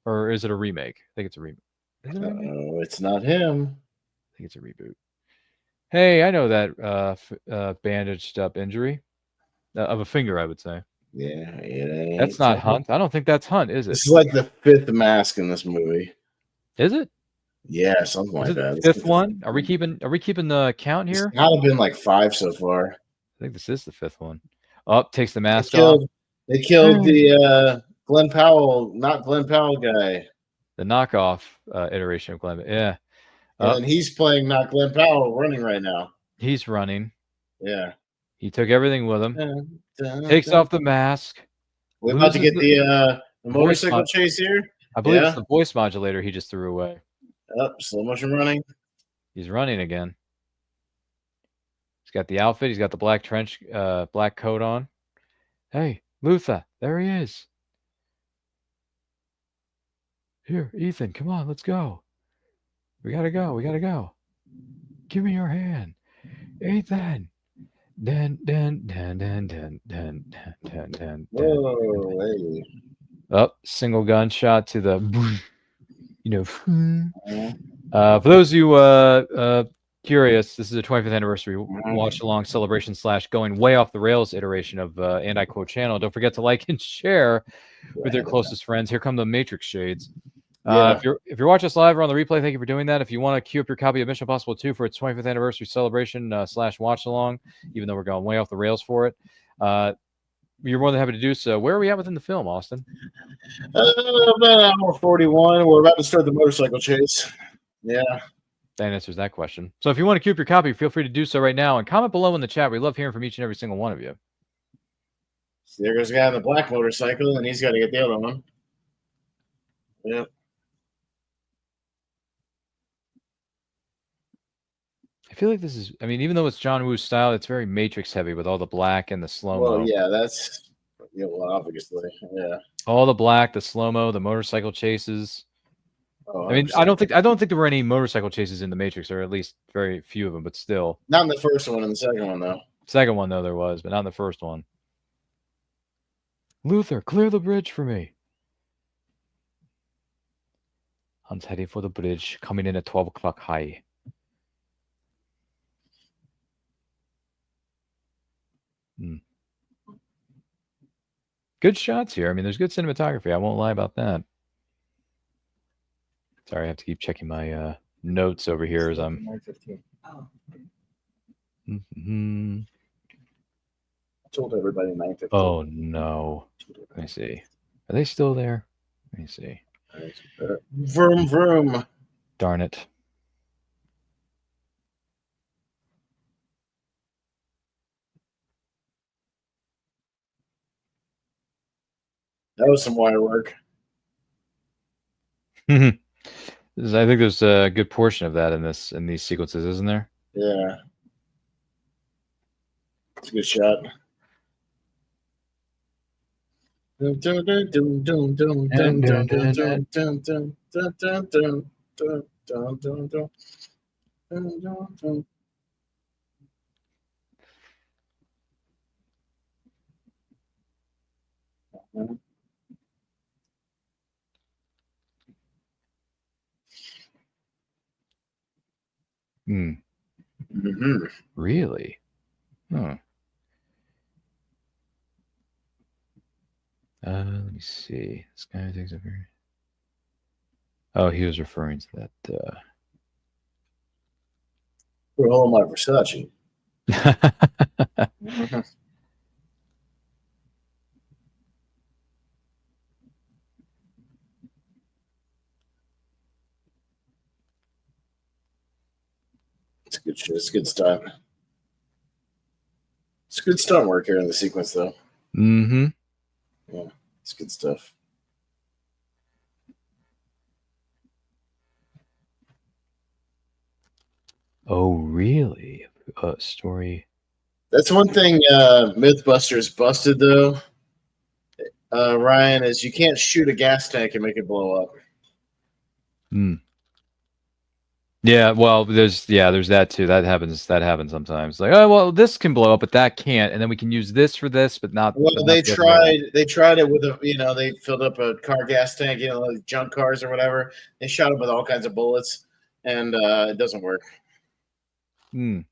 Or is it a remake? I think it's a remake. No, it's not him. I think it's a reboot. Hey, I know that bandaged up injury. Of a finger, I would say. Yeah, that's not Hunt. I don't think that's Hunt, is it? This is like the fifth mask in this movie. Is it? Yeah, something like that. Fifth one? Are we keeping the count here? It's gotta have been like 5 so far. I think this is the fifth one. Takes the mask off. They killed the Glenn Powell, not Glenn Powell guy. The knockoff iteration of Glenn. Yeah. And he's playing not Glenn Powell, running right now. He's running. Yeah. He took everything with him. Takes off the mask. We're about to get the motorcycle chase here. I believe it's the voice modulator he just threw away. Slow motion running. He's running again. He's got the outfit. He's got the black trench, black coat on. Hey, Luther, there he is. Here, Ethan, come on, let's go. We gotta go. Give me your hand, Ethan. Whoa, hey. Single gunshot to the, for those of you curious, this is a 25th anniversary watch along celebration / going way off the rails iteration of Anti-Quote channel. Don't forget to like and share with your closest friends. Here come the Matrix shades. If you're watching us live or on the replay, thank you for doing that. If you want to queue up your copy of Mission Impossible 2 for its 25th anniversary celebration / watch along, even though we're going way off the rails for it, you're more than happy to do so. Where are we at within the film, Austin? About hour 41. We're about to start the motorcycle chase. Yeah. That answers that question. So if you want to queue up your copy, feel free to do so right now and comment below in the chat. We love hearing from each and every single one of you. So there goes a guy on the black motorcycle, and he's got to get the other one. Yep. I feel like this is. I mean, even though it's John Woo's style, it's very Matrix heavy with all the black and the slow mo. Well, yeah, that's well, obviously, yeah. All the black, the slow mo, the motorcycle chases. Oh, I mean, 100%. I don't think there were any motorcycle chases in the Matrix, or at least very few of them. But still, Not in the first one. In the second one, though. Second one though there was, but not in the first one. Luther, clear the bridge for me. Hunt's heading for the bridge, coming in at 12 o'clock high. Good shots here. I mean, there's good cinematography. I won't lie about that. Sorry, I have to keep checking my notes over here as I'm. 9:15. Oh. Mm-hmm. I told everybody 9:15. Oh no. Let me see. Are they still there? Let me see. Vroom vroom. Darn it. That was some wire work. I think there's a good portion of that in these sequences, isn't there? Yeah. It's a good shot. Mm-hmm. Really? Huh. Let me see. This guy takes a very. Oh, he was referring to that. We're all my Versace. It's good shit. It's good stunt. It's good stunt work here in the sequence, though. Mm-hmm. Yeah, it's good stuff. Oh, really? Story. That's one thing Mythbusters busted, though. Ryan, is you can't shoot a gas tank and make it blow up. Yeah, well, there's that too. That happens sometimes. Like, oh well, this can blow up, but that can't, and then we can use this for this, but not. Well, but they not the other way. tried it with they filled up a car gas tank, like junk cars or whatever. They shot it with all kinds of bullets, and it doesn't work. Can't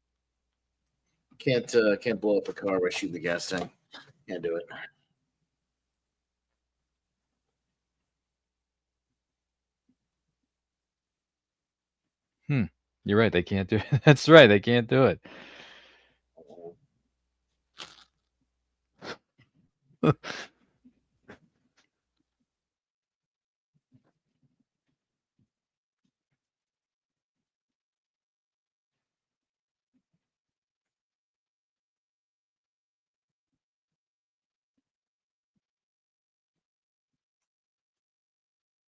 blow up a car by shooting the gas tank. Can't do it. You're right. They can't do it. That's right. They can't do it.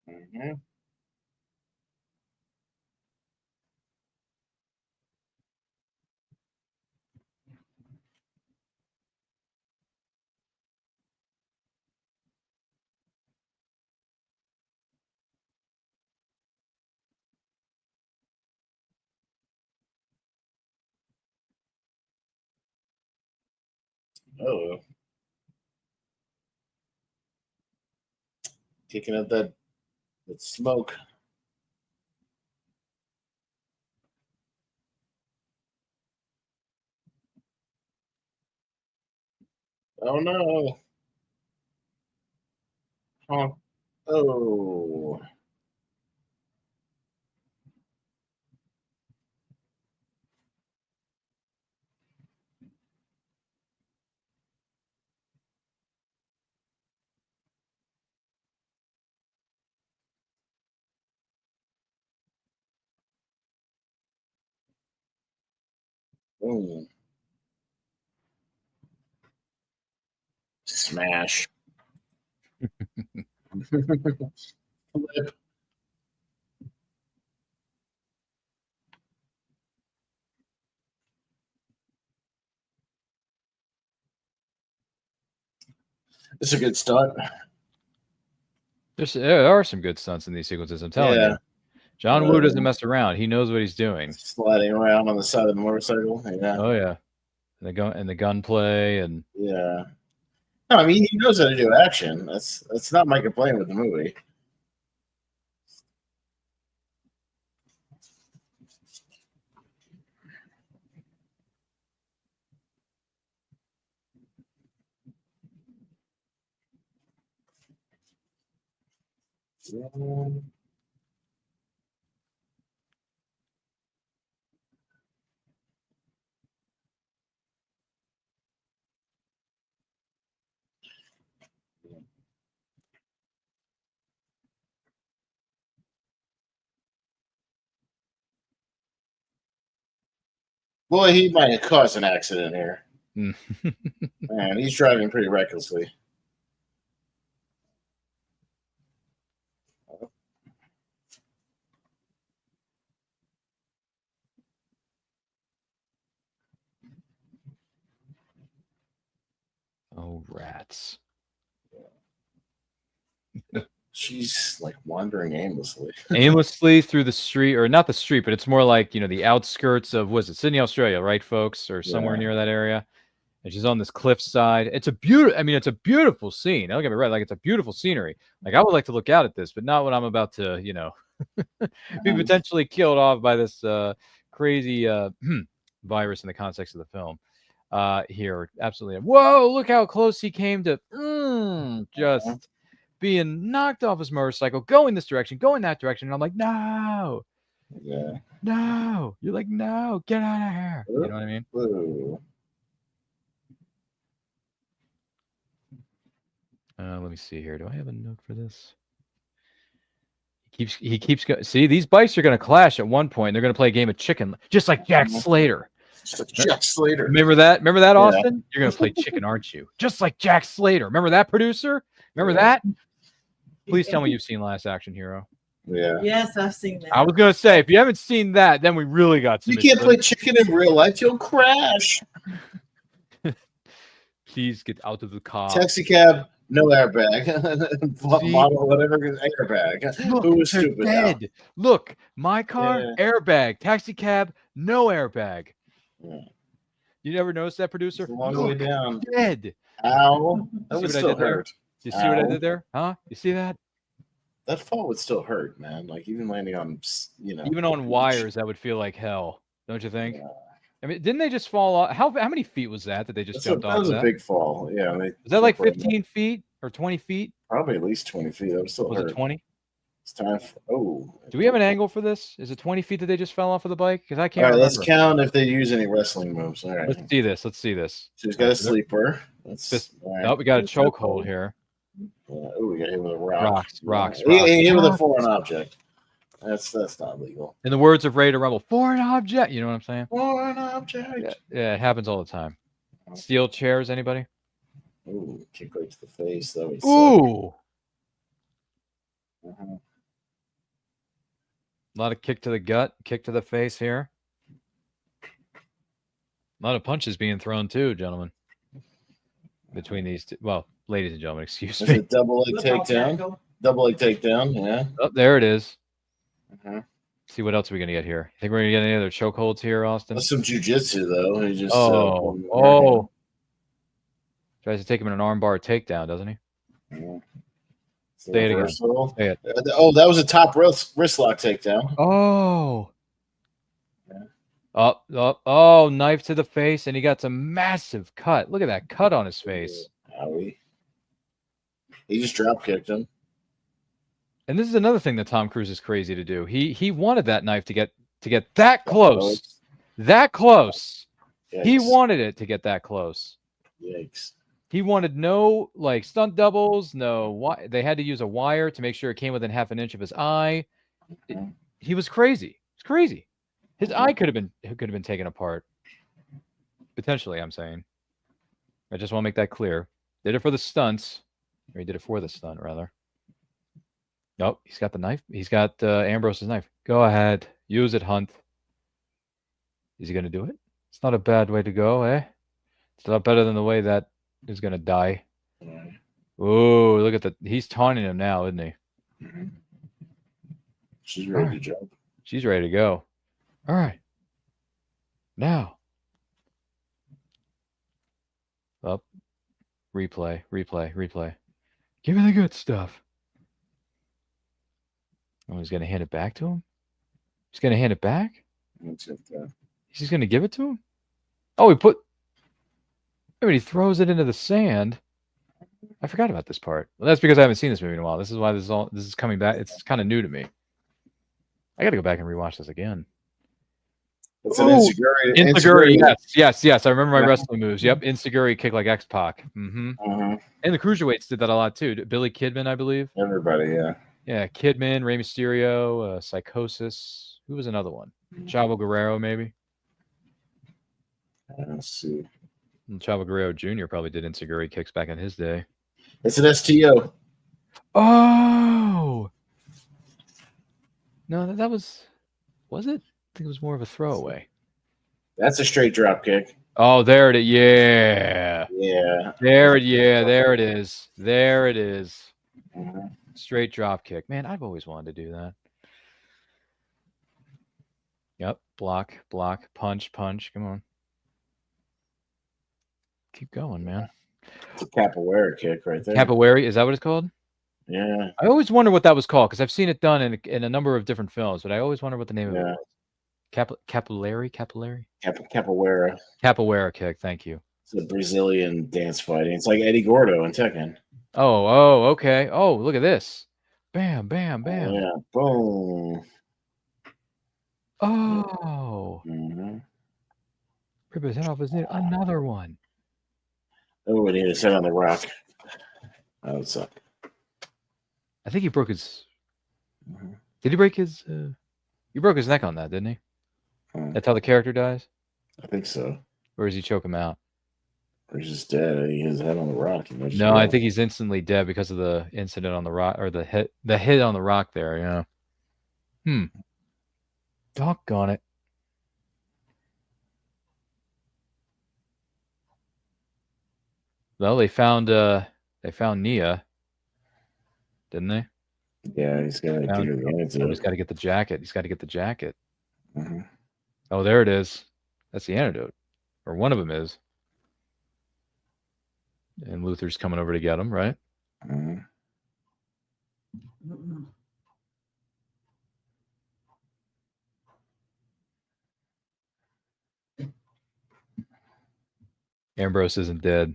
Mm-hmm. Oh, kicking up that smoke. Oh no! Oh. Boom. Smash. Flip. It's a good start. There are some good stunts in these sequences. I'm telling you. John Woo doesn't mess around. He knows what he's doing. Sliding around on the side of the motorcycle. Yeah. Oh yeah, and the gunplay and Yeah. No, I mean he knows how to do action. That's not my complaint with the movie. Boy, he might have caused an accident here. Man, he's driving pretty recklessly. oh rats. She's like wandering aimlessly through the street, or not the street, but it's more like, you know, the outskirts of, was it Sydney, Australia, right, folks, or somewhere near that area. And she's on this cliffside. It's a beautiful, I mean, it's a beautiful scene. Don't get me right, like it's a beautiful scenery. Like I would like to look out at this, but not when I'm about to, you know, be potentially killed off by this crazy virus in the context of the film. Here, absolutely. Whoa! Look how close he came to just being knocked off his motorcycle, going this direction, going that direction, and I'm like, no, no. You're like, no, get out of here. You know what I mean? Ooh. Let me see here. Do I have a note for this? He keeps going. See, these bikes are going to clash at one point. They're going to play a game of chicken, just like Jack Slater. Just like Jack Slater. Remember that? Remember that, Austin? You're going to play chicken, aren't you? Just like Jack Slater. Remember that, producer? Remember that? Please tell me you've seen Last Action Hero. Yeah. Yes, I've seen that. I was going to say, if you haven't seen that, then we really got some. You can't play chicken in real life. You'll crash. Please get out of the car. Taxi cab, no airbag. Model, whatever, airbag. Look, who was they're stupid dead. now? Look, my car, airbag. Taxi cab, no airbag. Yeah. You never noticed that, producer? It's a long way down. Dead. Ow. That See would what I still did there? hurt. You see what I did there? Huh? You see that? That fall would still hurt, man. Like even landing on, you know, Even on wires, that would feel like hell, don't you think? Yeah. I mean, didn't they just fall off? How many feet was that they just jumped off? That was a big fall. Yeah. Was that like 15 feet or 20 feet? Probably at least 20 feet. That would still hurt. Was it 20? It's time for, Do we have an angle for this? Is it 20 feet that they just fell off of the bike? Because I can't All right, remember. let's count if they use any wrestling moves. All right. Let's see this. Let's see this. She's got a sleeper. Nope, we got a chokehold here. We got hit with a rock. Rocks. He hit with a foreign object. That's not legal. In the words of Ray to Rumble, foreign object. You know what I'm saying? Foreign object. Yeah, it happens all the time. Steel chairs, anybody? Ooh, kick right to the face. That would Ooh. suck. A lot of kick to the gut, kick to the face here. A lot of punches being thrown too, gentlemen. Between these two. Well, ladies and gentlemen, excuse me. A double leg takedown. Double leg takedown, yeah. Oh, there it is. See what else are we gonna get here? You think we're gonna get any other chokeholds here, Austin? That's some jujitsu though. He just tries to take him in an armbar takedown, doesn't he? Yeah. Say it again. Say it. Oh, that was a top wrist lock takedown. Oh. Oh, knife to the face, and he got some massive cut. Look at that cut on his face. Howie. He just drop kicked him. And this is another thing that Tom Cruise is crazy to do. He wanted that knife to get that close. That close. Yikes. He wanted it to get that close. Yikes. He wanted no like stunt doubles, no they had to use a wire to make sure it came within half an inch of his eye. He was crazy. It's crazy. His eye could have been taken apart. Potentially, I'm saying. I just want to make that clear. Did it for the stunts. Or he did it for the stunt, rather. Nope, he's got the knife. He's got Ambrose's knife. Go ahead. Use it, Hunt. Is he going to do it? It's not a bad way to go, eh? It's a lot better than the way that is going to die. Oh, look at the. He's taunting him now, isn't he? She's ready to jump. She's ready to go. All right. Now. Up. Replay. Give me the good stuff. Oh, he's going to hand it back to him? He's going to hand it back? He's just going to give it to him? Oh, he throws it into the sand. I forgot about this part. Well, that's because I haven't seen this movie in a while. This is why this is coming back. It's kind of new to me. I got to go back and rewatch this again. It's an Insiguri. Yes. I remember my wrestling moves. Yep, Insiguri kick like X-Pac. And the cruiserweights did that a lot too. Billy Kidman, I believe. Everybody, yeah. Yeah, Kidman, Rey Mysterio, Psychosis. Who was another one? Chavo Guerrero, maybe. Let's see. And Chavo Guerrero Jr. probably did Insiguri kicks back in his day. It's an STO. Oh! No, that was it? I think it was more of a throwaway. That's a straight drop kick. Oh, there it is. Yeah. Yeah. There it is. There it is. Straight drop kick. Man, I've always wanted to do that. Yep. Block. Punch. Come on. Keep going, man. It's a capoeira kick right there. Capoeira, is that what it's called? Yeah. I always wonder what that was called because I've seen it done in a number of different films, but I always wonder what the name of it was. Capoeira? Capoeira kick, thank you. It's a Brazilian dance fighting. It's like Eddie Gordo in Tekken. Oh, okay. Oh, look at this. Bam. Yeah, boom. Oh. Rip his head off his knee. Another one. Oh, and he his head on the rock. Oh, what's up? I think he broke his... Did he break his... He broke his neck on that, didn't he? That's how the character dies? I think so. Or does he choke him out? Or he's just dead. He has his head on the rock. No, I think he's instantly dead because of the incident on the rock, or the hit on the rock there, Doggone it. Well, they found Nia, didn't they? Yeah, he's got to get the antidote. He's got to get the jacket. Oh, there it is. That's the antidote, or one of them is. And Luther's coming over to get him, right? Ambrose isn't dead.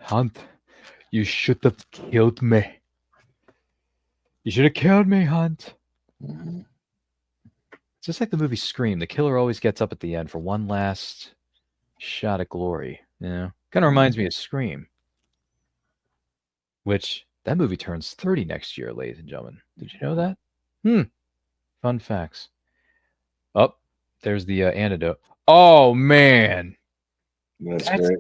Hunt, you should have killed me. You should have killed me, Hunt. It's just like the movie Scream. The killer always gets up at the end for one last shot at glory. Kind of reminds me of Scream. Which, that movie turns 30 next year, ladies and gentlemen. Did you know that? Fun facts. Oh, there's the antidote. Oh, man. That's great.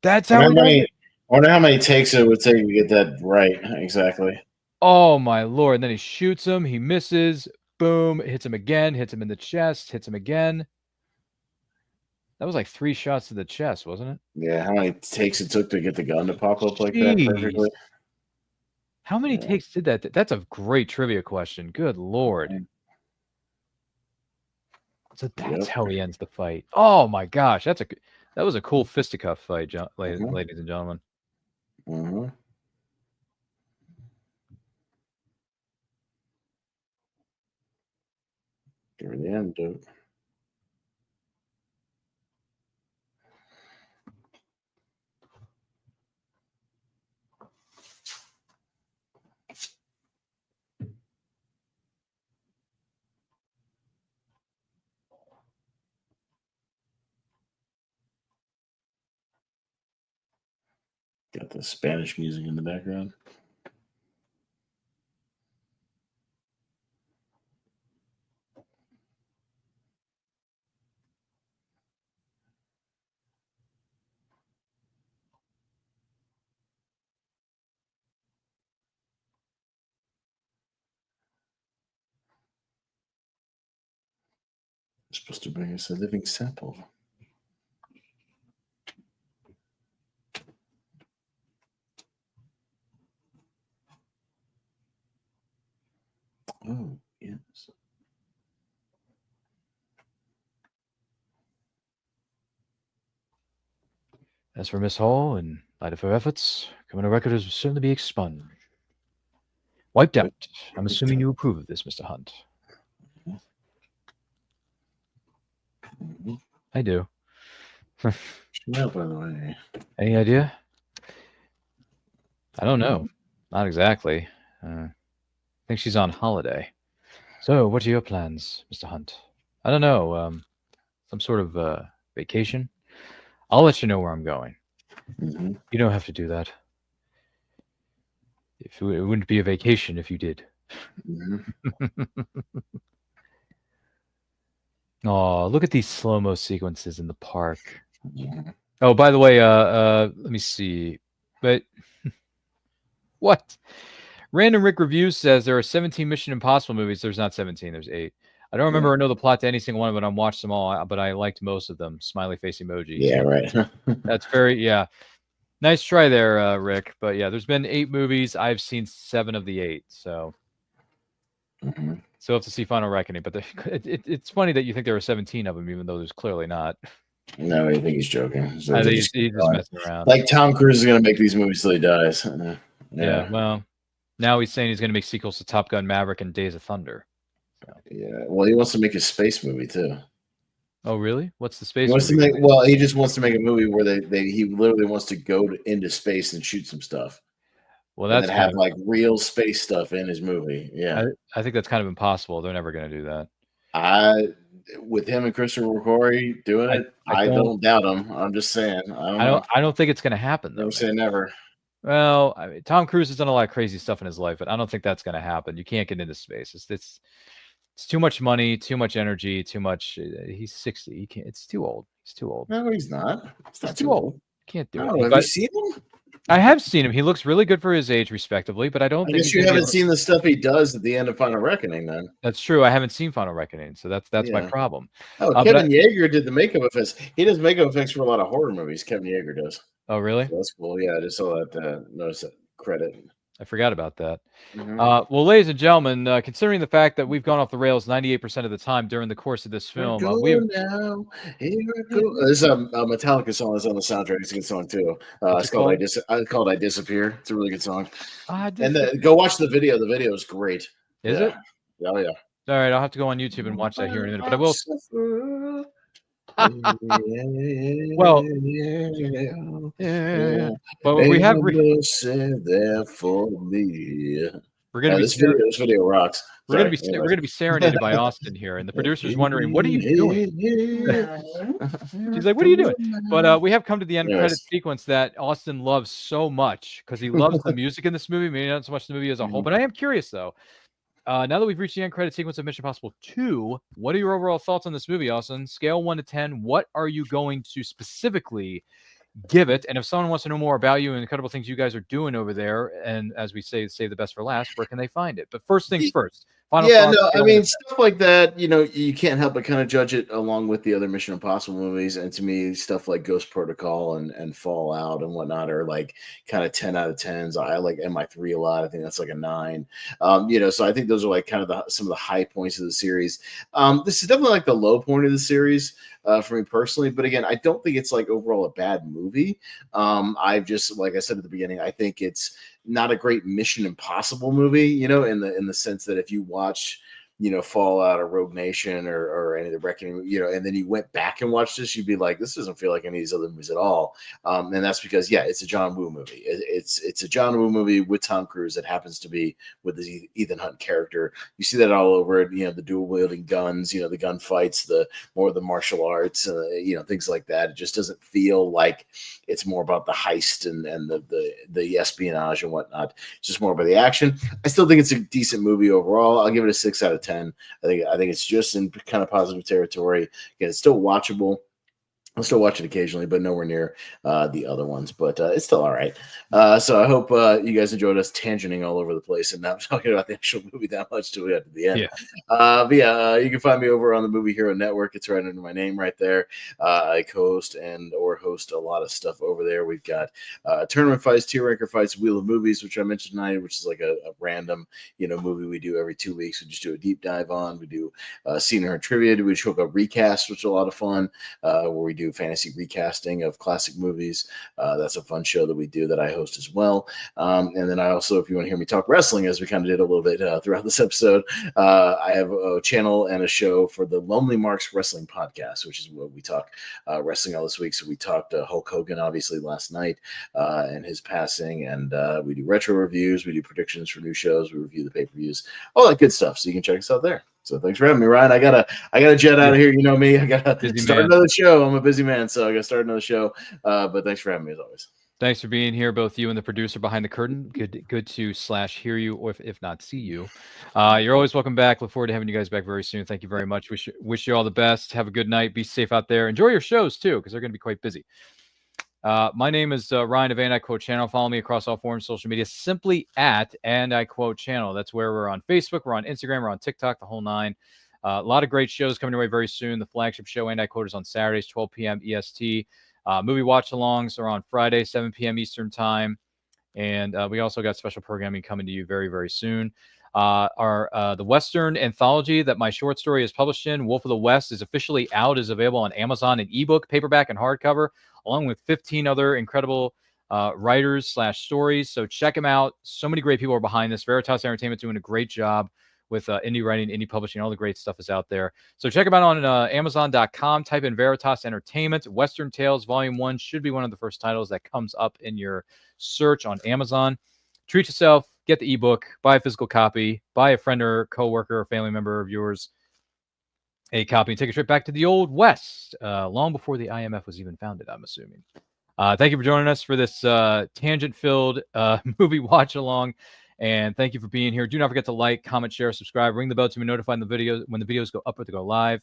That's how I wonder how many takes it would take to get that right. Exactly. Oh, my Lord. And then he shoots him. He misses. Boom. Hits him again. Hits him in the chest. Hits him again. That was like 3 shots to the chest, wasn't it? Yeah. How many takes it took to get the gun to pop up like that perfectly? How many takes did that? That's a great trivia question. Good Lord. So that's how he ends the fight. Oh, my gosh. That was a cool fisticuff fight, ladies and gentlemen. Give her the antidote. Got the Spanish music in the background. It's supposed to bring us a living sample. Oh, yes. As for Miss Hall, in light of her efforts, criminal record will certainly be expunged. Wiped out. I'm assuming you approve of this, Mr. Hunt. I do. No, by the way. Any idea? I don't know. Not exactly. I think she's on holiday. So, what are your plans, Mr. Hunt? I don't know. Some sort of vacation? I'll let you know where I'm going. Mm-hmm. You don't have to do that. It wouldn't be a vacation if you did. Mm-hmm. Oh, look at these slow-mo sequences in the park. Yeah. Oh, by the way, let me see. But what? Random Rick Reviews says there are 17 Mission Impossible movies. There's not 17, there's 8. I don't remember or know the plot to any single one, but I watched them all, but I liked most of them. Smiley face emoji. Yeah, right. That's very, yeah. Nice try there, Rick. But yeah, there's been 8 movies. I've seen 7 of the 8. So Mm-hmm. so have to see Final Reckoning. But it's funny that you think there are 17 of them, even though there's clearly not. No, I think he's joking. So I think he's just messing around. Like Tom Cruise is going to make these movies till he dies. Yeah, well, now he's saying he's going to make sequels to Top Gun Maverick and Days of Thunder. So. Yeah, well, he wants to make a space movie too. Oh, really? What's the space? He wants movie? to make. Well, he just wants to make a movie where he literally wants to go into space and shoot some stuff. Well, that's and have like real space stuff in his movie. Yeah, I think that's kind of impossible. They're never going to do that. With him and Christopher McQuarrie doing it, I don't doubt him. I'm just saying. I don't think it's going to happen. Though, never say never. Well, I mean, Tom Cruise has done a lot of crazy stuff in his life, but I don't think that's going to happen. You can't get into space. It's too much money, too much energy, too much. He's 60. He can't. It's too old. He's too old. No, he's not. It's not too old. Can't do it. Have you seen him? I have seen him. He looks really good for his age, respectively, but I don't. I guess you haven't seen the stuff he does at the end of Final Reckoning, then. That's true. I haven't seen Final Reckoning, so that's my problem. Oh, Kevin Yeager did the makeup effects. He does makeup effects for a lot of horror movies. Kevin Yeager does. Oh, really? So that's cool. Yeah, I just saw that. Notice that credit. I forgot about that. Mm-hmm. Well, ladies and gentlemen, considering the fact that we've gone off the rails 98% of the time during the course of this film, This is a Metallica song that's on the soundtrack. It's a good song too. It's called "I Disappear." It's a really good song. Go watch the video. The video is great. Is it? Oh yeah. All right, I'll have to go on YouTube and watch that here in a minute. But I will. Well, but we have there for me. We're gonna be this video rocks. We're gonna be serenaded by Austin here, and the producer's wondering, "What are you doing?" She's like, "What are you doing?" But we have come to the end credit sequence that Austin loves so much because he loves the music in this movie. Maybe not so much the movie as a whole, but I am curious though. Now that we've reached the end credit sequence of Mission Impossible 2, what are your overall thoughts on this movie, Austin? Scale 1 to 10, what are you going to specifically give it? And if someone wants to know more about you and incredible things you guys are doing over there, and as we say, save the best for last, where can they find it? But first things first. Stuff like that, you can't help but kind of judge it along with the other Mission Impossible movies. And to me, stuff like Ghost Protocol and Fallout and whatnot are like kind of 10 out of 10s. I like MI3 a lot. I think that's like a 9. So I think those are like kind of some of the high points of the series. This is definitely like the low point of the series for me personally. But again, I don't think it's like overall a bad movie. I've just, like I said at the beginning, I think it's not a great Mission Impossible movie, in the sense that if you watch, Fallout or Rogue Nation or any of the Reckoning, and then you went back and watched this, you'd be like, this doesn't feel like any of these other movies at all. And that's because, it's a John Woo movie. It's a John Woo movie with Tom Cruise that happens to be with the Ethan Hunt character. You see that all over it, the dual wielding guns, the gunfights, the more of the martial arts, things like that. It just doesn't feel like it's more about the heist and the espionage and whatnot. It's just more about the action. I still think it's a decent movie overall. I'll give it a 6 out of 10. I think it's just in kind of positive territory. Again, it's still watchable. I'll still watch it occasionally, but nowhere near the other ones. But it's still all right. So I hope you guys enjoyed us tangenting all over the place and not talking about the actual movie that much till we got to the end. But yeah, you can find me over on the Movie Hero Network. It's right under my name right there. I co-host or host a lot of stuff over there. We've got tournament fights, tier ranker fights, Wheel of Movies, which I mentioned tonight, which is like a random movie we do every 2 weeks. We just do a deep dive on. We do Seen Her Trivia. We show up recast, which is a lot of fun, where we do fantasy recasting of classic movies. That's a fun show that we do that I host as well. And then I also, if you want to hear me talk wrestling, as we kind of did a little bit throughout this episode, I have a channel and a show for the Lonely Marks Wrestling Podcast, which is what we talk wrestling all this week. So we talked Hulk Hogan, obviously, last night and his passing. And we do retro reviews. We do predictions for new shows. We review the pay-per-views, all that good stuff. So you can check us out there. So thanks for having me, Ryan. I gotta jet out of here. You know me. I gotta start another show. I'm a busy man, so I gotta start another show. But thanks for having me as always. Thanks for being here, both you and the producer behind the curtain. Good to hear you, or if not see you. You're always welcome back. Look forward to having you guys back very soon. Thank you very much. Wish you all the best. Have a good night. Be safe out there. Enjoy your shows too, because they're going to be quite busy. My name is Ryan of And I Quote Channel. Follow me across all forms of social media simply at And I Quote Channel. That's where we're on Facebook, we're on Instagram, we're on TikTok, the whole nine. A lot of great shows coming your way very soon. The flagship show And I Quote is on Saturdays, 12 p.m. EST. Movie watch-alongs are on Friday, 7 p.m. Eastern Time. And we also got special programming coming to you very, very soon. The Western anthology that my short story is published in, Wolf of the West, is officially out, is available on Amazon in ebook, paperback, and hardcover, along with 15 other incredible writers/stories. So check them out. So many great people are behind this. Veritas Entertainment doing a great job with indie writing, indie publishing. All the great stuff is out there. So check them out on Amazon.com. Type in Veritas Entertainment. Western Tales Volume 1 should be one of the first titles that comes up in your search on Amazon. Treat yourself. Get the ebook. Buy a physical copy. Buy a friend or coworker or family member of yours a copy and take it straight back to the Old West, long before the IMF was even founded, I'm assuming. Thank you for joining us for this tangent-filled movie watch-along, and thank you for being here. Do not forget to like, comment, share, subscribe, ring the bell to be notified when the videos go up or to go live.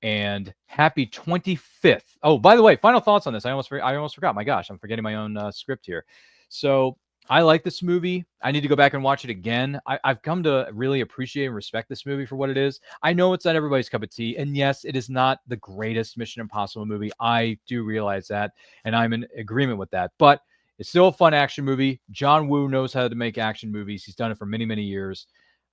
And happy 25th. Oh, by the way, final thoughts on this. I almost forgot. My gosh, I'm forgetting my own script here. So I like this movie. I need to go back and watch it again. I've come to really appreciate and respect this movie for what it is. I know it's not everybody's cup of tea. And yes, it is not the greatest Mission Impossible movie. I do realize that. And I'm in agreement with that. But it's still a fun action movie. John Woo knows how to make action movies. He's done it for many, many years.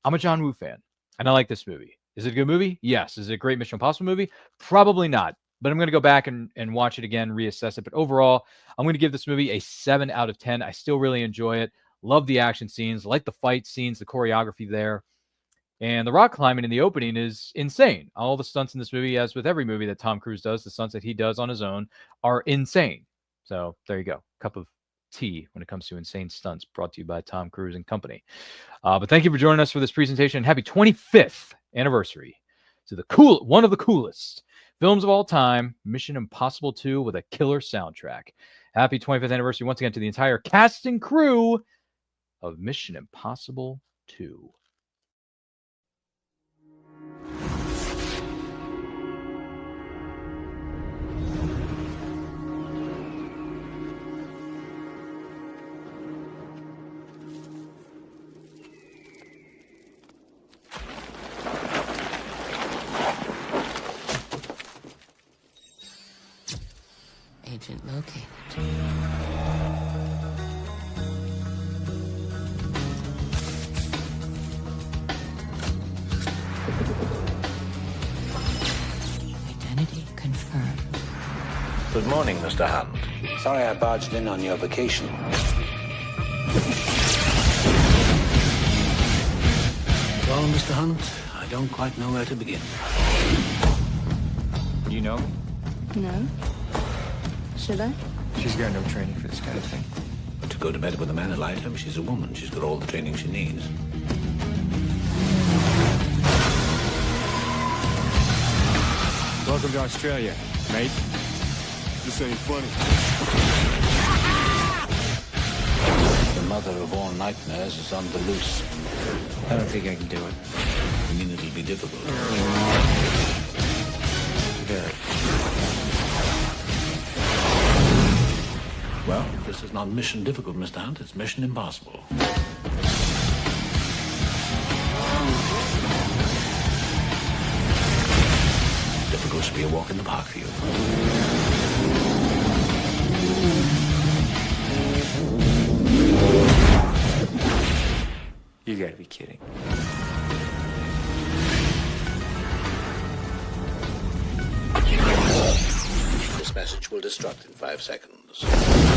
I'm a John Woo fan. And I like this movie. Is it a good movie? Yes. Is it a great Mission Impossible movie? Probably not. But I'm going to go back and watch it again, reassess it. But overall, I'm going to give this movie a 7 out of 10. I still really enjoy it. Love the action scenes, like the fight scenes, the choreography there. And the rock climbing in the opening is insane. All the stunts in this movie, as with every movie that Tom Cruise does, the stunts that he does on his own are insane. So there you go. Cup of tea when it comes to insane stunts, brought to you by Tom Cruise and company. But thank you for joining us for this presentation. And happy 25th anniversary to one of the coolest films of all time, Mission Impossible 2 with a killer soundtrack. Happy 25th anniversary once again to the entire cast and crew of Mission Impossible 2. Agent located. Identity confirmed. Good morning, Mr. Hunt. Sorry I barged in on your vacation. Well, Mr. Hunt, I don't quite know where to begin. You know me? No. Should I? She's got no training for this kind of thing. To go to bed with a man like him, she's a woman. She's got all the training she needs. Welcome to Australia, mate. This ain't funny. The mother of all nightmares is on the loose. I don't think I can do it. I mean, it'll be difficult. Very. It's not mission difficult, Mr. Hunt. It's mission impossible. Difficult should be a walk in the park for you. You gotta be kidding. This message will destruct in 5 seconds.